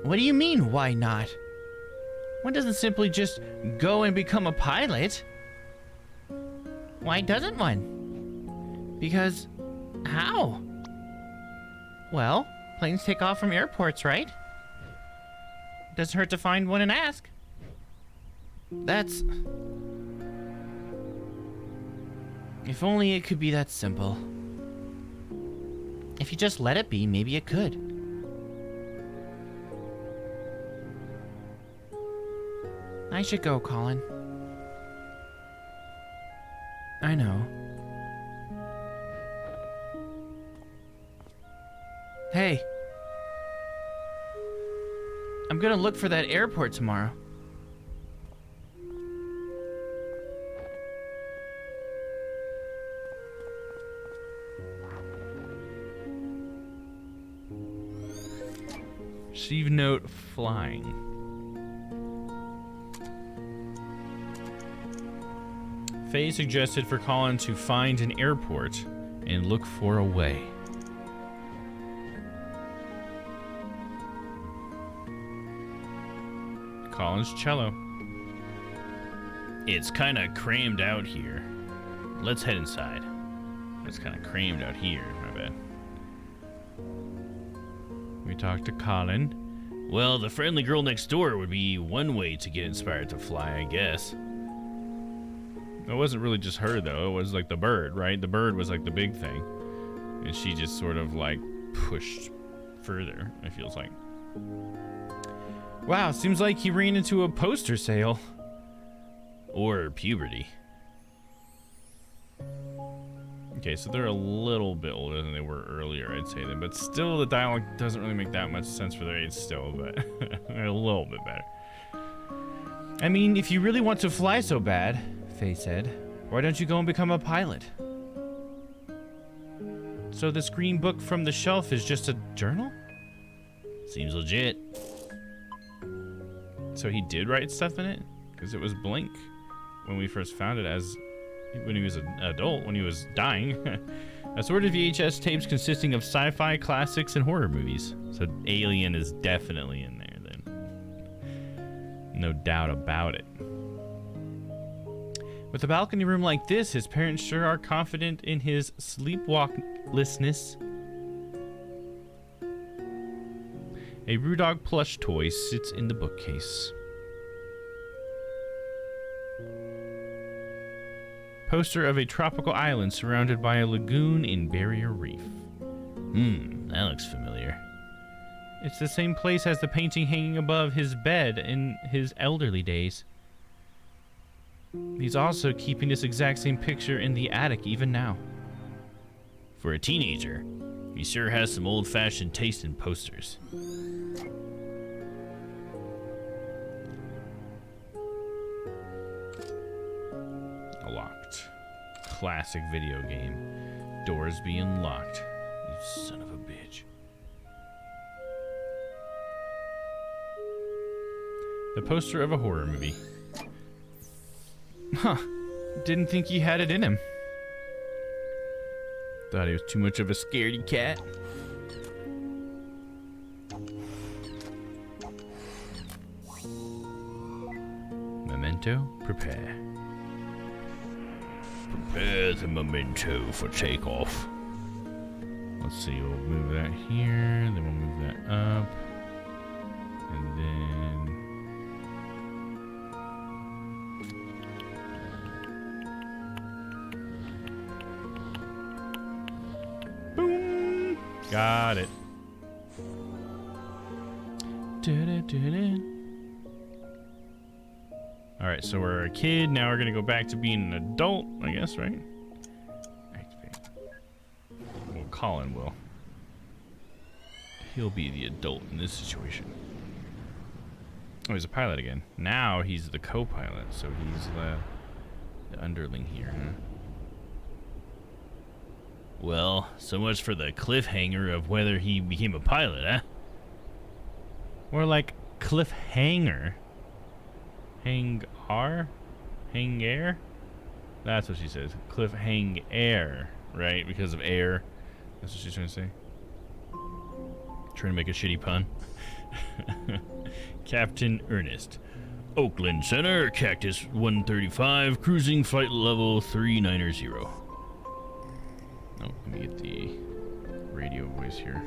What do you mean, why not? One doesn't simply just go and become a pilot. Why doesn't one? Because how? Well, planes take off from airports, right? Doesn't hurt to find one and ask. That's... If only it could be that simple. If you just let it be, maybe it could. I should go, Colin. I know. Hey. I'm gonna look for that airport tomorrow. Receive note flying. Faye suggested for Colin to find an airport and look for a way. Colin's cello. It's kind of crammed out here. Let's head inside. It's kind of crammed out here, my bad. We talked to Colin. Well, the friendly girl next door would be one way to get inspired to fly, I guess. It wasn't really just her, though. It was like the bird, right? The bird was like the big thing. And she just sort of like pushed further, it feels like. Wow, seems like he ran into a poster sale. Or puberty. Okay, so they're a little bit older than they were earlier, I'd say then. But still, the dialogue doesn't really make that much sense for their age still, but they're a little bit better. I mean, if you really want to fly so bad, Faye said, why don't you go and become a pilot? So this green book from the shelf is just a journal? Seems legit. So he did write stuff in it? Because it was blank when we first found it when he was an adult, when he was dying. Assorted VHS tapes consisting of sci-fi classics and horror movies. So Alien is definitely in there then. No doubt about it. With a balcony room like this, his parents sure are confident in his sleepwalklessness. A Rudog plush toy sits in the bookcase. Poster of a tropical island surrounded by a lagoon in Barrier Reef. That looks familiar. It's the same place as the painting hanging above his bed in his elderly days. He's also keeping this exact same picture in the attic even now. For a teenager, he sure has some old-fashioned taste in posters. Locked. Classic video game. Doors being locked. You son of a bitch. The poster of a horror movie. Huh. Didn't think he had it in him. Thought he was too much of a scaredy cat. Memento, prepare. Prepare the memento for takeoff. Let's see, we'll move that here, then we'll move that up. And then... boom! Got it. Alright, so we're a kid, now we're gonna go back to being an adult, I guess, right? Activate. Well, Colin will. He'll be the adult in this situation. Oh, he's a pilot again. Now he's the co-pilot, so he's the underling here, huh? Well, so much for the cliffhanger of whether he became a pilot, huh? More like cliffhanger. Hang-ar? Hang-air? That's what she says. Cliff-hang-air, right? Because of air. That's what she's trying to say. Trying to make a shitty pun. Captain Ernest. Oakland Center, Cactus 135, cruising flight level 390. Oh, let me get the radio voice here.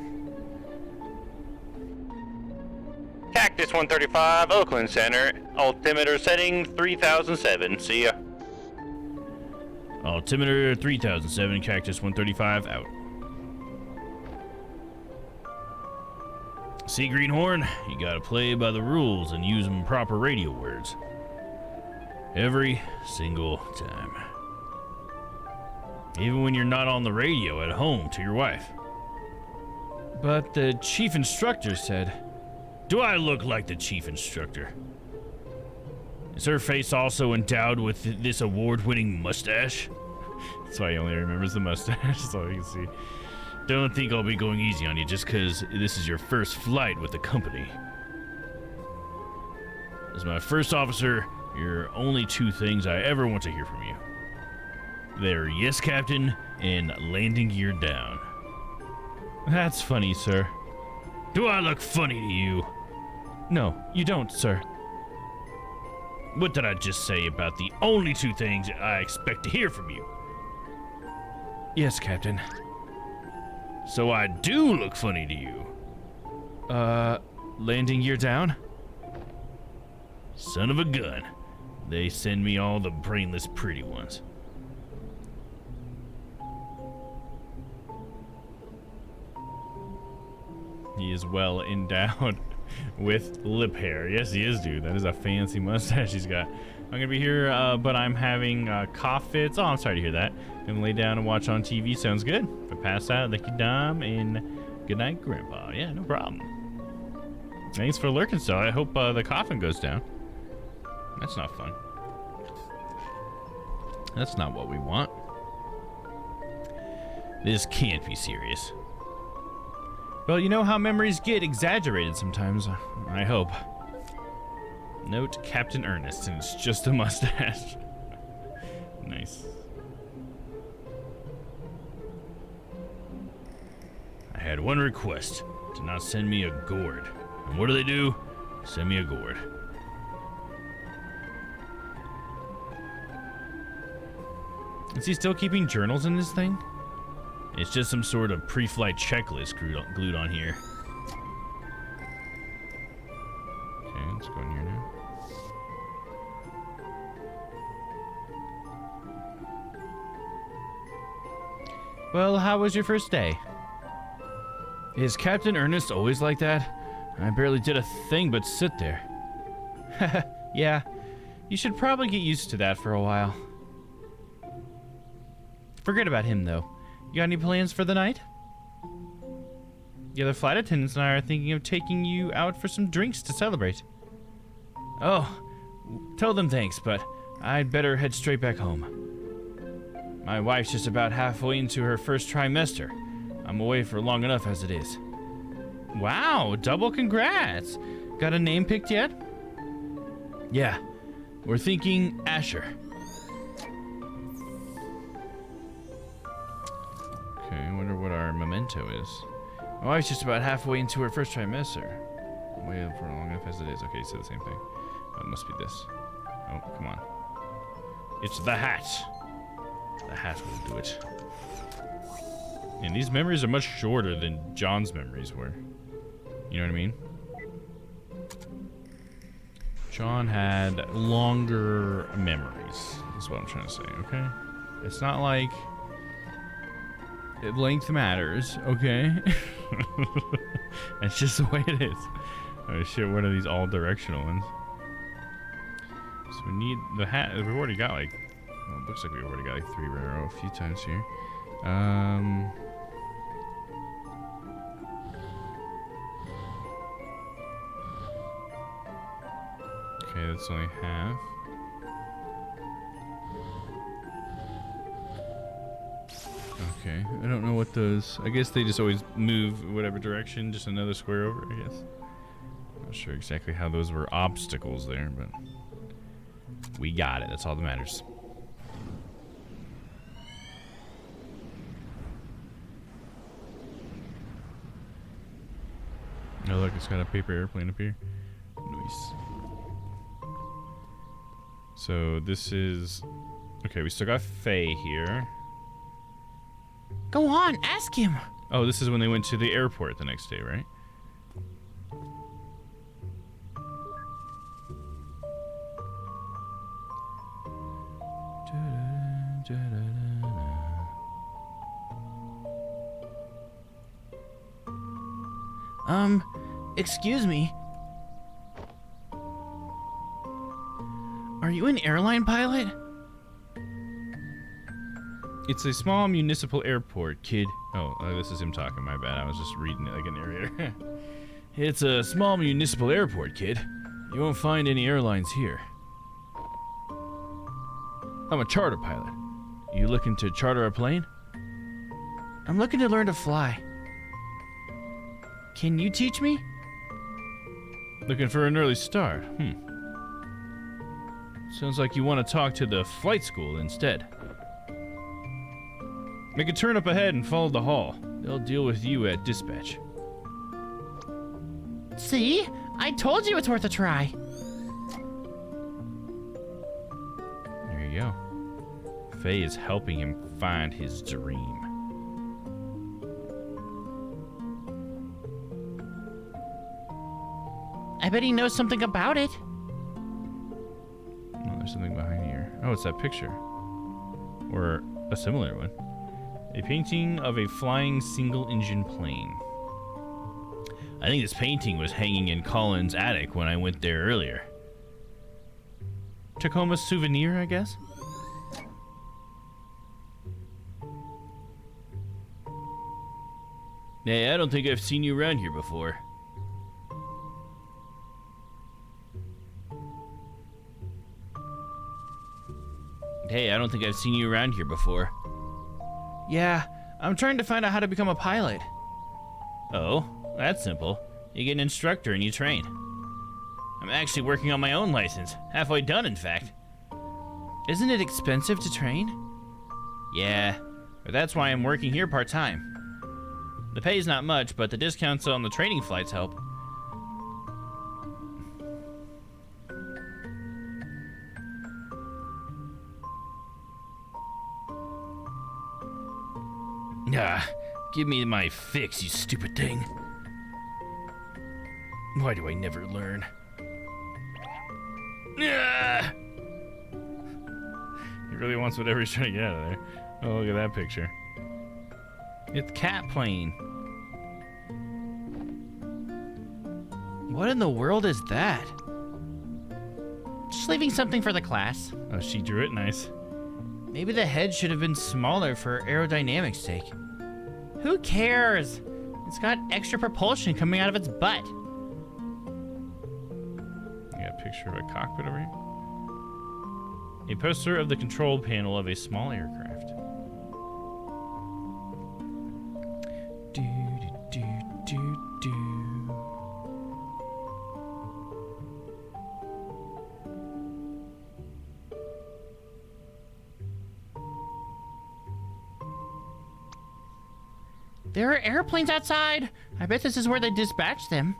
Cactus 135, Oakland Center. Altimeter setting 3007. See ya. Altimeter 3007, Cactus 135, out. See, Greenhorn, you gotta play by the rules and use them proper radio words. Every single time. Even when you're not on the radio at home to your wife. But the chief instructor said, do I look like the chief instructor? Is her face also endowed with this award-winning mustache? That's why he only remembers the mustache. That's all you can see. Don't think I'll be going easy on you just because this is your first flight with the company. As my first officer, there are only two things I ever want to hear from you. They're yes, Captain, and landing gear down. That's funny, sir. Do I look funny to you? No, you don't, sir. What did I just say about the only two things I expect to hear from you? Yes, Captain. So I do look funny to you. Landing gear down? Son of a gun. They send me all the brainless pretty ones. He is well endowed with lip hair. Yes, he is, dude. That is a fancy mustache he's got. I'm gonna be here, but I'm having cough fits. Oh, I'm sorry to hear that. Gonna lay down and watch on TV. Sounds good. If I pass out, thank you, Domm, and good night, Grandpa. Yeah, no problem. Thanks for lurking, so I hope the coffin goes down. That's not fun. That's not what we want. This can't be serious. Well, you know how memories get exaggerated sometimes. I hope. Note Captain Ernest, and it's just a mustache. Nice. I had one request, to not send me a gourd. And what do? Send me a gourd. Is he still keeping journals in this thing? It's just some sort of pre-flight checklist glued on here. Okay, let's go in here now. Well, how was your first day? Is Captain Ernest always like that? I barely did a thing but sit there. Yeah, you should probably get used to that for a while. Forget about him, though. You got any plans for the night? The other flight attendants and I are thinking of taking you out for some drinks to celebrate. Oh, tell them thanks, but I'd better head straight back home. My wife's just about halfway into her first trimester. I'm away for long enough as it is. Wow, double congrats. Got a name picked yet? Yeah, we're thinking Asher. Okay, I wonder what our memento is. My wife's just about halfway into her first trimester. Way up for long enough as it is. Okay, you said the same thing. It must be this. Oh, come on. It's the hat. The hat will do it. And these memories are much shorter than John's memories were. You know what I mean? John had longer memories, is what I'm trying to say, okay? It's not like length matters, okay? That's just the way it is. Oh shit, what are these all directional ones? So we need the hat. We've already got like, well, it looks like we've already got like 3 rare a few times here. Okay, that's only half. Okay, I don't know what those. I guess they just always move whatever direction, just another square over, I guess. Not sure exactly how those were obstacles there, but we got it. That's all that matters. Oh, look, it's got a paper airplane up here. Nice. So this is... Okay, we still got Faye here. Go on, ask him. Oh, this is when they went to the airport the next day, right? Excuse me. Are you an airline pilot? It's a small municipal airport, kid. Oh, this is him talking. My bad. I was just reading it like a narrator. It's a small municipal airport, kid. You won't find any airlines here. I'm a charter pilot. You looking to charter a plane? I'm looking to learn to fly. Can you teach me? Looking for an early start. Sounds like you want to talk to the flight school instead. Make a turn up ahead and follow the hall. They'll deal with you at dispatch. See? I told you it's worth a try. There you go. Faye is helping him find his dream. I bet he knows something about it. Oh, there's something behind here. Oh, it's that picture. Or a similar one. A painting of a flying single-engine plane. I think this painting was hanging in Colin's attic when I went there earlier. Tacoma souvenir, I guess? Hey, I don't think I've seen you around here before. Hey, I don't think I've seen you around here before. Yeah, I'm trying to find out how to become a pilot. Oh, that's simple. You get an instructor and you train. I'm actually working on my own license. Halfway done, in fact. Isn't it expensive to train? Yeah, but that's why I'm working here part-time. The pay's not much, but the discounts on the training flights help. Ah, give me my fix, you stupid thing. Why do I never learn? Ah! He really wants whatever he's trying to get out of there. Oh, look at that picture. It's cat plane. What in the world is that? Just leaving something for the class. Oh, she drew it. Nice. Maybe the head should have been smaller for aerodynamics' sake. Who cares? It's got extra propulsion coming out of its butt. You got a picture of a cockpit over here? A poster of the control panel of a small aircraft. Do, do, do, do, do. There are airplanes outside. I bet this is where they dispatch them.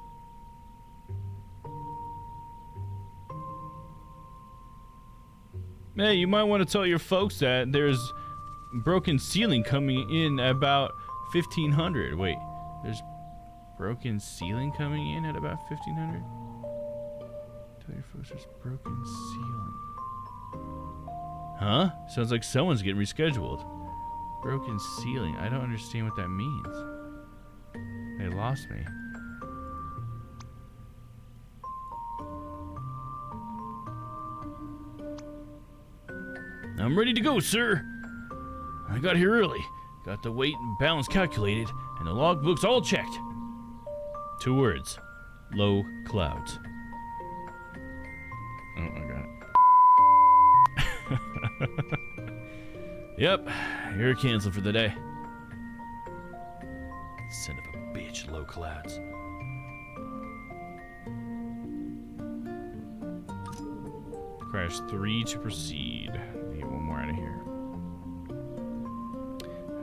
Hey, you might want to tell your folks that there's broken ceiling coming in about 1500. Wait, there's broken ceiling coming in at about 1500? Tell your folks there's broken ceiling. Huh? Sounds like someone's getting rescheduled. Broken ceiling. I don't understand what that means. They lost me. I'm ready to go, sir. I got here early. Got the weight and balance calculated, and the logbook's all checked. 2 words. Low clouds. Oh, I got it. Yep, you're canceled for the day. Son of a bitch, low clouds. Crash 3 to proceed. Get one more out of here.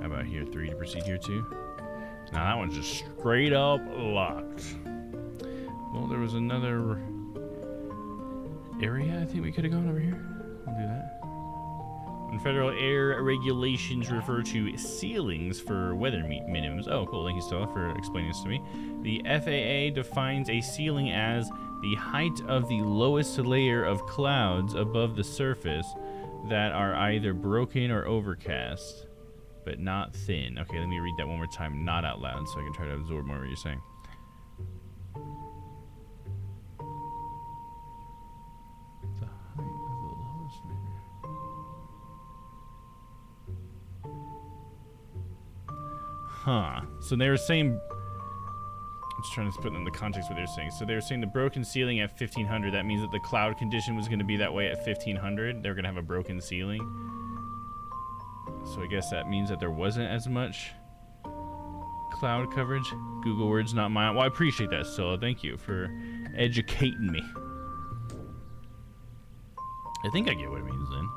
How about here? 3 to proceed here too? Now that one's just straight up locked. Well, there was another area I think we could have gone over here. We'll do that. When federal air regulations refer to ceilings for weather minimums. Oh, cool. Thank you, Stella, for explaining this to me. The FAA defines a ceiling as the height of the lowest layer of clouds above the surface that are either broken or overcast, but not thin. Okay, let me read that one more time, not out loud, so I can try to absorb more of what you're saying. The height of the lowest neighbor. Huh. So they were saying... I'm just trying to put in the context what they're saying. So they were saying the broken ceiling at 1500. That means that the cloud condition was going to be that way at 1500. They're going to have a broken ceiling. So I guess that means that there wasn't as much cloud coverage. Google words, not mine. Well, I appreciate that, Scylla. Thank you for educating me. I think I get what it means then.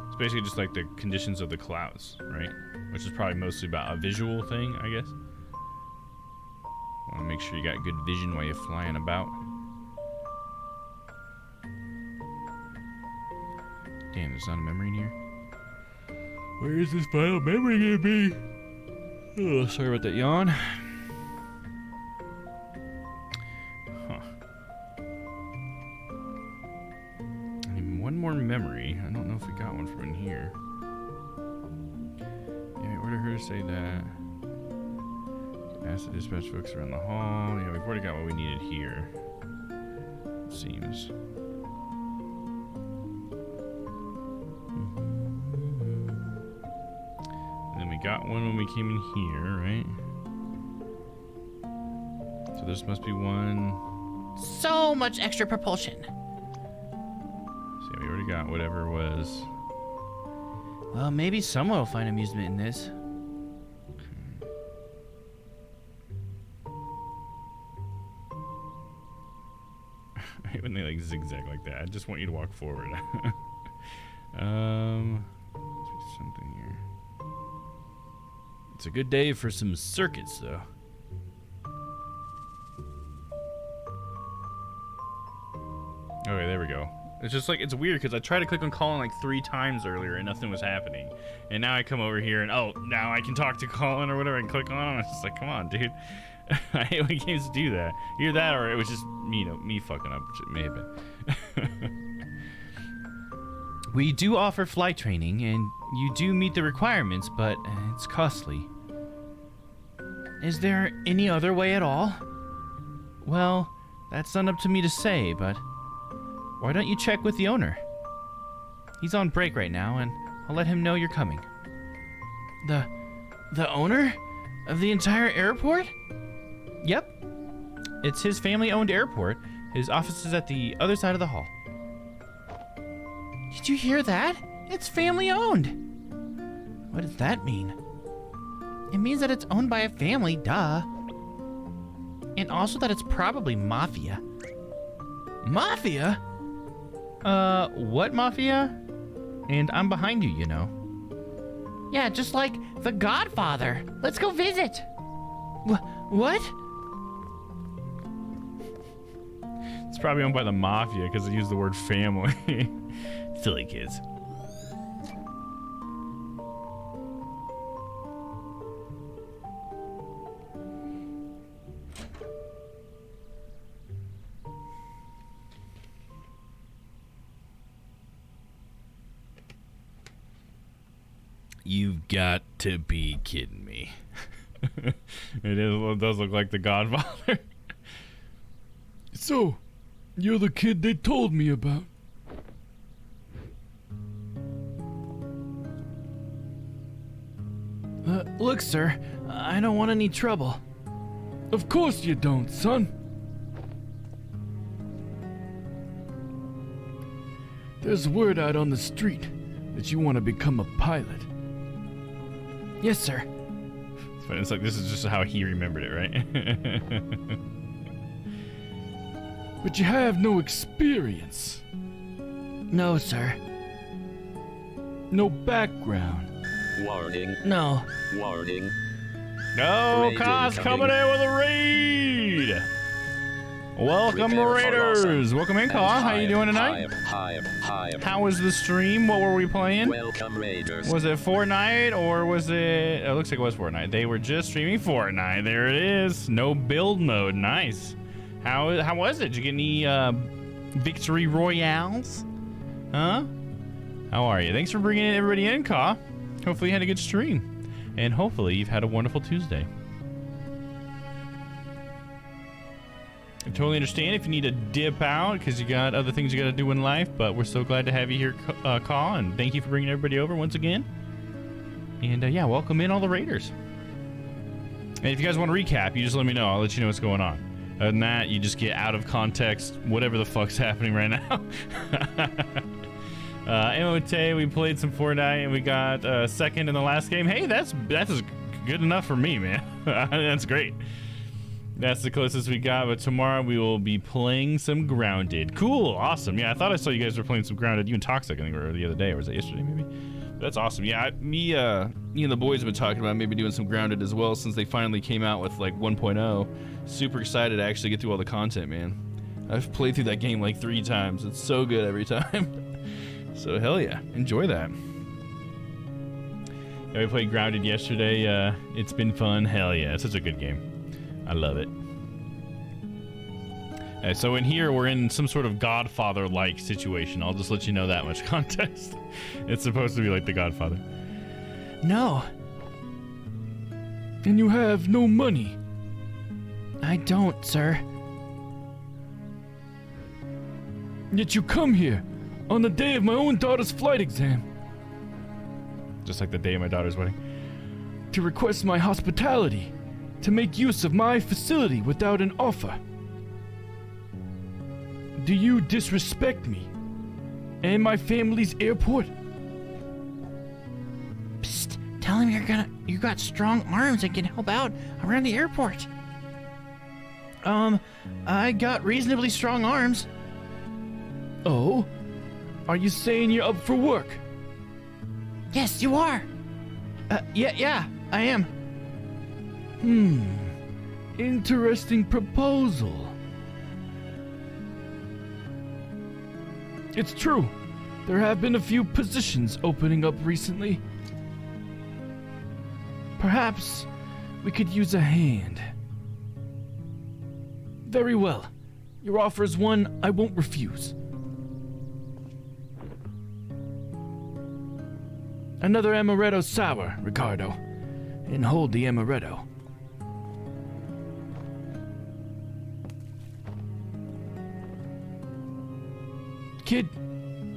It's basically just like the conditions of the clouds, right? Which is probably mostly about a visual thing, I guess. Want to make sure you got good vision while you're flying about. Damn, there's not a memory in here. Where is this final memory gonna be? Oh, sorry about that yawn. Huh. I need one more memory. I don't know if we got one from in here. Yeah, I ordered her to say that. Ask the dispatch folks around the hall. Yeah, we've already got what we needed here. It seems. And then we got one when we came in here, right? So this must be one. So much extra propulsion. So yeah, we already got whatever it was. Well, maybe someone will find amusement in this. I hate when they like zigzag like that. I just want you to walk forward. Something here. It's a good day for some circuits, though. Okay, there we go. It's just like, it's weird because I tried to click on Colin like 3 times earlier and nothing was happening. And now I come over here and, oh, now I can talk to Colin or whatever and click on him. It's just like, come on, dude. I hate when games do that. Either that or it was just, you know, me fucking up, which it may have been. We do offer flight training, and you do meet the requirements, but it's costly. Is there any other way at all? Well, that's not up to me to say, but why don't you check with the owner? He's on break right now, and I'll let him know you're coming. The owner of the entire airport? Yep. It's his family-owned airport. His office is at the other side of the hall. Did you hear that? It's family-owned. What does that mean? It means that it's owned by a family, duh. And also that it's probably mafia. Mafia? What mafia? And I'm behind you, you know. Yeah, just like The Godfather. Let's go visit. What? It's probably owned by the mafia because they use the word family. Silly kids. You've got to be kidding me. It does look like The Godfather. So, you're the kid they told me about. Look, sir, I don't want any trouble. Of course you don't, son. There's word out on the street that you want to become a pilot. Yes, sir. It's funny. It's like this is just how he remembered it, right? But you have no experience. No, sir. No background. Warning. No. Warning. No, Raid Kaz incoming. coming in with a raid. Welcome, Prepare for Raiders. Welcome in, Kaz. How you doing tonight? Higher. How was the stream? What were we playing? Welcome, Raiders. Was it Fortnite or was it... It looks like it was Fortnite. They were just streaming Fortnite. There it is. No build mode. Nice. How was it? Did you get any victory royales? Huh? How are you? Thanks for bringing everybody in, Ka. Hopefully you had a good stream. And hopefully you've had a wonderful Tuesday. I totally understand if you need to dip out because you got other things you got to do in life, but we're so glad to have you here, Ka, and thank you for bringing everybody over once again. And yeah, welcome in all the raiders. And if you guys want to recap, you just let me know. I'll let you know what's going on. Other than that, you just get out of context whatever the fuck's happening right now. Emote, we played some Fortnite and we got second in the last game. Hey, that's good enough for me, man. That's great. That's the closest we got, but tomorrow we will be playing some Grounded. Cool, awesome. Yeah, I thought I saw you guys were playing some Grounded. You and Toxic, I think, or the other day, or was it yesterday, maybe? That's awesome. Yeah, me and the boys have been talking about maybe doing some Grounded as well since they finally came out with like 1.0. Super excited to actually get through all the content, man. I've played through that game like 3 times. It's so good every time. So hell yeah, enjoy that. Yeah, we played Grounded yesterday. It's been fun. Hell yeah, it's such a good game. I love it. So in here, we're in some sort of Godfather-like situation. I'll just let you know that much context. It's supposed to be like the Godfather. No. And you have no money. I don't, sir. Yet you come here on the day of my own daughter's flight exam Just like the day of my daughter's wedding. to request my hospitality, to make use of my facility without an offer. Do you disrespect me and my family's airport? Psst. Tell him you got strong arms and can help out around the airport. I got reasonably strong arms. Oh? Are you saying you're up for work? Yes, you are. Yeah, I am. Interesting proposal. It's true. There have been a few positions opening up recently. Perhaps we could use a hand. Very well. Your offer is one I won't refuse. Another amaretto sour, Ricardo. And hold the amaretto. Kid,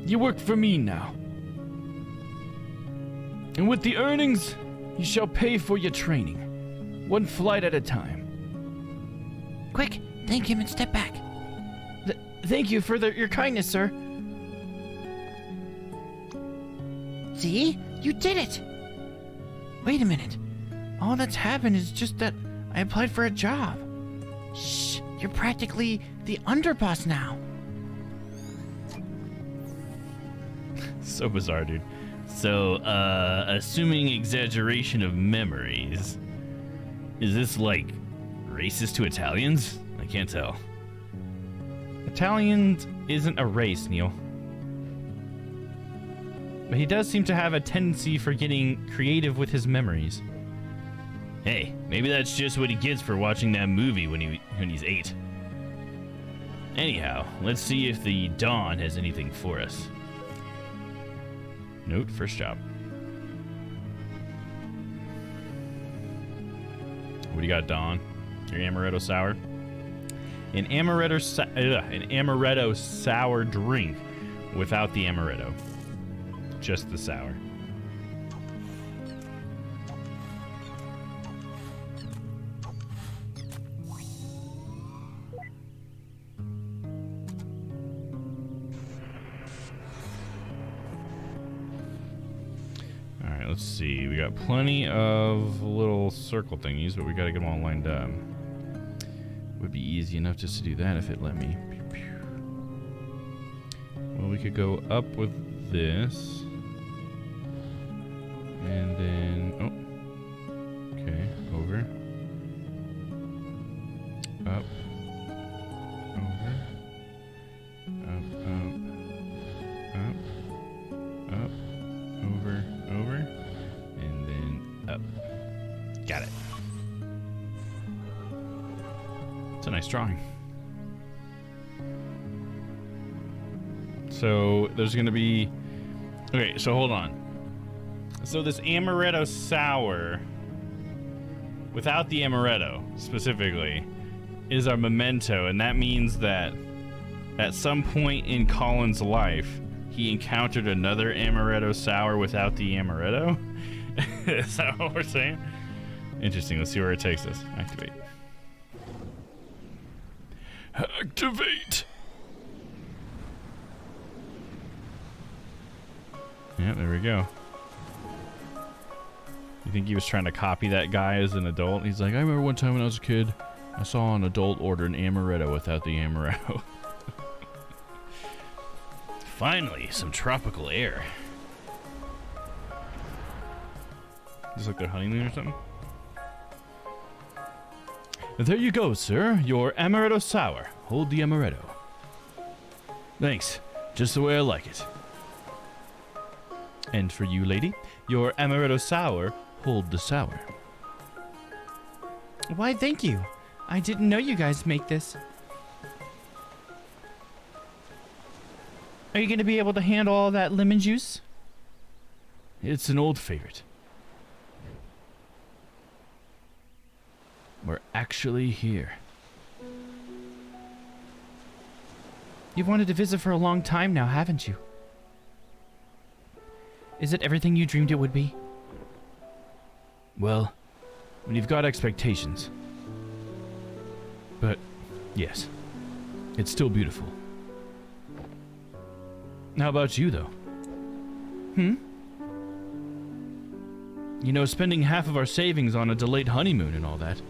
you work for me now. And with the earnings, you shall pay for your training. One flight at a time. Quick, thank him and step back. Thank you for your kindness, sir. See? You did it! Wait a minute. All that's happened is just that I applied for a job. Shh, you're practically the underboss now. So bizarre, dude. So, assuming exaggeration of memories, is this like racist to Italians? I can't tell. Italians isn't a race, Neil. But he does seem to have a tendency for getting creative with his memories. Hey, maybe that's just what he gets for watching that movie when he's 8. Anyhow, let's see if the Dawn has anything for us. Note, first job. What do you got, Dawn? Your amaretto sour? An amaretto sour drink without the amaretto. Just the sour. Alright, let's see. We got plenty of little circle thingies, but we gotta get them all lined up. Would be easy enough just to do that if it let me. Well, we could go up with this. And then, okay, over, up, over, up, over, and then up. Got it. It's a nice drawing. So there's going to be Okay, so hold on. So this amaretto sour, without the amaretto specifically, is our memento, and that means that at some point in Colin's life, he encountered another amaretto sour without the amaretto. Is that what we're saying? Interesting. Let's see where it takes us. Activate. Activate. Yeah, there we go. You think he was trying to copy that guy as an adult? He's like, I remember one time when I was a kid, I saw an adult order an amaretto without the amaretto. Finally, some tropical air. Just like their honeymoon or something? There you go, sir. Your amaretto sour. Hold the amaretto. Thanks. Just the way I like it. And for you, lady, your amaretto sour, hold the sour. Why, thank you. I didn't know you guys make this. Are you going to be able to handle all that lemon juice? It's an old favorite. We're actually here. You've wanted to visit for a long time now, haven't you? Is it everything you dreamed it would be? Well, when you've got expectations. But, yes. It's still beautiful. How about you, though? You know, spending half of our savings on a delayed honeymoon and all that.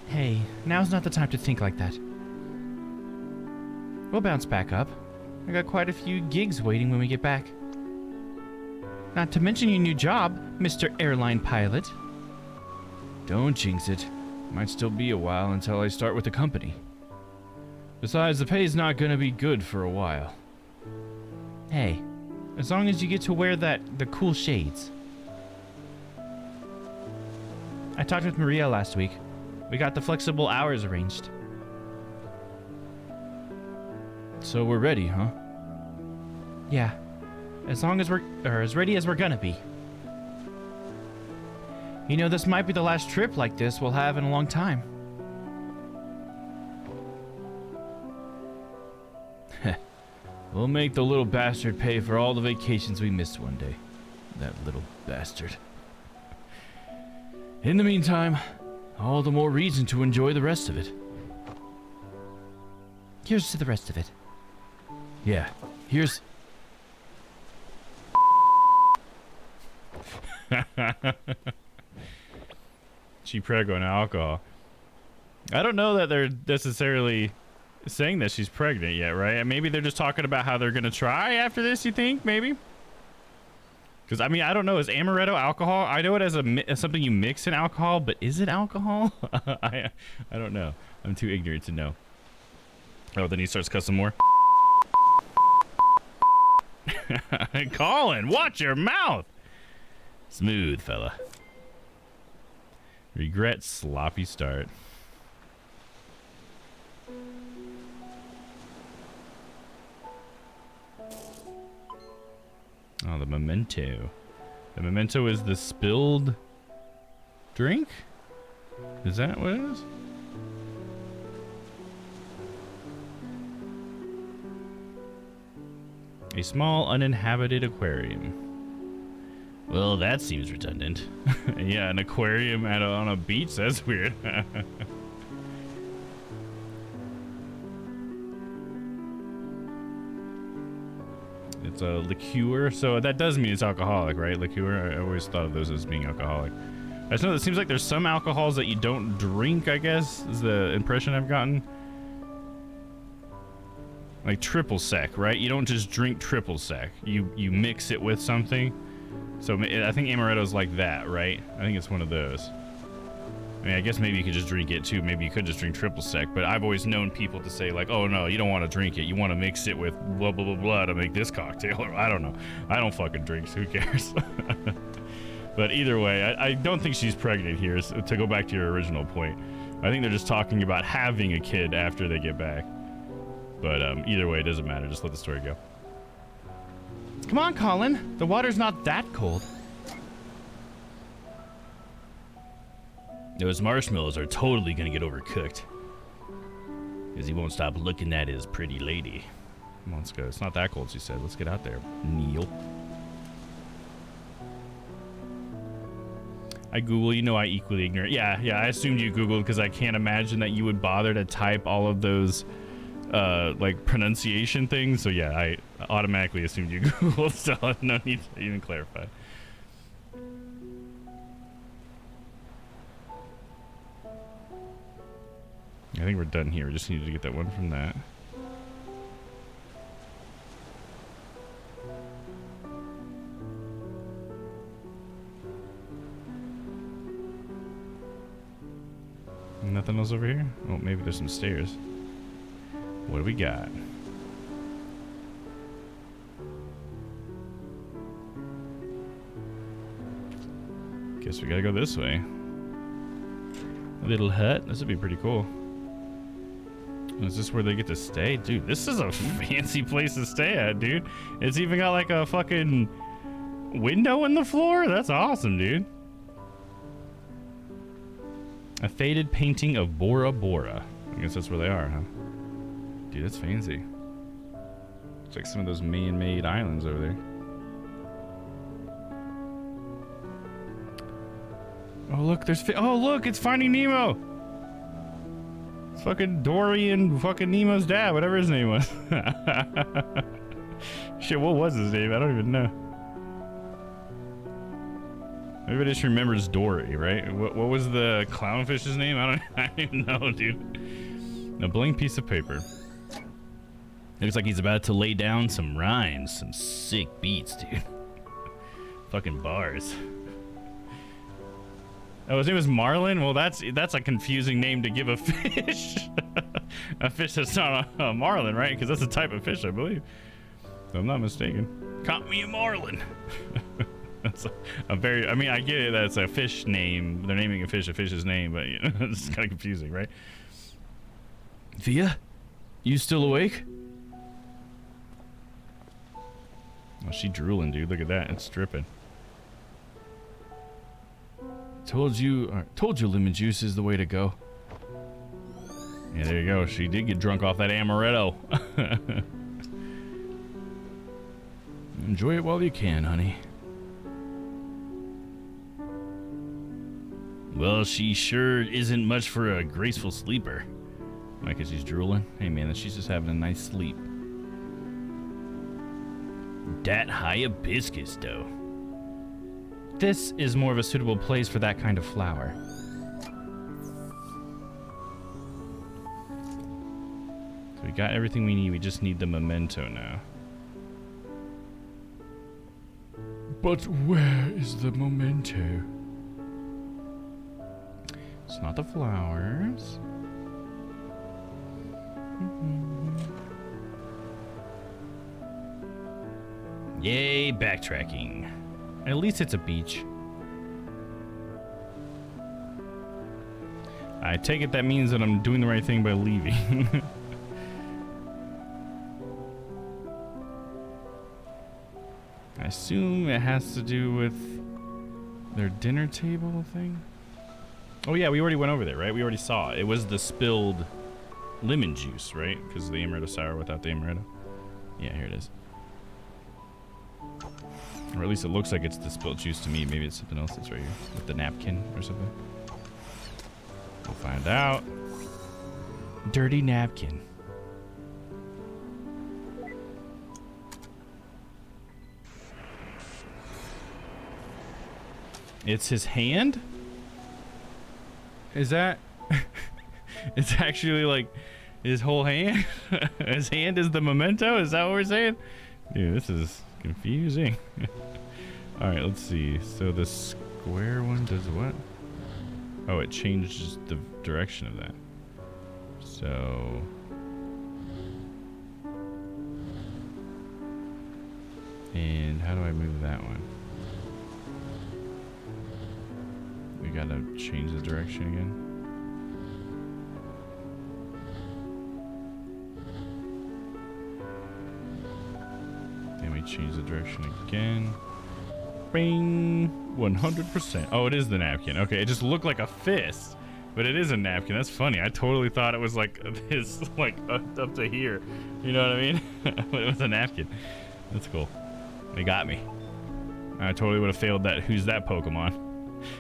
Hey, now's not the time to think like that. We'll bounce back up. I got quite a few gigs waiting when we get back. Not to mention your new job, Mr. Airline Pilot. Don't jinx it. Might still be a while until I start with the company. Besides, the pay's not gonna be good for a while. Hey, as long as you get to wear the cool shades. I talked with Maria last week. We got the flexible hours arranged. So we're ready, huh? Yeah, as long as we're as ready as we're gonna be. You know, this might be the last trip like this we'll have in a long time. We'll make the little bastard pay for all the vacations we missed one day. That little bastard. In the meantime, all the more reason to enjoy the rest of it. Here's to the rest of it. Yeah, here's... Cheap prego and alcohol. I don't know that they're necessarily saying that she's pregnant yet, right? Maybe they're just talking about how they're gonna try after this, you think? Maybe? Because, I mean, I don't know. Is amaretto alcohol? I know it as something you mix in alcohol, but is it alcohol? I don't know. I'm too ignorant to know. Oh, then he starts cussing more. Colin, watch your mouth! Smooth, fella. Regret sloppy start. Oh, the memento. The memento is the spilled drink? Is that what it is? A small uninhabited aquarium. Well, that seems redundant. Yeah, an aquarium on a beach? That's weird. It's a liqueur, so that does mean it's alcoholic, right? Liqueur, I always thought of those as being alcoholic. I just know it seems like there's some alcohols that you don't drink, I guess, is the impression I've gotten. Like triple sec, right? You don't just drink triple sec. You mix it with something. So I think amaretto's like that, right? I think it's one of those. I mean, I guess maybe you could just drink it too. Maybe you could just drink triple sec, but I've always known people to say like, oh no, you don't want to drink it. You want to mix it with blah, blah, blah, blah to make this cocktail. Or I don't know. I don't fucking drink, so who cares? But either way, I don't think she's pregnant here, so to go back to your original point. I think they're just talking about having a kid after they get back. But either way, it doesn't matter. Just let the story go. Come on, Colin. The water's not that cold. Those marshmallows are totally gonna get overcooked. Because he won't stop looking at his pretty lady. Come on, let's go. It's not that cold, she said. Let's get out there, Neil. I Google, you know I equally ignorant. Yeah, I assumed you Googled because I can't imagine that you would bother to type all of those like pronunciation things. So yeah, I automatically assumed you Googled, so no need to even clarify. I think we're done here. We just needed to get that one from that. Nothing else over here? Oh, maybe there's some stairs. What do we got? Guess we gotta go this way. A little hut. This would be pretty cool. Is this where they get to stay? Dude, this is a fancy place to stay at, dude. It's even got like a fucking window in the floor. That's awesome, dude. A faded painting of Bora Bora. I guess that's where they are, huh? Dude, that's fancy. It's like some of those man-made islands over there. Oh, look, there's... oh, look, it's Finding Nemo! It's fucking Dory and fucking Nemo's dad, whatever his name was. Shit, what was his name? I don't even know. Everybody just remembers Dory, right? What was the clownfish's name? I don't even know, dude. A blank piece of paper. Looks like he's about to lay down some rhymes, some sick beats, dude. Fucking bars. Oh, his name is Marlin? Well, that's a confusing name to give a fish. A fish that's not a marlin, right? Because that's a type of fish, I believe. If I'm not mistaken. Caught me a marlin. That's a very... I mean, I get it that it's a fish name. They're naming a fish's name, but you know, it's kind of confusing, right? Via? You still awake? Oh, she drooling, dude. Look at that. It's dripping. Told you lemon juice is the way to go. Yeah, there you go. She did get drunk off that amaretto. Enjoy it while you can, honey. Well, she sure isn't much for a graceful sleeper. Why, 'cause she's drooling? Hey, man, she's just having a nice sleep. Dat hibiscus, though. This is more of a suitable place for that kind of flower. So we got everything we need. We just need the memento now. But where is the memento? It's not the flowers. Yay, backtracking. At least it's a beach. I take it that means that I'm doing the right thing by leaving. I assume it has to do with their dinner table thing. Oh yeah, we already went over there, right? We already saw it. It was the spilled lemon juice, right? Because of the amaretto sour without the amaretto. Yeah, here it is. Or at least it looks like it's the spilled juice to me. Maybe it's something else that's right here with the napkin or something. We'll find out. Dirty napkin. It's his hand? Is that... It's actually like his whole hand? His hand is the memento? Is that what we're saying? Dude, this is confusing. Alright, let's see. So the square one does what? Oh, it changes the direction of that. So... And how do I move that one? We gotta change the direction again. me change the direction again. Bing! 100%. Oh, it is the napkin. Okay, it just looked like a fist, but it is a napkin. That's funny. I totally thought it was like this, like up to here. You know what I mean? But it was a napkin. That's cool. They got me. I totally would have failed that Who's That Pokemon.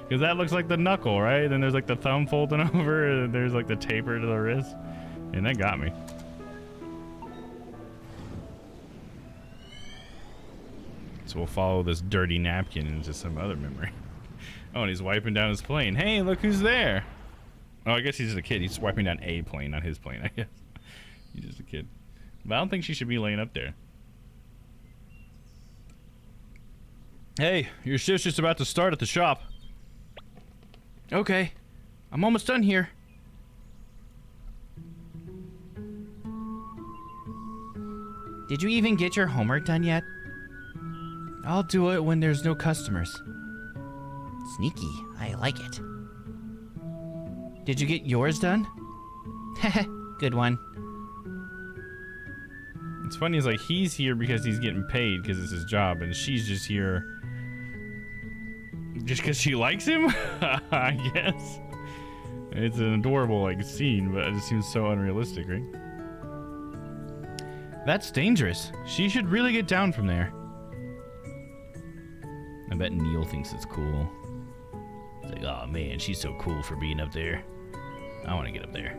Because that looks like the knuckle, right? Then there's like the thumb folding over, and there's like the taper to the wrist. And that got me. So we'll follow this dirty napkin into some other memory. Oh, and he's wiping down his plane. Hey, look who's there. Oh, I guess he's just a kid. He's wiping down a plane, not his plane, I guess. He's just a kid. But I don't think she should be laying up there. Hey, your shift's just about to start at the shop. Okay, I'm almost done here. Did you even get your homework done yet? I'll do it when there's no customers. Sneaky, I like it. Did you get yours done? Heh, good one. It's funny, is like he's here because he's getting paid because it's his job, and she's just here just because she likes him. I guess it's an adorable like scene, but it just seems so unrealistic, right? That's dangerous. She should really get down from there. I bet Neil thinks it's cool. He's like, oh man, she's so cool for being up there. I want to get up there.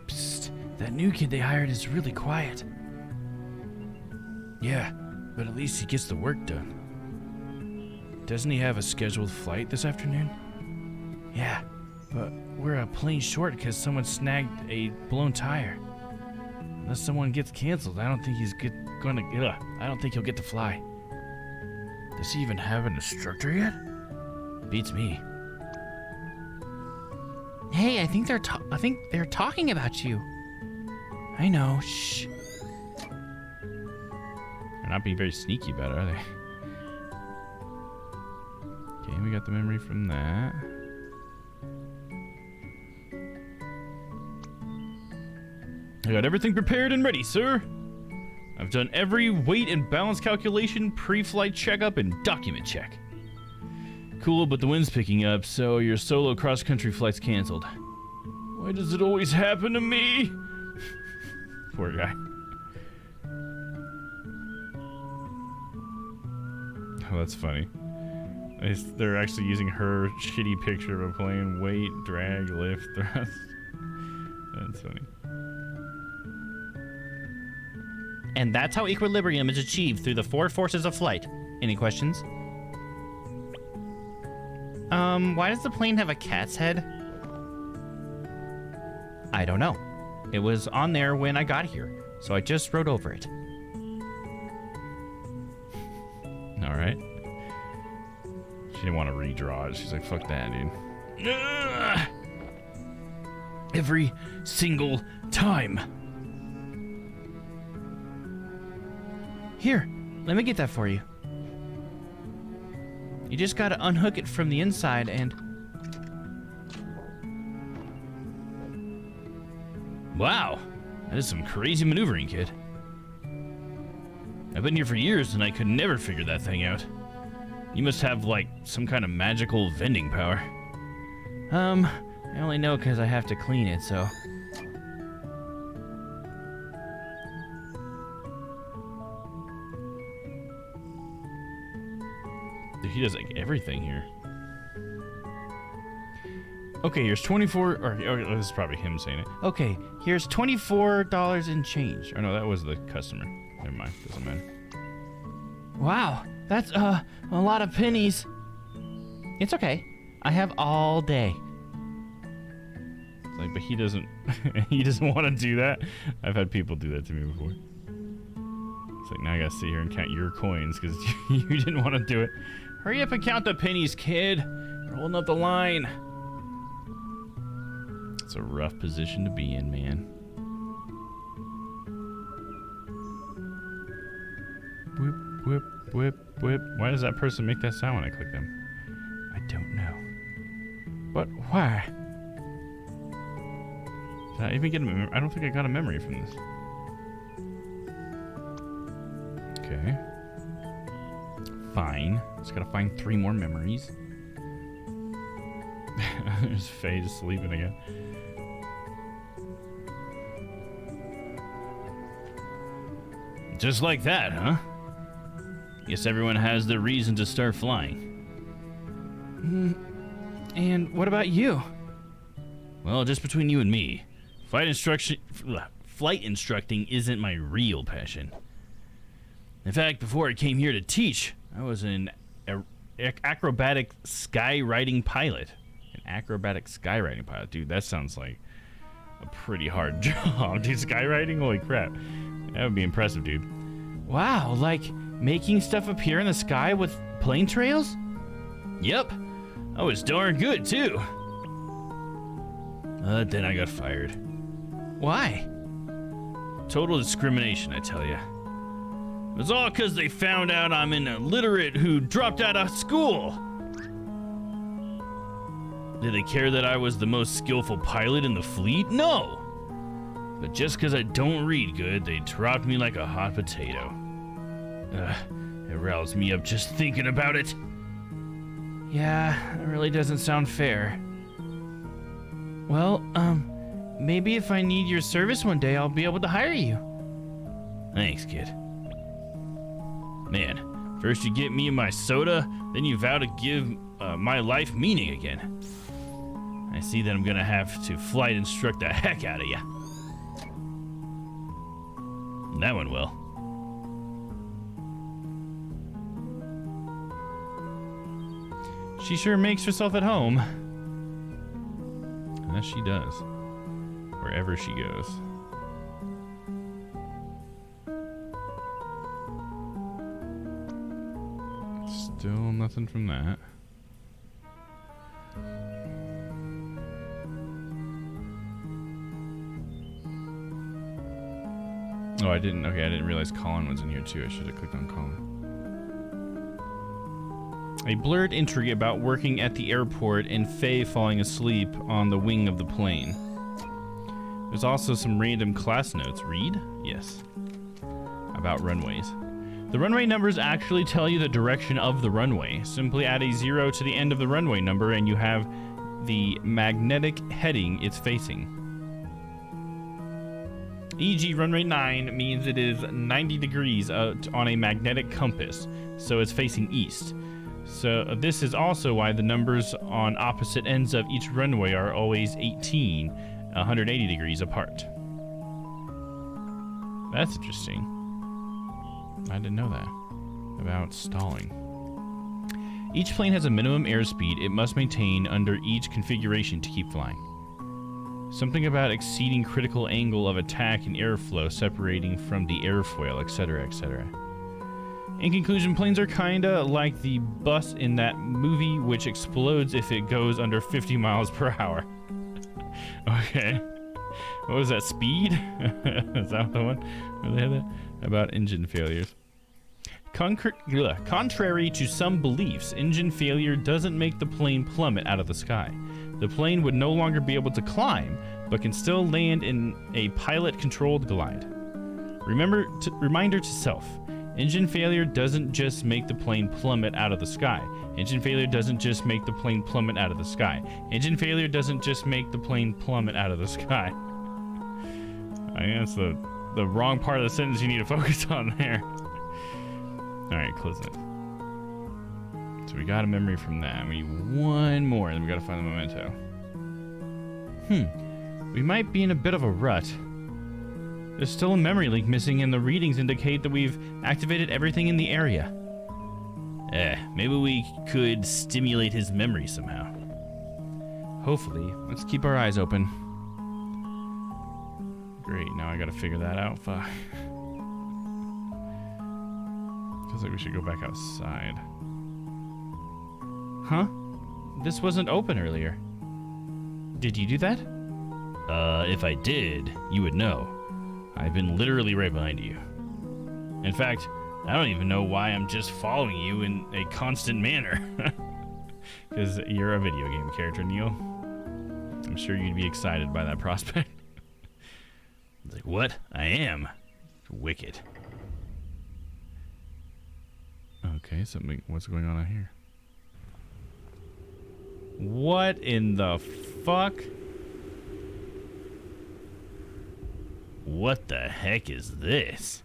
Psst, that new kid they hired is really quiet. Yeah, but at least he gets the work done. Doesn't he have a scheduled flight this afternoon? Yeah, but we're a plane short because someone snagged a blown tire. Unless someone gets canceled, I don't think he's I don't think he'll get to fly. Does he even have an instructor yet? Beats me. Hey, I think they're talking about you. I know. Shh. They're not being very sneaky about it, are they? Okay, we got the memory from that. I got everything prepared and ready, sir. I've done every weight and balance calculation, pre-flight checkup, and document check. Cool, but the wind's picking up, so your solo cross-country flight's canceled. Why does it always happen to me? Poor guy. Oh, that's funny. They're actually using her shitty picture of a plane. Weight, drag, lift, thrust. That's funny. And that's how equilibrium is achieved through the four forces of flight. Any questions? Why does the plane have a cat's head? I don't know. It was on there when I got here, so I just wrote over it. All right. She didn't want to redraw it. She's like, fuck that, dude. Ugh. Every single time. Here, let me get that for you. You just gotta unhook it from the inside and... Wow, that is some crazy maneuvering, kid. I've been here for years and I could never figure that thing out. You must have, like, some kind of magical vending power. I only know because I have to clean it, so... Dude, he does like everything here. Okay, here's 24, or Oh, this is probably him saying it. Okay, here's $24 in change. Or no, that was the customer. Never mind. Doesn't matter. Wow, that's, a lot of pennies. It's okay. I have all day. It's like, but he doesn't. He doesn't want to do that. I've had people do that to me before. It's like, now I gotta sit here and count your coins because you didn't want to do it. hurry up and count the pennies, kid. We're holding up the line. It's a rough position to be in, man. Whip, whip, whip, whip. Why does that person make that sound when I click them? I don't know. But why? Did I even get a memory? I don't think I got a memory from this. Okay. Fine. Just gotta find 3 more memories. There's Faye just sleeping again. Just like that, huh? Guess everyone has their reason to start flying. And what about you? Well, just between you and me, flight instructing isn't my real passion. In fact, before I came here to teach, I was an acrobatic skywriting pilot. An acrobatic skywriting pilot. Dude, that sounds like a pretty hard job. Dude, skywriting? Holy crap. That would be impressive, dude. Wow, like making stuff appear in the sky with plane trails? Yep, I was darn good too. Then I got fired. Why? Total discrimination, I tell ya. It was all because they found out I'm an illiterate who dropped out of school. Did they care that I was the most skillful pilot in the fleet? No. But just because I don't read good, they dropped me like a hot potato. It riles me up just thinking about it. Yeah, it really doesn't sound fair. Well, maybe if I need your service one day, I'll be able to hire you. Thanks, kid. Man, first you get me my soda, then you vow to give my life meaning again. I see that I'm gonna have to flight instruct the heck out of ya. That went well. She sure makes herself at home. As she does. Wherever she goes. Still nothing from that. Oh, I didn't. Okay, I didn't realize Colin was in here too. I should have clicked on Colin. A blurred entry about working at the airport and Faye falling asleep on the wing of the plane. There's also some random class notes. Read? Yes. About runways. The runway numbers actually tell you the direction of the runway. Simply add a 0 to the end of the runway number and you have the magnetic heading it's facing. E.g., runway 9 means it is 90 degrees on a magnetic compass, so it's facing east. So this is also why the numbers on opposite ends of each runway are always 180 degrees apart. That's interesting. I didn't know that about stalling. Each plane has a minimum airspeed it must maintain under each configuration to keep flying. Something about exceeding critical angle of attack and airflow separating from the airfoil, etc., etc. In conclusion, planes are kinda like the bus in that movie which explodes if it goes under 50 miles per hour. Okay. What was that, Speed? Is that the one where they had that? About engine failures. Contrary to some beliefs, engine failure doesn't make the plane plummet out of the sky. The plane would no longer be able to climb, but can still land in a pilot-controlled glide. Reminder to self. Engine failure doesn't just make the plane plummet out of the sky. Engine failure doesn't just make the plane plummet out of the sky. Engine failure doesn't just make the plane plummet out of the sky. I think that's the wrong part of the sentence you need to focus on there. Alright, close it. So we got a memory from that. We need one more, and then we gotta find the memento. We might be in a bit of a rut. There's still a memory link missing, and the readings indicate that we've activated everything in the area. Maybe we could stimulate his memory somehow. Hopefully. Let's keep our eyes open. Great, now I gotta figure that out. Fuck. Feels like we should go back outside. Huh? This wasn't open earlier. Did you do that? If I did, you would know. I've been literally right behind you. In fact, I don't even know why I'm just following you in a constant manner. Because you're a video game character, Neil. I'm sure you'd be excited by that prospect. It's like, what? I am. It's wicked. Okay, what's going on out here? What in the fuck? What the heck is this?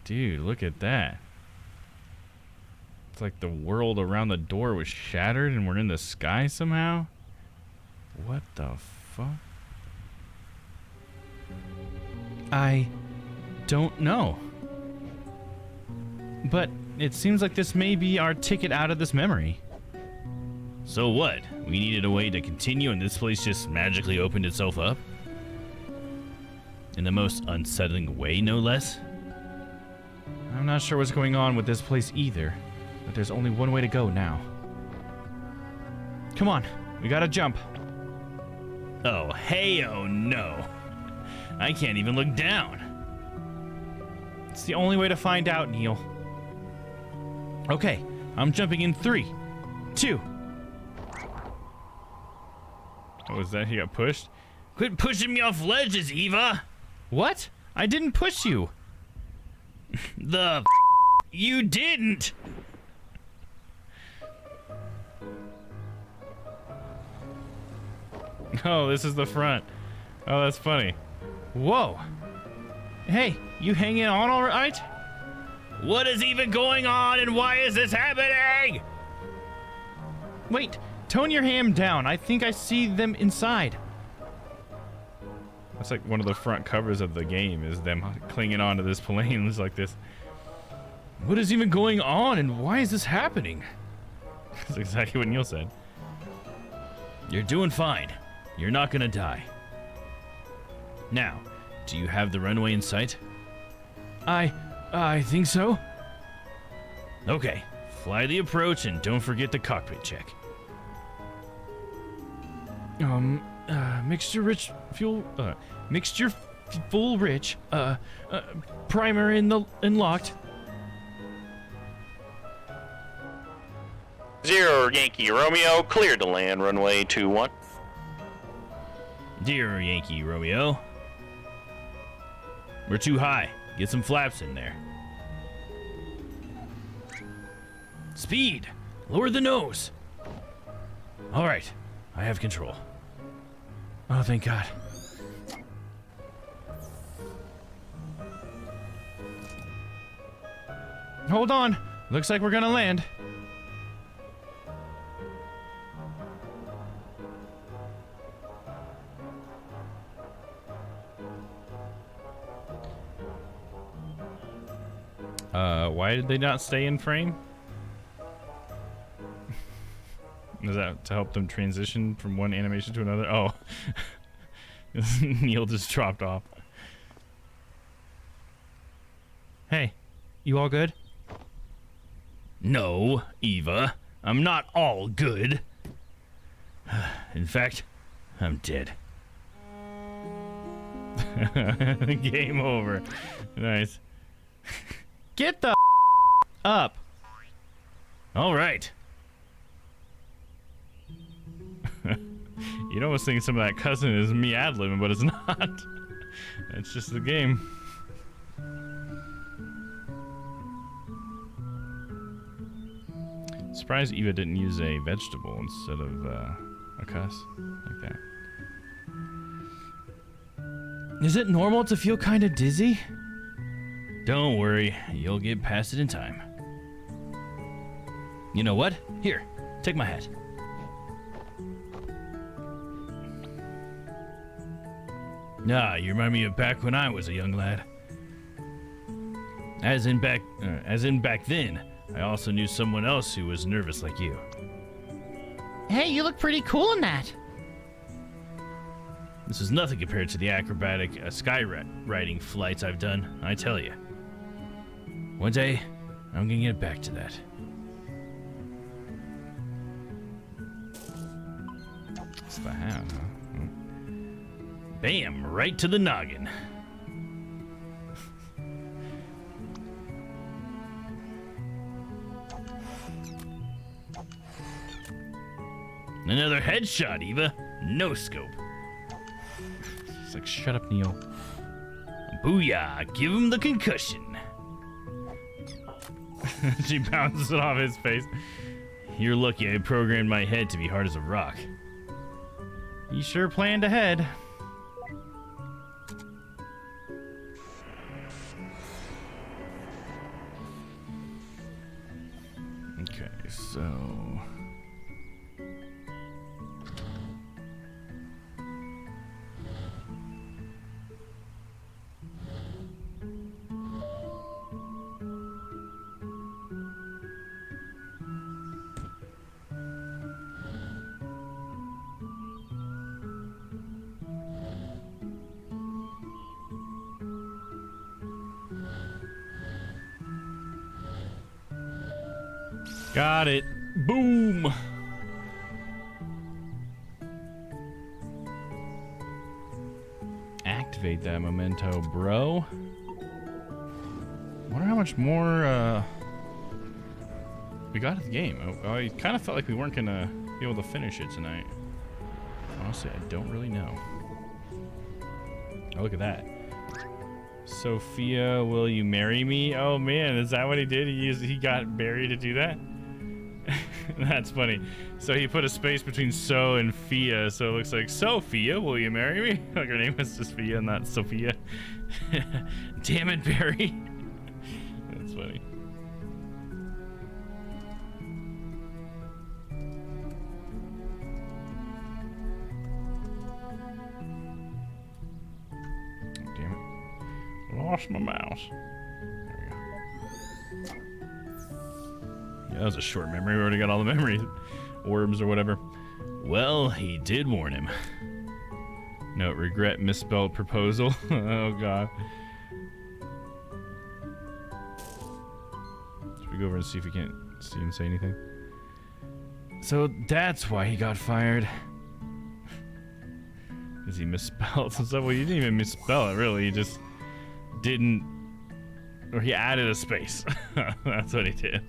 Dude, look at that. It's like the world around the door was shattered and we're in the sky somehow. What the fuck? I don't know. But it seems like this may be our ticket out of this memory. So what? We needed a way to continue and this place just magically opened itself up? In the most unsettling way, no less? I'm not sure what's going on with this place either, but there's only one way to go now. Come on, we gotta jump. Oh, hey, oh no. I can't even look down. It's the only way to find out, Neil. Okay, I'm jumping in 3, 2. What was that? He got pushed? Quit pushing me off ledges, Eva! What? I didn't push you. You didn't! Oh, this is the front. Oh, that's funny. Whoa. Hey, you hanging on all right? What is even going on and why is this happening? Wait, tone your ham down. I think I see them inside. That's like one of the front covers of the game is them clinging onto this plane. It's like this. What is even going on and why is this happening? That's exactly what Neil said. You're doing fine. You're not gonna die. Now, do you have the runway in sight? I think so. Okay, fly the approach and don't forget the cockpit check. Mixture rich fuel, full rich, primer unlocked. 0 Yankee Romeo, cleared to land runway 21. Dear Yankee Romeo. We're too high. Get some flaps in there. Speed! Lower the nose! Alright, I have control. Oh, thank God. Hold on. Looks like we're gonna land. Why did they not stay in frame? Is that to help them transition from one animation to another? Oh. Neil just dropped off. Hey, you all good? No, Eva. I'm not all good. In fact, I'm dead. Game over. Nice. Get the up. All right. You'd almost think some of that cousin is me ad-libbing, but it's not. It's just the game. Surprised Eva didn't use a vegetable instead of a cuss like that. Is it normal to feel kind of dizzy? Don't worry, you'll get past it in time. You know what? Here, take my hat. Ah, you remind me of back when I was a young lad. As in back then, I also knew someone else who was nervous like you. Hey, you look pretty cool in that. This is nothing compared to the acrobatic skywriting flights I've done, I tell you. One day, I'm gonna get back to that. It's the hat, huh? Bam! Right to the noggin. Another headshot, Eva. No scope. It's like, shut up, Neil. Booyah! Give him the concussion. She bounces it off his face. You're lucky I programmed my head to be hard as a rock. You sure planned ahead. Okay, so... Got it. Boom. Activate that memento, bro. Wonder how much more we got at the game. I kind of felt like we weren't gonna be able to finish it tonight. Honestly, I don't really know. Oh, look at that. Sophia, will you marry me? Oh man, is that what he did? He got Barry to do that? That's funny. So he put a space between So and Fia, so it looks like, Sophia, will you marry me? Like her name was just Fia, not Sophia. Damn it, Barry. That's funny. Oh, damn it. Lost my mouse. Yeah, that was a short memory. We already got all the memory orbs or whatever. Well, he did warn him. Note, regret misspelled proposal. Oh, God. Should we go over and see if we can't see him say anything? So that's why he got fired. Because he misspelled some stuff. Well, you didn't even misspell it, really. You just didn't... Or he added a space. That's what he did.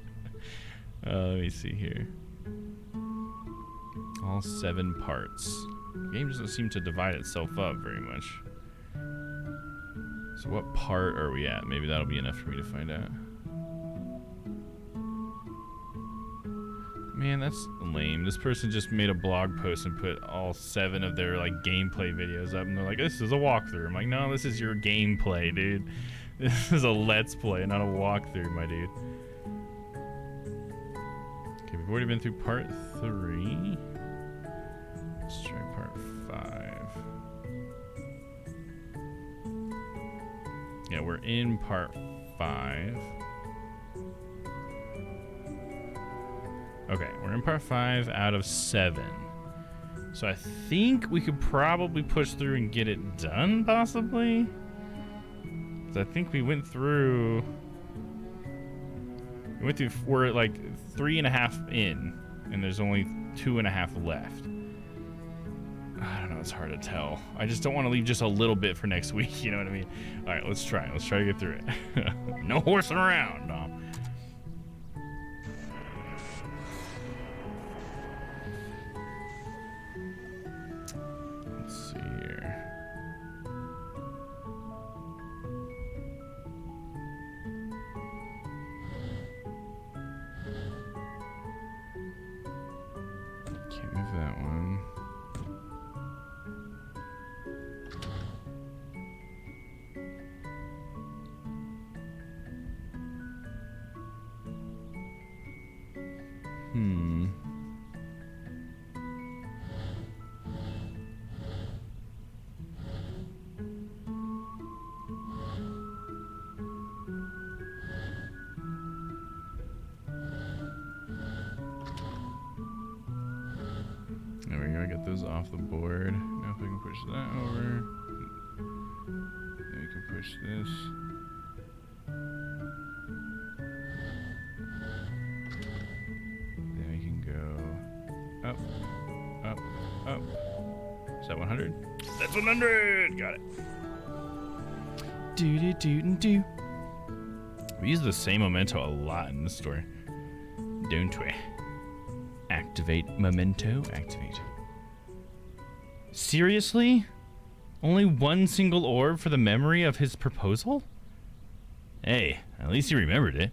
Let me see here. All 7 parts. The game doesn't seem to divide itself up very much. So what part are we at? Maybe that'll be enough for me to find out. Man, that's lame. This person just made a blog post and put all 7 of their like gameplay videos up, and they're like, this is a walkthrough. I'm like, no, this is your gameplay, dude. This is a let's play, not a walkthrough, my dude. Okay, we've already been through part 3. Let's try part 5. Yeah, we're in part 5. Okay, we're in part 5 out of 7. So I think we could probably push through and get it done, possibly. 'Cause I think we went through... We're like 3.5 in, and there's only 2.5 left. I don't know, it's hard to tell. I just don't want to leave just a little bit for next week, you know what I mean? All right, let's try. Let's try to get through it. No horsing around, Domm. Let's see here. Can't move that one. There we go, get those off the board. Now if we can push that over. Then we can push this. Then we can go up, up, up. Is that 100? That's 100! Got it. Do. We use the same memento a lot in this story. Don't we? Act Activate memento. Activate. Seriously? Only one single orb for the memory of his proposal? Hey, at least he remembered it.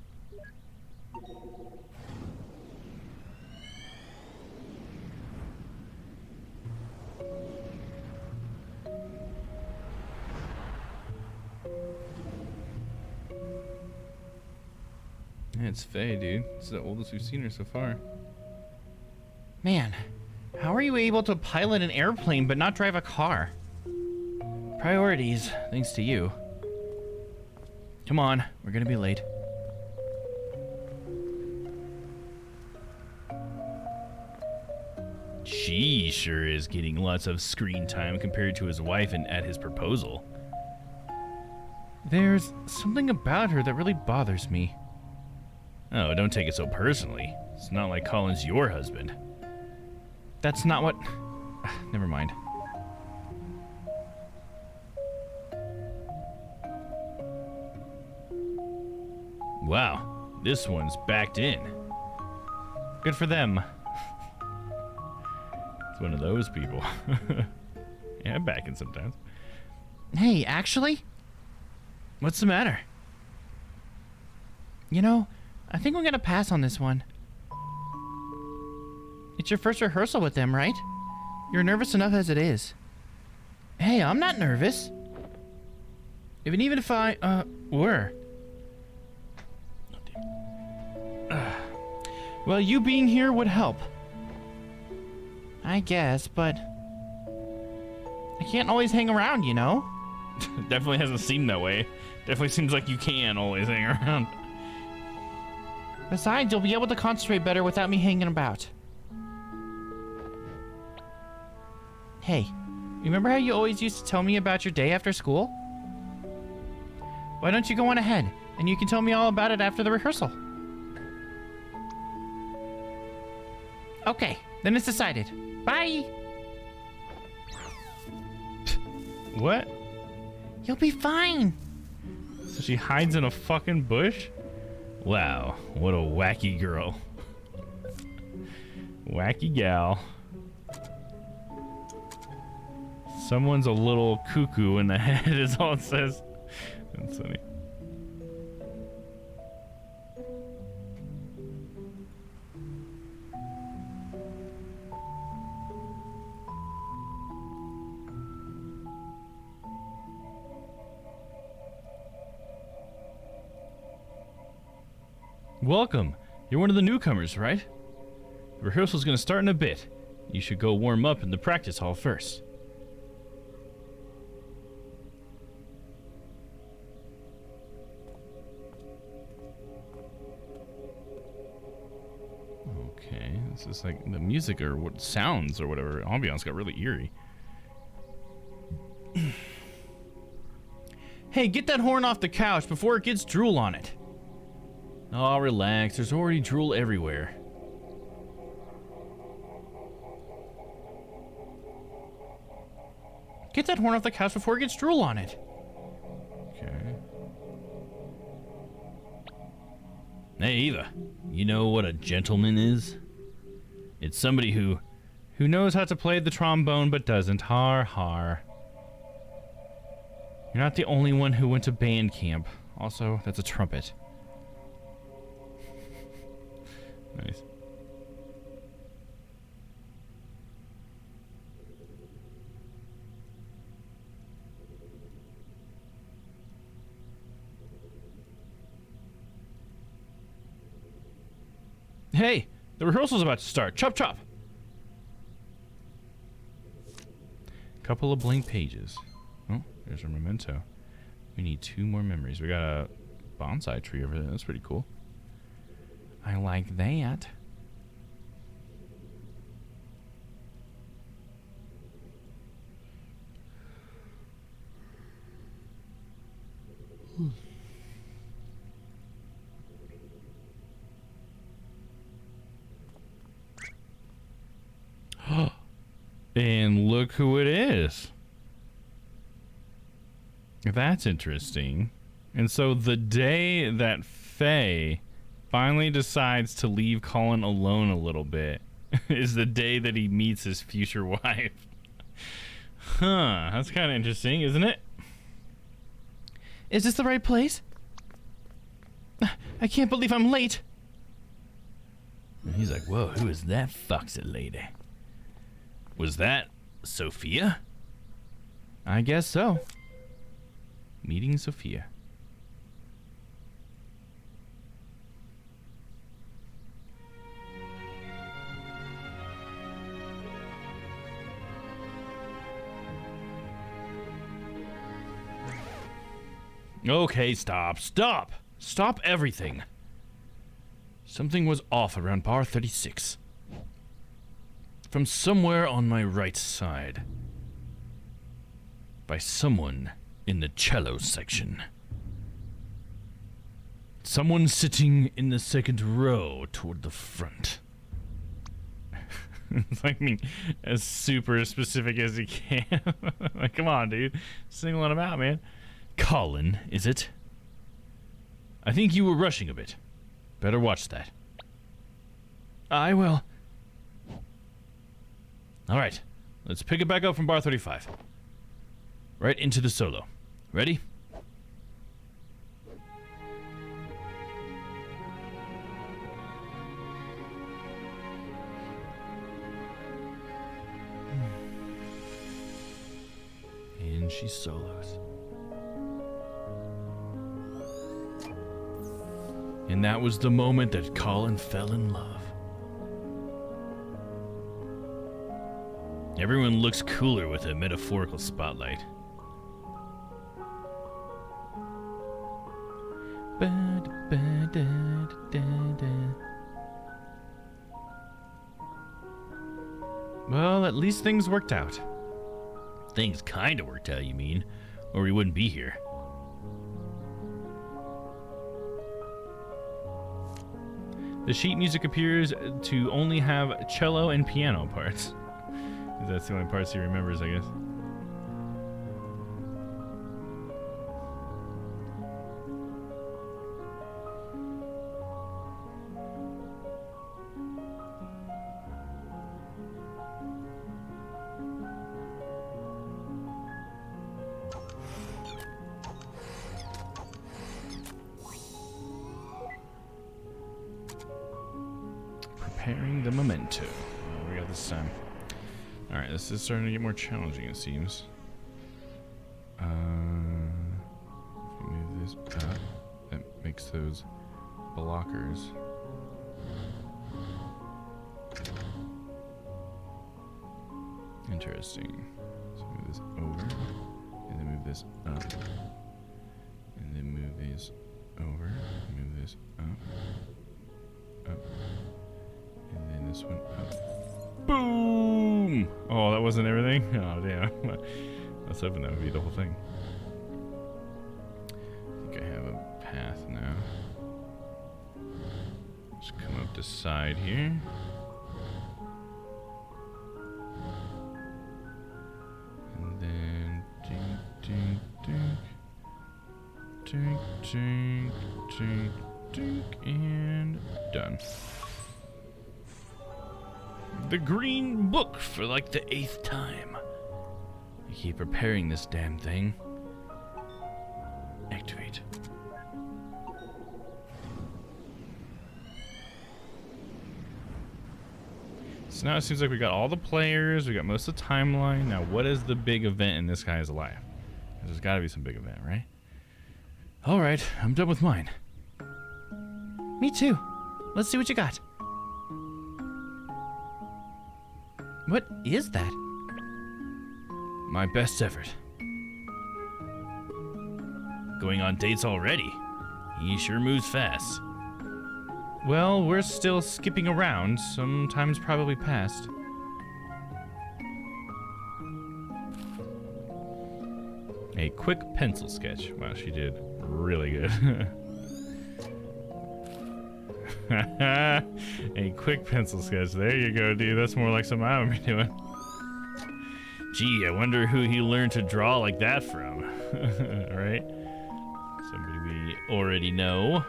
Yeah, it's Faye, dude. It's the oldest we've seen her so far. Man, how are you able to pilot an airplane but not drive a car? Priorities, thanks to you. Come on, we're gonna be late. She sure is getting lots of screen time compared to his wife and at his proposal. There's something about her that really bothers me. Oh, don't take it so personally. It's not like Colin's your husband. That's not what... Never mind. Wow, this one's backed in. Good for them. It's one of those people. Yeah, I'm backing sometimes. Hey, actually, What's the matter? you know, I think we're gonna pass on this one. It's your first rehearsal with them, right? You're nervous enough as it is. Hey, I'm not nervous. Even if I, were. Well, you being here would help. I guess, but I can't always hang around, you know? Definitely hasn't seemed that way. Definitely seems like you can always hang around. Besides, you'll be able to concentrate better without me hanging about. Hey, remember how you always used to tell me about your day after school? Why don't you go on ahead, and you can tell me all about it after the rehearsal? Okay, then it's decided. Bye! What? You'll be fine. So she hides in a fucking bush? Wow, what a wacky girl. Wacky gal. Someone's a little cuckoo in the head is all it says. That's funny. Welcome. You're one of the newcomers, right? The rehearsal's gonna start in a bit. You should go warm up in the practice hall first. Okay, this is like the music or what sounds or whatever. Ambiance got really eerie. Hey, get that horn off the couch before it gets drool on it. Oh, relax. There's already drool everywhere. Get that horn off the couch before it gets drool on it. Okay. Hey, Eva. You know what a gentleman is? It's somebody who knows how to play the trombone but doesn't. Har har. You're not the only one who went to band camp. Also, that's a trumpet. Nice. Hey, the rehearsal's about to start. Chop chop. Couple of blank pages. Oh, there's our memento. We need 2 more memories. We got a bonsai tree over there. That's pretty cool. I like that. And look who it is. That's interesting. And so the day that Faye finally decides to leave Colin alone a little bit is the day that he meets his future wife. Huh, that's kind of interesting, isn't it? Is this the right place? I can't believe I'm late. And he's like, whoa, who is that foxy lady? Was that Sophia? I guess so. Meeting Sophia. Okay, stop everything. Something was off around bar 36. From somewhere on my right side. By someone in the cello section. Someone sitting in the second row toward the front. It's like, I mean, as super specific as you can. Like, come on, dude. Singling him out, man. Colin, is it? I think you were rushing a bit. Better watch that. I will. All right, let's pick it back up from bar 35. Right into the solo. Ready? And she solos. And that was the moment that Colin fell in love. Everyone looks cooler with a metaphorical spotlight. Well, at least things worked out. Things kinda worked out, you mean? Or we wouldn't be here. The sheet music appears to only have cello and piano parts. That's the only parts he remembers, I guess. Preparing the memento. What we got this time? Alright, this is starting to get more challenging, it seems. Move this up. That makes those blockers. Interesting. So move this over, and then move this up, and then move these over, move this up, and then this one up. Boom! Oh, that wasn't everything? Oh, damn. I was hoping that would be the whole thing. I think I have a path now. Just come up the side here. And then dink, dink, dink. Dink, dink, dink, dink, and done. The green book for like the 8th time. I keep repairing this damn thing. Activate. So now it seems like we got all the players, we got most of the timeline. Now what is the big event in this guy's life? There's gotta be some big event, right? Alright, I'm done with mine. Me too. Let's see what you got. What is that? My best effort. Going on dates already. He sure moves fast. Well, we're still skipping around, sometimes probably past. A quick pencil sketch. Wow, she did really good. A quick pencil sketch. There you go, dude. That's more like something I would be doing. Gee, I wonder who he learned to draw like that from. Right? Somebody we already know.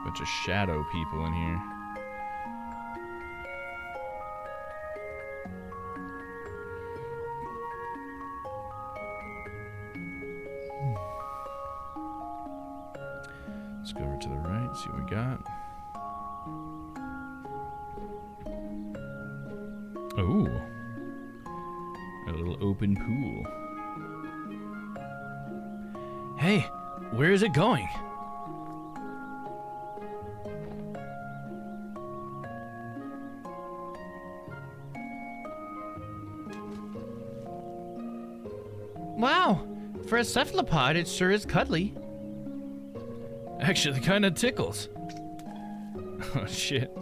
But bunch of shadow people in here. Let's go over to the right, see what we got. Oh, a little open pool. Hey, where is it going? Wow, for a cephalopod, it sure is cuddly. Actually, kind of tickles. Oh shit.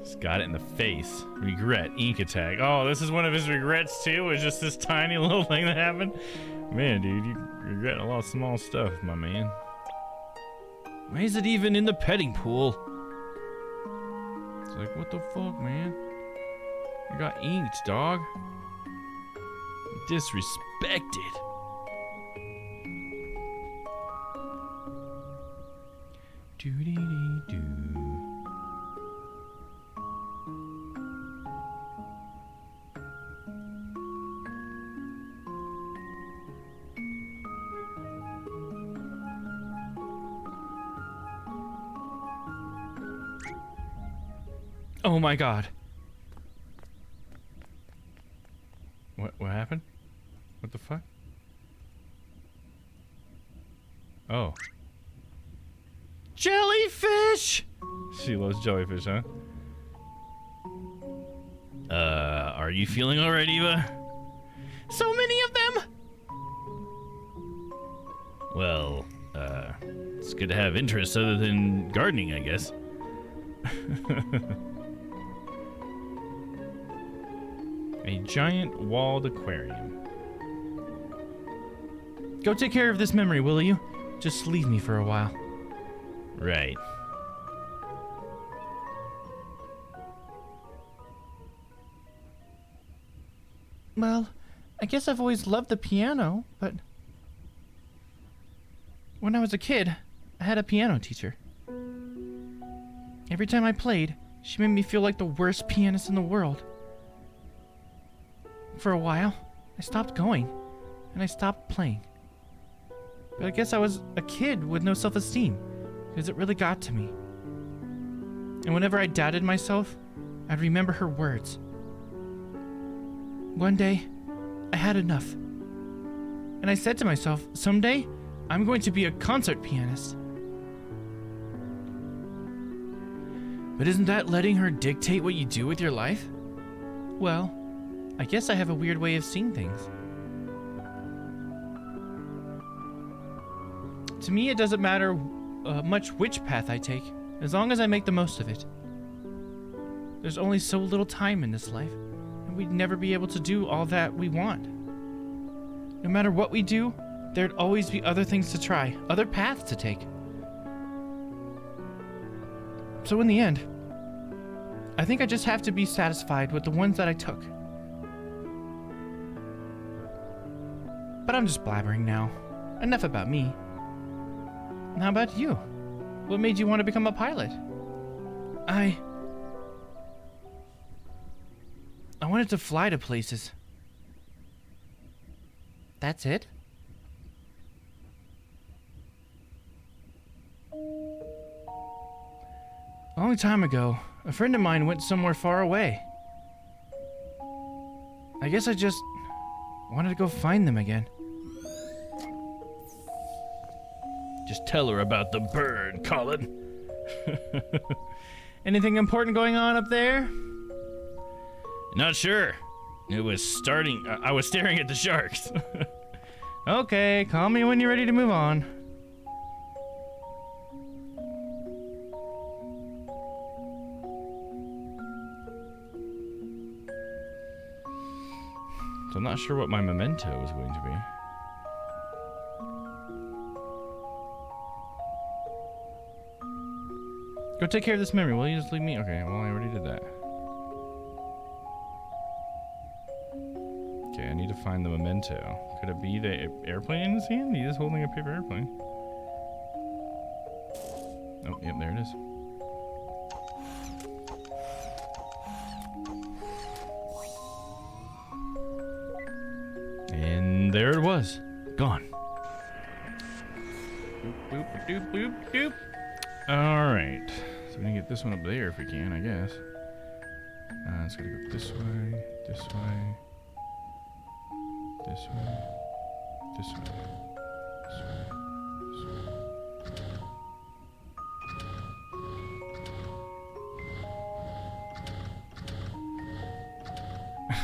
Just got it in the face. Regret, ink attack. Oh, this is one of his regrets too, was just this tiny little thing that happened. Man, dude, you regret a lot of small stuff, my man. Why is it even in the petting pool? It's like, what the fuck, man? You got inked, dog. Disrespected. Doo-dee-dee-doo. Oh my god. What happened? What the fuck? Oh. Jellyfish! She loves jellyfish, huh? Are you feeling alright, Eva? So many of them! Well, it's good to have interests other than gardening, I guess. A giant walled aquarium. Go take care of this memory, will you? Just leave me for a while. Right. Well, I guess I've always loved the piano, but when I was a kid, I had a piano teacher. Every time I played, she made me feel like the worst pianist in the world. For a while, I stopped going, and I stopped playing. But I guess I was a kid with no self-esteem, because it really got to me. And whenever I doubted myself, I'd remember her words. One day, I had enough. And I said to myself, someday, I'm going to be a concert pianist. But isn't that letting her dictate what you do with your life? Well, I guess I have a weird way of seeing things. To me, it doesn't matter much which path I take, as long as I make the most of it. There's only so little time in this life, and we'd never be able to do all that we want. No matter what we do, there'd always be other things to try, other paths to take. So in the end, I think I just have to be satisfied with the ones that I took. But I'm just blabbering now. Enough about me. How about you? What made you want to become a pilot? I wanted to fly to places. That's it? A long time ago, a friend of mine went somewhere far away. I guess I just wanted to go find them again. Just tell her about the bird, Colin. Anything important going on up there? Not sure. It was starting. I was staring at the sharks. Okay, call me when you're ready to move on. So I'm not sure what my memento is going to be. Go take care of this memory, will you? Just leave me? Okay, well, I already did that. Okay, I need to find the memento. Could it be the airplane in his hand? He is holding a paper airplane. Oh, yep, there it is. And there it was. Gone. Boop, boop, doop, boop, doop. Alright. So we can get this one up there if we can, I guess. It's gonna go this way, this way, this way, this way, this way, this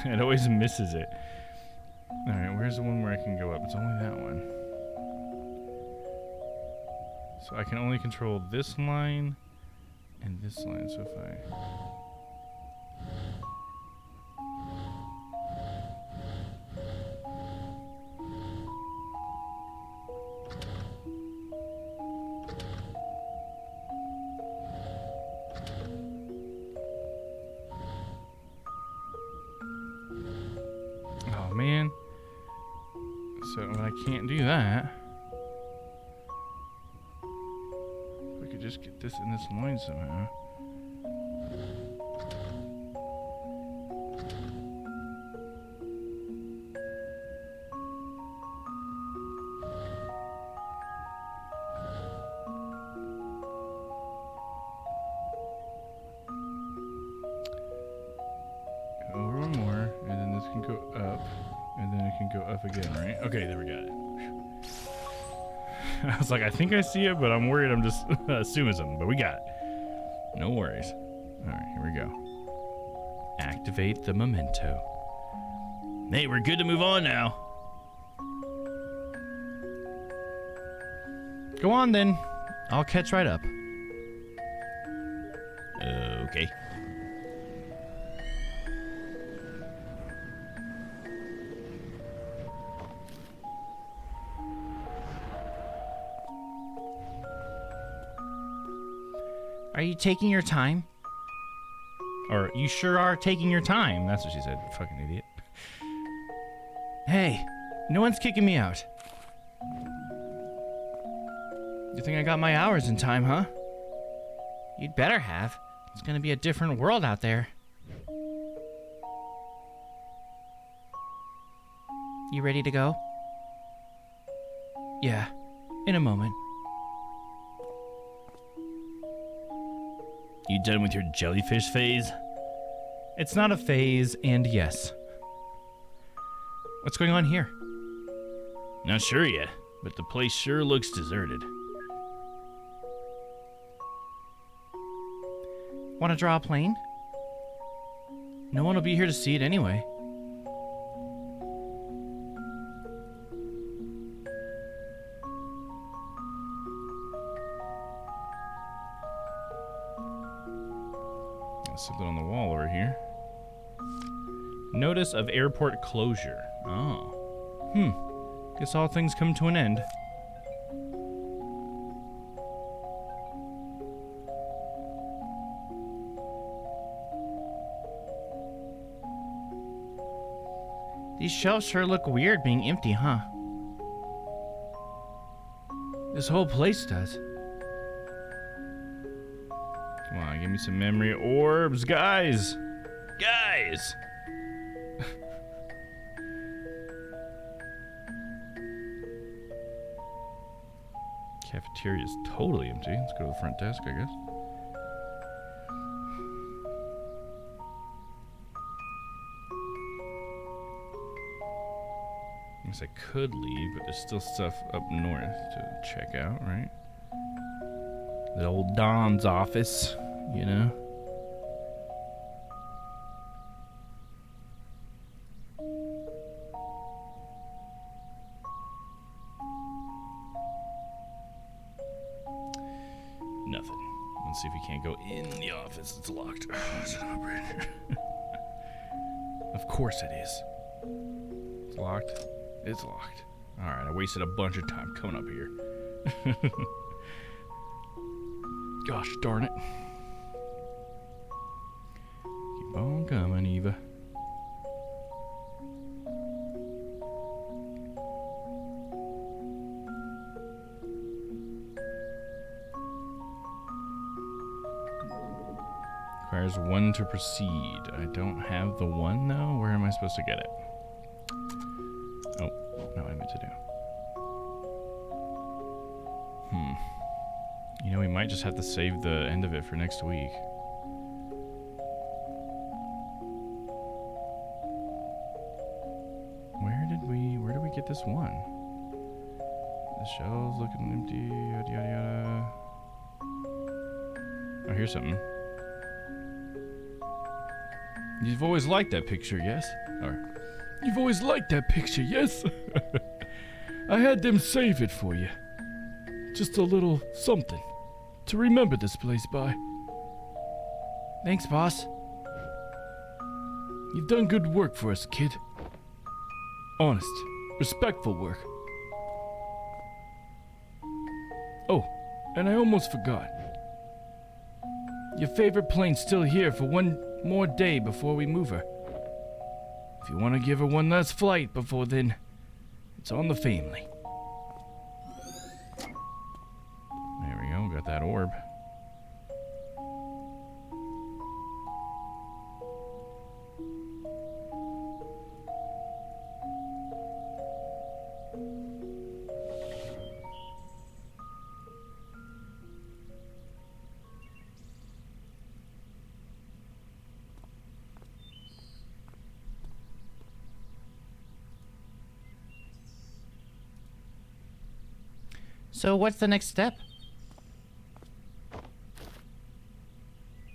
way. It always misses it. Alright, where's the one where I can go up? It's only that one. So I can only control this line and this line. So if I... Oh man. So when I can't do that, if I could just get this in this line somehow. Over one more, and then this can go up, and then it can go up again, right? Okay, there we got it. I was like, I think I see it, but I'm worried I'm just assuming something, but we got it. No worries. All right, here we go. Activate the memento. Hey, we're good to move on now. Go on then. I'll catch right up. Okay. Are you taking your time? Or, you sure are taking your time. That's what she said, fucking idiot. Hey, no one's kicking me out. You think I got my hours in time, huh? You'd better have. It's gonna be a different world out there. You ready to go? Yeah, in a moment. You done with your jellyfish phase? It's not a phase, and yes. What's going on here? Not sure yet, but the place sure looks deserted. Want to draw a plane? No one will be here to see it anyway. Got something on the wall over here. Notice of airport closure. Oh. Guess all things come to an end. These shelves sure look weird being empty, huh? This whole place does. Come on, give me some memory orbs, guys. Guys! Cafeteria is totally empty. Let's go to the front desk, I guess. I guess I could leave, but there's still stuff up north to check out, right? The old Domm's office, you know? Nothing. Let's see if we can't go in the office. It's locked. It's an operator. Of course it is. It's locked. It's locked. Alright, I wasted a bunch of time coming up here. Gosh darn it. Keep on coming, Eva. Requires 1 to proceed. I don't have the 1 though. Where am I supposed to get it? Oh, not what I meant to do. You know, we might just have to save the end of it for next week. Where did we get this one? The shelves looking empty, yada yada yada. Oh, here's something. You've always liked that picture, yes? Or, you've always liked that picture, yes? I had them save it for you. Just a little something to remember this place by. Thanks, boss. You've done good work for us, kid. Honest, respectful work. Oh, and I almost forgot. Your favorite plane's still here for one more day before we move her. If you want to give her one last flight before then, it's on the family. There we go, got that orb. So what's the next step?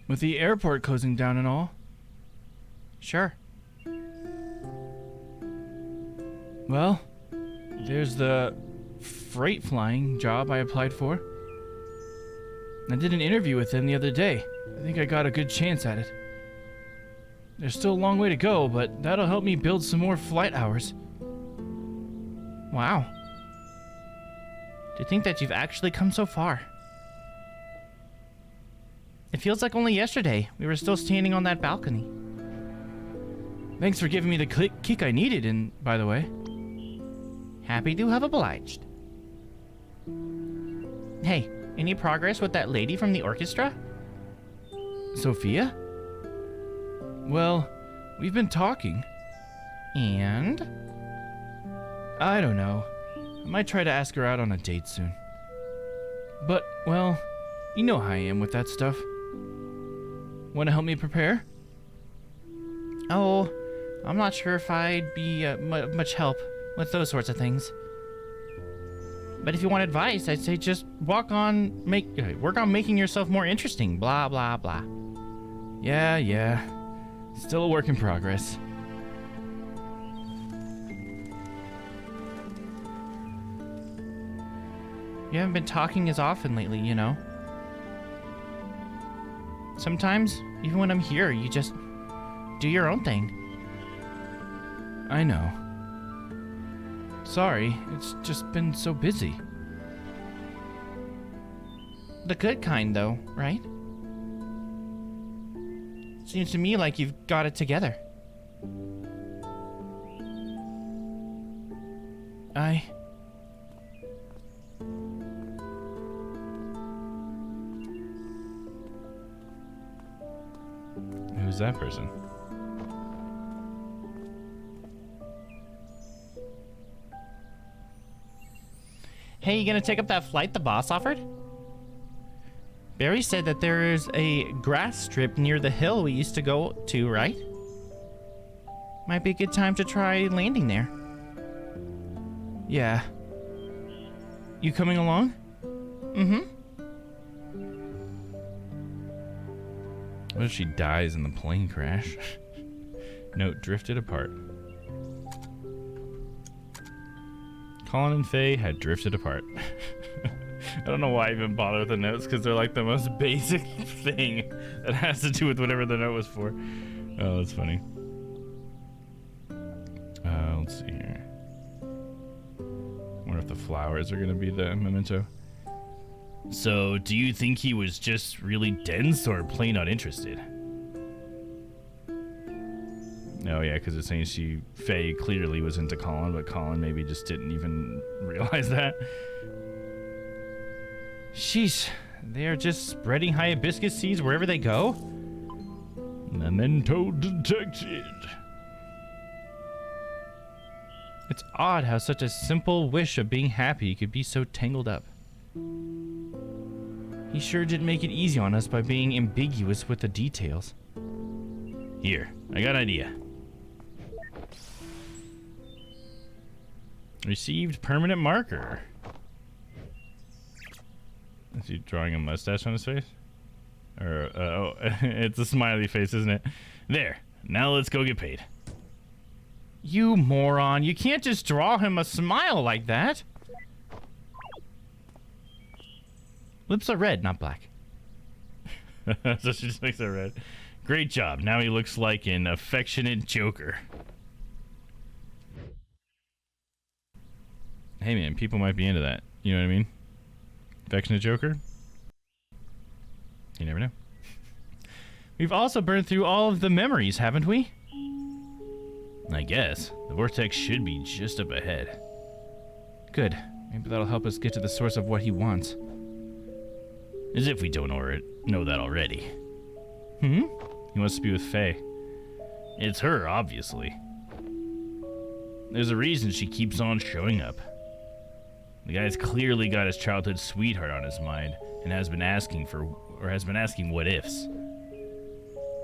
With the airport closing down and all. Sure. Well, there's the freight flying job I applied for. I did an interview with them the other day. I think I got a good chance at it. There's still a long way to go, but that'll help me build some more flight hours. Wow. To think that you've actually come so far. It feels like only yesterday we were still standing on that balcony. Thanks for giving me the kick I needed, and by the way. Happy to have obliged. Hey, any progress with that lady from the orchestra? Sophia? Well, we've been talking. And? I don't know. I might try to ask her out on a date soon. But, well, you know how I am with that stuff. Want to help me prepare? Oh, I'm not sure if I'd be much help with those sorts of things. But if you want advice, I'd say just work on making yourself more interesting. Blah blah blah. Yeah. Still a work in progress. You haven't been talking as often lately, you know. Sometimes, even when I'm here, you just do your own thing. I know. Sorry, it's just been so busy. The good kind, though, right? Seems to me like you've got it together. Who's that person? Hey, you gonna take up that flight the boss offered? Barry said that there is a grass strip near the hill we used to go to, right? Might be a good time to try landing there. Yeah. You coming along? Mm-hmm. What if she dies in the plane crash? Note, drifted apart. Colin and Faye had drifted apart. I don't know why I even bother with the notes, because they're like the most basic thing that has to do with whatever the note was for. Oh, that's funny. Let's see here. Wonder if the flowers are going to be the memento. So, do you think he was just really dense or plain not interested? No, yeah, because it's saying Faye clearly was into Colin, but Colin maybe just didn't even realize that. Sheesh, they are just spreading hibiscus seeds wherever they go? Memento detected. It's odd how such a simple wish of being happy could be so tangled up. He sure did make it easy on us by being ambiguous with the details. Here, I got an idea. Received permanent marker. Is he drawing a mustache on his face? Or, oh, it's a smiley face, isn't it? There. Now let's go get paid. You moron, you can't just draw him a smile like that. Lips are red, not black. So she just makes it red. Great job. Now he looks like an affectionate joker. Hey man, people might be into that. You know what I mean? Affectionate Joker? You never know. We've also burned through all of the memories, haven't we? I guess. The vortex should be just up ahead. Good. Maybe that'll help us get to the source of what he wants. As if we don't know that already. He wants to be with Faye. It's her, obviously. There's a reason she keeps on showing up. The guy's clearly got his childhood sweetheart on his mind and has been asking what ifs.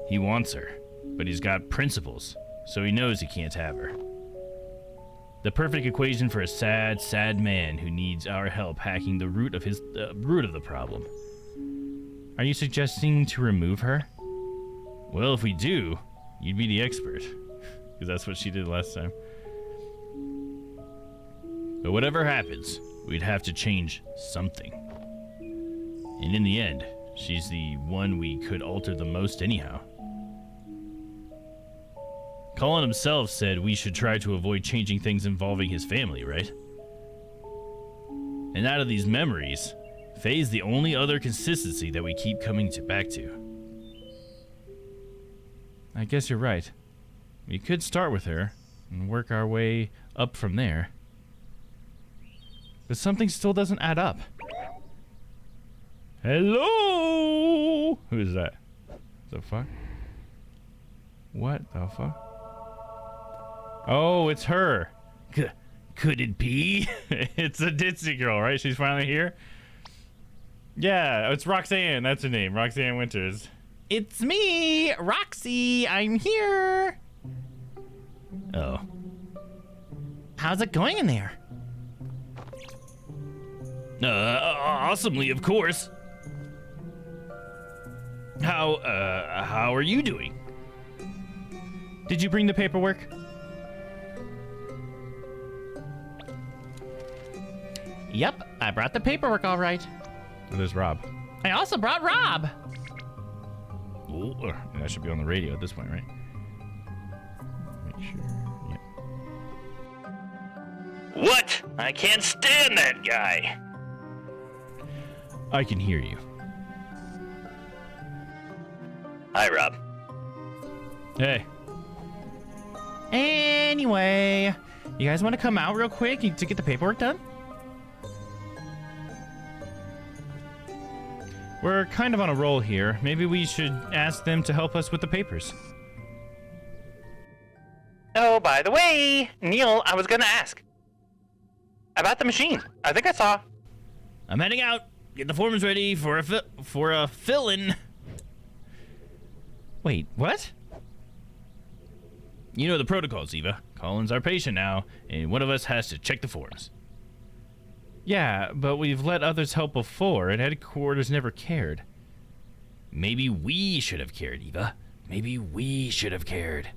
He wants her, but he's got principles, so he knows he can't have her. The perfect equation for a sad, sad man who needs our help hacking the root of the problem. Are you suggesting to remove her? Well, if we do, you'd be the expert. Because that's what she did last time. But whatever happens, we'd have to change something. And in the end, she's the one we could alter the most anyhow. Colin himself said we should try to avoid changing things involving his family, right? And out of these memories, Faye's the only other consistency that we keep coming back to. I guess you're right. We could start with her and work our way up from there. But something still doesn't add up. Hello? Who is that? The fuck? What the fuck? Oh, it's her. Could it be? It's a ditzy girl, right? She's finally here? Yeah, it's Roxanne. That's her name. Roxanne Winters. It's me, Roxy. I'm here. Oh. How's it going in there? Awesomely, of course. How are you doing? Did you bring the paperwork? Yep, I brought the paperwork all right. Oh, there's Rob. I also brought Rob. Oh, That should be on the radio at this point, right? Make sure. Yep. What? I can't stand that guy. I can hear you. Hi, Rob. Hey. Anyway, you guys want to come out real quick to get the paperwork done? We're kind of on a roll here. Maybe we should ask them to help us with the papers. Oh, by the way, Neil, I was gonna ask about the machine. I think I saw. I'm heading out. Get the forms ready for a fill-in. Wait, what? You know the protocols, Eva. Colin's our patient now, and one of us has to check the forms. Yeah, but we've let others help before, and headquarters never cared. Maybe we should have cared, Eva. Maybe we should have cared.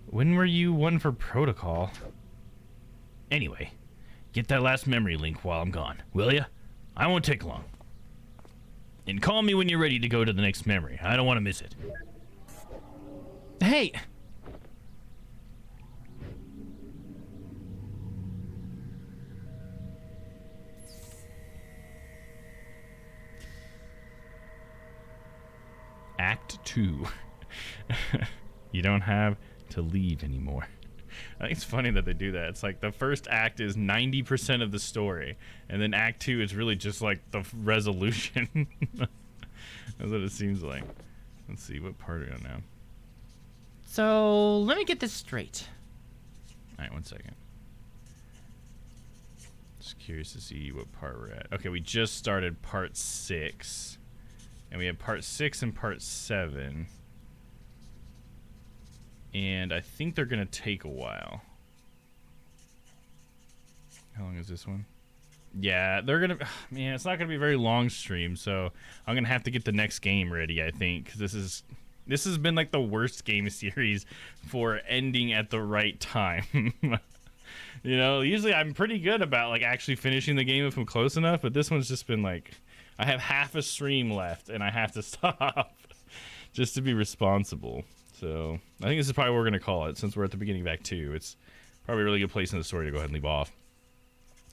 When were you one for protocol? Anyway, get that last memory link while I'm gone, will ya? I won't take long. And call me when you're ready to go to the next memory. I don't want to miss it. Hey. Act 2. You don't have to leave anymore. I think it's funny that they do that. It's like the first act is 90% of the story, and then act 2 is really just like the resolution. That's what it seems like. Let's see, what part are we on now? So, let me get this straight. Alright, 1 second. Just curious to see what part we're at. Okay, we just started part 6. And we have part 6 and part 7. And I think they're going to take a while. How long is this one? Yeah, they're going to... Man, it's not going to be a very long stream, so I'm going to have to get the next game ready, I think. 'Cause this has been like the worst game series for ending at the right time. You know, usually I'm pretty good about like actually finishing the game if I'm close enough, but this one's just been like... I have half a stream left, and I have to stop just to be responsible. So I think this is probably what we're going to call it, since we're at the beginning of Act 2. It's probably a really good place in the story to go ahead and leave off.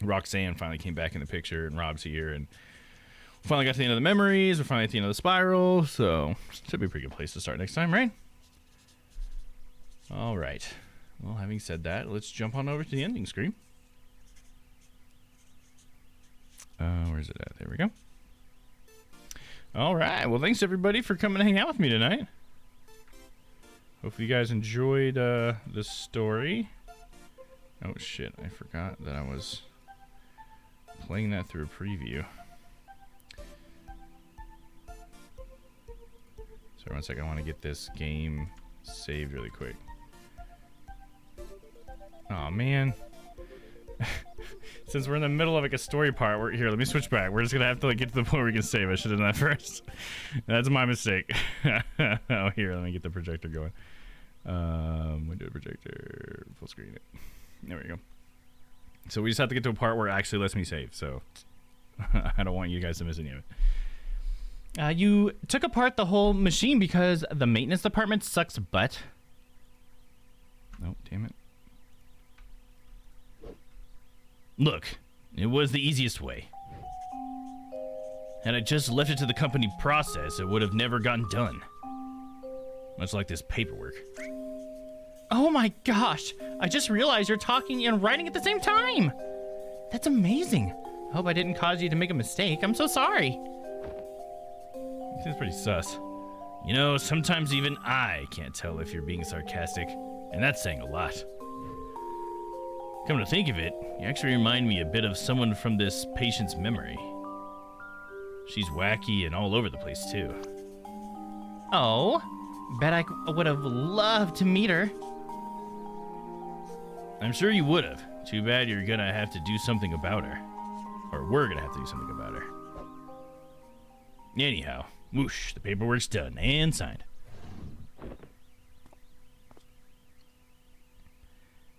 Roxanne finally came back in the picture, and Rob's here, and we finally got to the end of the memories. We're finally at the end of the spiral, so should be a pretty good place to start next time, right? All right. Well, having said that, let's jump on over to the ending screen. Where's it at? There we go. All right. Well, thanks everybody for coming to hang out with me tonight. Hopefully you guys enjoyed the story. Oh shit, I forgot that I was playing that through a preview. Sorry, 1 second, I want to get this game saved really quick. Oh man. Since we're in the middle of like a story part, we're here. Let me switch back. We're just gonna have to like get to the point where we can save. I should have done that first. That's my mistake. Oh, here, let me get the projector going. Window projector, full screen it. There we go. So we just have to get to a part where it actually lets me save. So I don't want you guys to miss any of it. You took apart the whole machine because the maintenance department sucks butt. Oh, damn it. Look, it was the easiest way. Had I just left it to the company process, it would have never gotten done. Much like this paperwork. Oh my gosh! I just realized you're talking and writing at the same time! That's amazing! I hope I didn't cause you to make a mistake. I'm so sorry. Seems pretty sus. You know, sometimes even I can't tell if you're being sarcastic, and that's saying a lot. Come to think of it, you actually remind me a bit of someone from this patient's memory. She's wacky and all over the place, too. Oh, bet I would have loved to meet her. I'm sure you would have. Too bad you're gonna have to do something about her. Or we're gonna have to do something about her. Anyhow, whoosh, the paperwork's done and signed.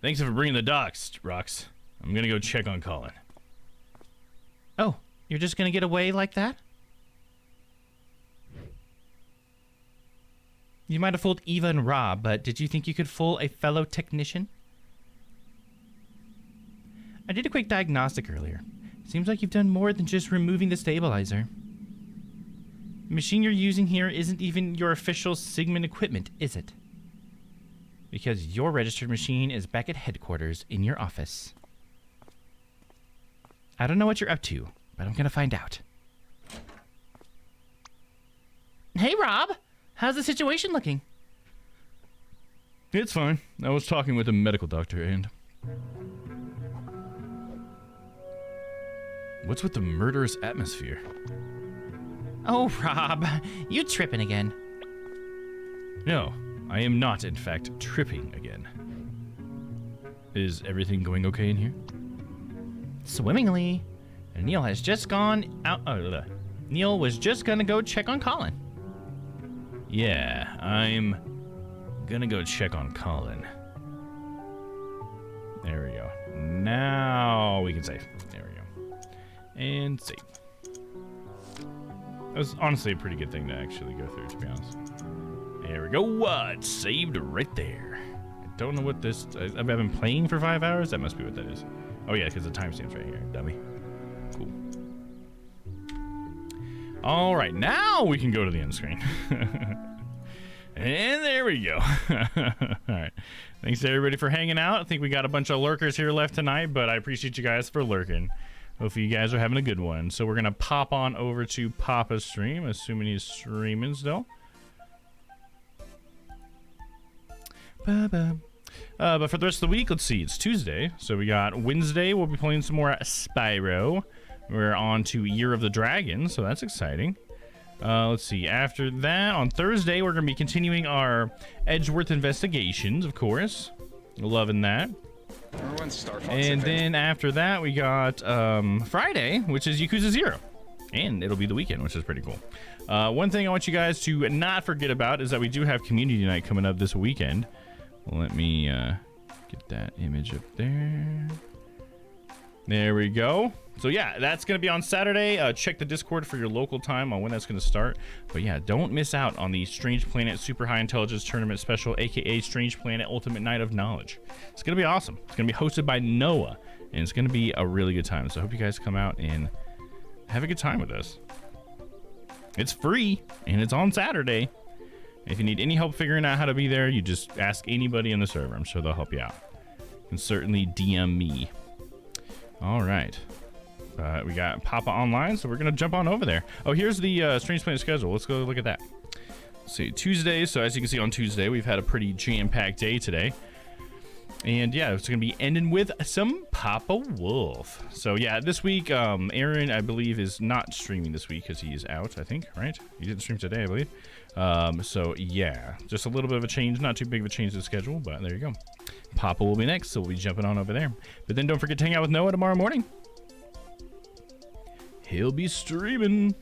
Thanks for bringing the docs, Rox. I'm gonna go check on Colin. Oh, you're just gonna get away like that? You might have fooled Eva and Rob, but did you think you could fool a fellow technician? I did a quick diagnostic earlier. Seems like you've done more than just removing the stabilizer. The machine you're using here isn't even your official Sigmund equipment, is it? Because your registered machine is back at headquarters in your office. I don't know what you're up to, but I'm gonna find out. Hey, Rob! How's the situation looking? It's fine. I was talking with a medical doctor and... What's with the murderous atmosphere? Oh, Rob, you tripping again. No, I am not, in fact, tripping again. Is everything going okay in here? Swimmingly. And Neil has just gone out. Neil was just gonna go check on Colin. Yeah, I'm gonna go check on Colin. There we go. Now we can save. There we go. And save. That was honestly a pretty good thing to actually go through, to be honest. There we go. It's saved right there. I don't know what this... I've been playing for 5 hours? That must be what that is. Oh yeah, because the timestamp's right here, dummy. Cool. All right, now we can go to the end screen. And there we go. All right. Thanks to everybody for hanging out. I think we got a bunch of lurkers here left tonight, but I appreciate you guys for lurking. Hopefully you guys are having a good one. So we're going to pop on over to Papa's stream, assuming he's streaming still. But for the rest of the week, let's see. It's Tuesday. So we got Wednesday. We'll be playing some more Spyro. We're on to Year of the Dragon, so that's exciting. Let's see. After that, on Thursday, we're going to be continuing our Edgeworth investigations, of course. Loving that. And then after that, we got Friday, which is Yakuza 0. And it'll be the weekend, which is pretty cool. One thing I want you guys to not forget about is that we do have community night coming up this weekend. Let me get that image up there. There we go. So yeah, that's going to be on Saturday. Check the Discord for your local time on when that's going to start. But yeah, don't miss out on the Strange Planet Super High Intelligence Tournament Special, aka Strange Planet Ultimate Night of Knowledge. It's going to be awesome. It's going to be hosted by Noah, and it's going to be a really good time. So I hope you guys come out and have a good time with us. It's free, and it's on Saturday. If you need any help figuring out how to be there, you just ask anybody in the server. I'm sure they'll help you out. You can certainly DM me. All right. We got Papa online, so we're going to jump on over there. Oh, here's the Strange Planet schedule. Let's go look at that. Let's see, Tuesday. So as you can see on Tuesday, we've had a pretty jam-packed day today. And yeah, it's going to be ending with some Papa Wolf. So yeah, this week, Aaron, I believe, is not streaming this week because he is out, I think, right? He didn't stream today, I believe. So yeah, just a little bit of a change. Not too big of a change to the schedule, but there you go. Papa will be next, so we'll be jumping on over there. But then don't forget to hang out with Noah tomorrow morning. He'll be streaming.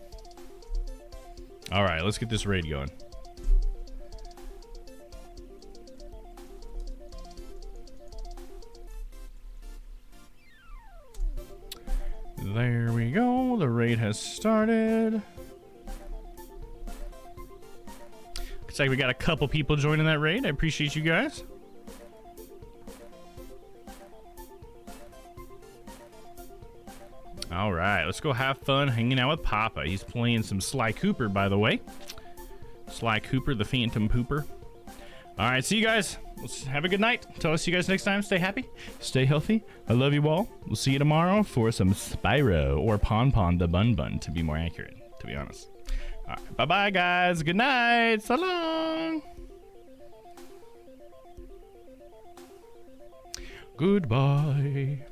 All right, let's get this raid going. There we go. The raid has started. Looks like we got a couple people joining that raid. I appreciate you guys. All right, let's go have fun hanging out with Papa. He's playing some Sly Cooper, by the way. Sly Cooper, the Phantom Pooper. All right, see you guys. Let's have a good night. Till I see you guys next time. Stay happy, stay healthy. I love you all. We'll see you tomorrow for some Spyro, or Pon Pon the Bun Bun, to be more accurate, to be honest. All right, bye-bye, guys. Good night. So long. Goodbye.